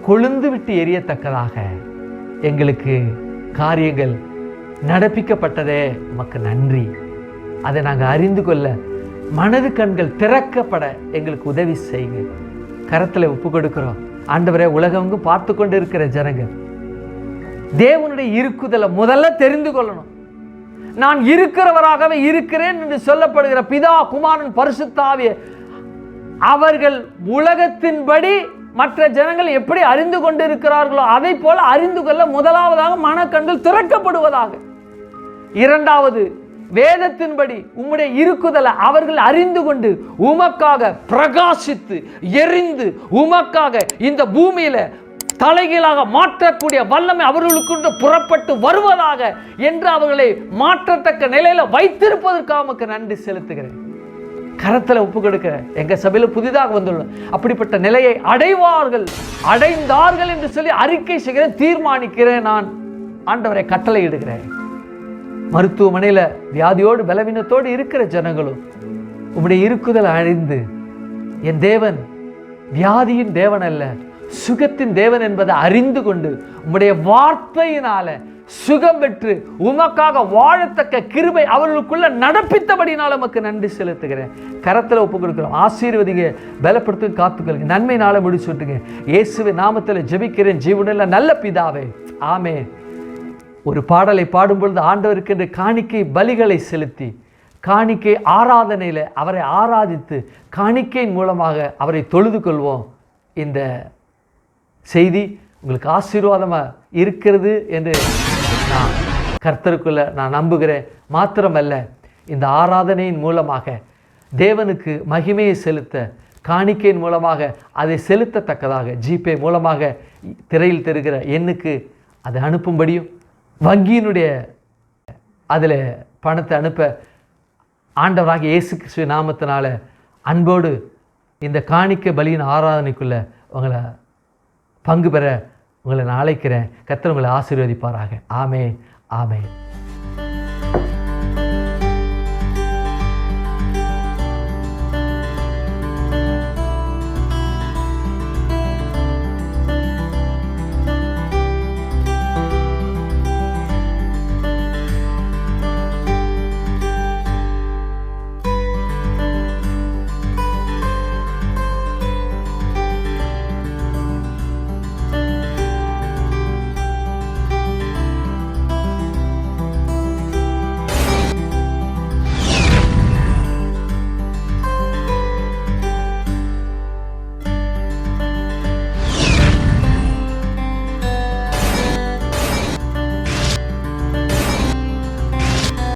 கொழுந்து விட்டு எரியத்தக்கதாக எங்களுக்கு காரியங்கள் நடப்பிக்கப்பட்டதே உமக்கு நன்றி. அதை நாங்கள் அறிந்து கொள்ள மனது கண்கள் திறக்கப்பட எங்களுக்கு உதவி செய்யுங்க. கரத்தில் ஒப்பு கொடுக்கிறோம் ஆண்டவரே. உலகெங்கும் பார்த்து கொண்டு இருக்கிற ஜனங்கள் தேவனுடைய இருக்குதலை முதல்ல தெரிந்து கொள்ளணும். நான் இருக்கிறவராகவே இருக்கிறேன் என்று சொல்லப்படுகிற பிதா, குமாரன், பரிசுத்த ஆவியே அவர்கள் உலகத்தின்படி மற்ற ஜனங்கள் எப்படி அறிந்து கொண்டு இருக்கிறார்களோ அதை போல அறிந்து கொள்ள முதலாவதாக மனக்கண்கள் திறக்கப்படுவதாக. இரண்டாவது, வேதத்தின்படி உம்முடைய இருக்குதலை அவர்கள் அறிந்து கொண்டு உமக்காக பிரகாசித்து எரிந்து உமக்காக இந்த பூமியில தலைகீழாக மாற்றக்கூடிய வல்லமை அவர்களுக்கு புறப்பட்டு வருவதாக என்று அவர்களை மாற்றத்தக்க நிலையில வைத்திருப்பதற்காக உமக்கு நன்றி செலுத்துகிறேன். கரத்தில் ஒப்பு கொடுக்க எங்க சபையில் புதிதாக வந்துள்ளோம். அப்படிப்பட்ட நிலையை அடைந்தார்கள் என்று சொல்லி அறிக்கை செய்கிறேன், தீர்மானிக்கிறேன். நான் ஆண்டவரை கட்டளை இடுகிறேன். மருத்துவமனையில் வியாதியோடு பலவீனத்தோடு இருக்கிற ஜனங்களும் உம்முடைய இருக்குதல் அறிந்து, என் தேவன் வியாதியின் தேவன் அல்ல, சுகத்தின் தேவன் என்பதை அறிந்து கொண்டு உம்முடைய வார்த்தையினால சுகம் பெற்று உமக்காக வாழத்தக்க கிருபை அவர்களுக்குள்ள நடப்பித்தபடினால உமக்கு நன்றி செலுத்துகிறேன். கரத்தில் ஒப்பு கொடுக்கிறோம். ஆசீர்வதிங்க, பலப்படுத்து, காத்துக்கொள்ளுங்க, நன்மையினால முடிச்சு விட்டுங்க. இயேசுவின் நாமத்தில் ஜெபிக்கிறேன் ஜீவனுள்ள நல்ல பிதாவே, ஆமென். ஒரு பாடலை பாடும்பொழுது ஆண்டவருக்கு என்று காணிக்கை பலிகளை செலுத்தி, காணிக்கை ஆராதனையில் அவரை ஆராதித்து, காணிக்கையின் மூலமாக அவரை தொழுது கொள்வோம். இந்த செய்தி உங்களுக்கு ஆசீர்வாதமாக இருக்கிறது என்று நான் கர்த்தருக்குள்ள நான் நம்புகிறேன். மாத்திரமல்ல, இந்த ஆராதனையின் மூலமாக தேவனுக்கு மகிமையை செலுத்த, காணிக்கையின் மூலமாக அதை செலுத்தத்தக்கதாக ஜிபே மூலமாக திரையில் தெரிகிற எண்ணுக்கு அதை அனுப்பும்படியும், வங்கியினுடைய அதில் பணத்தை அனுப்ப ஆண்டவராக இயேசு கிறிஸ்துவின் நாமத்தினால அன்போடு இந்த காணிக்கை பலியின் ஆராதனைக்குள்ளே உங்களை பங்கு பெற உங்களை நான் அழைக்கிறேன். கர்த்தர் உங்களை ஆசீர்வதிப்பாராக. ஆமென், ஆமென்.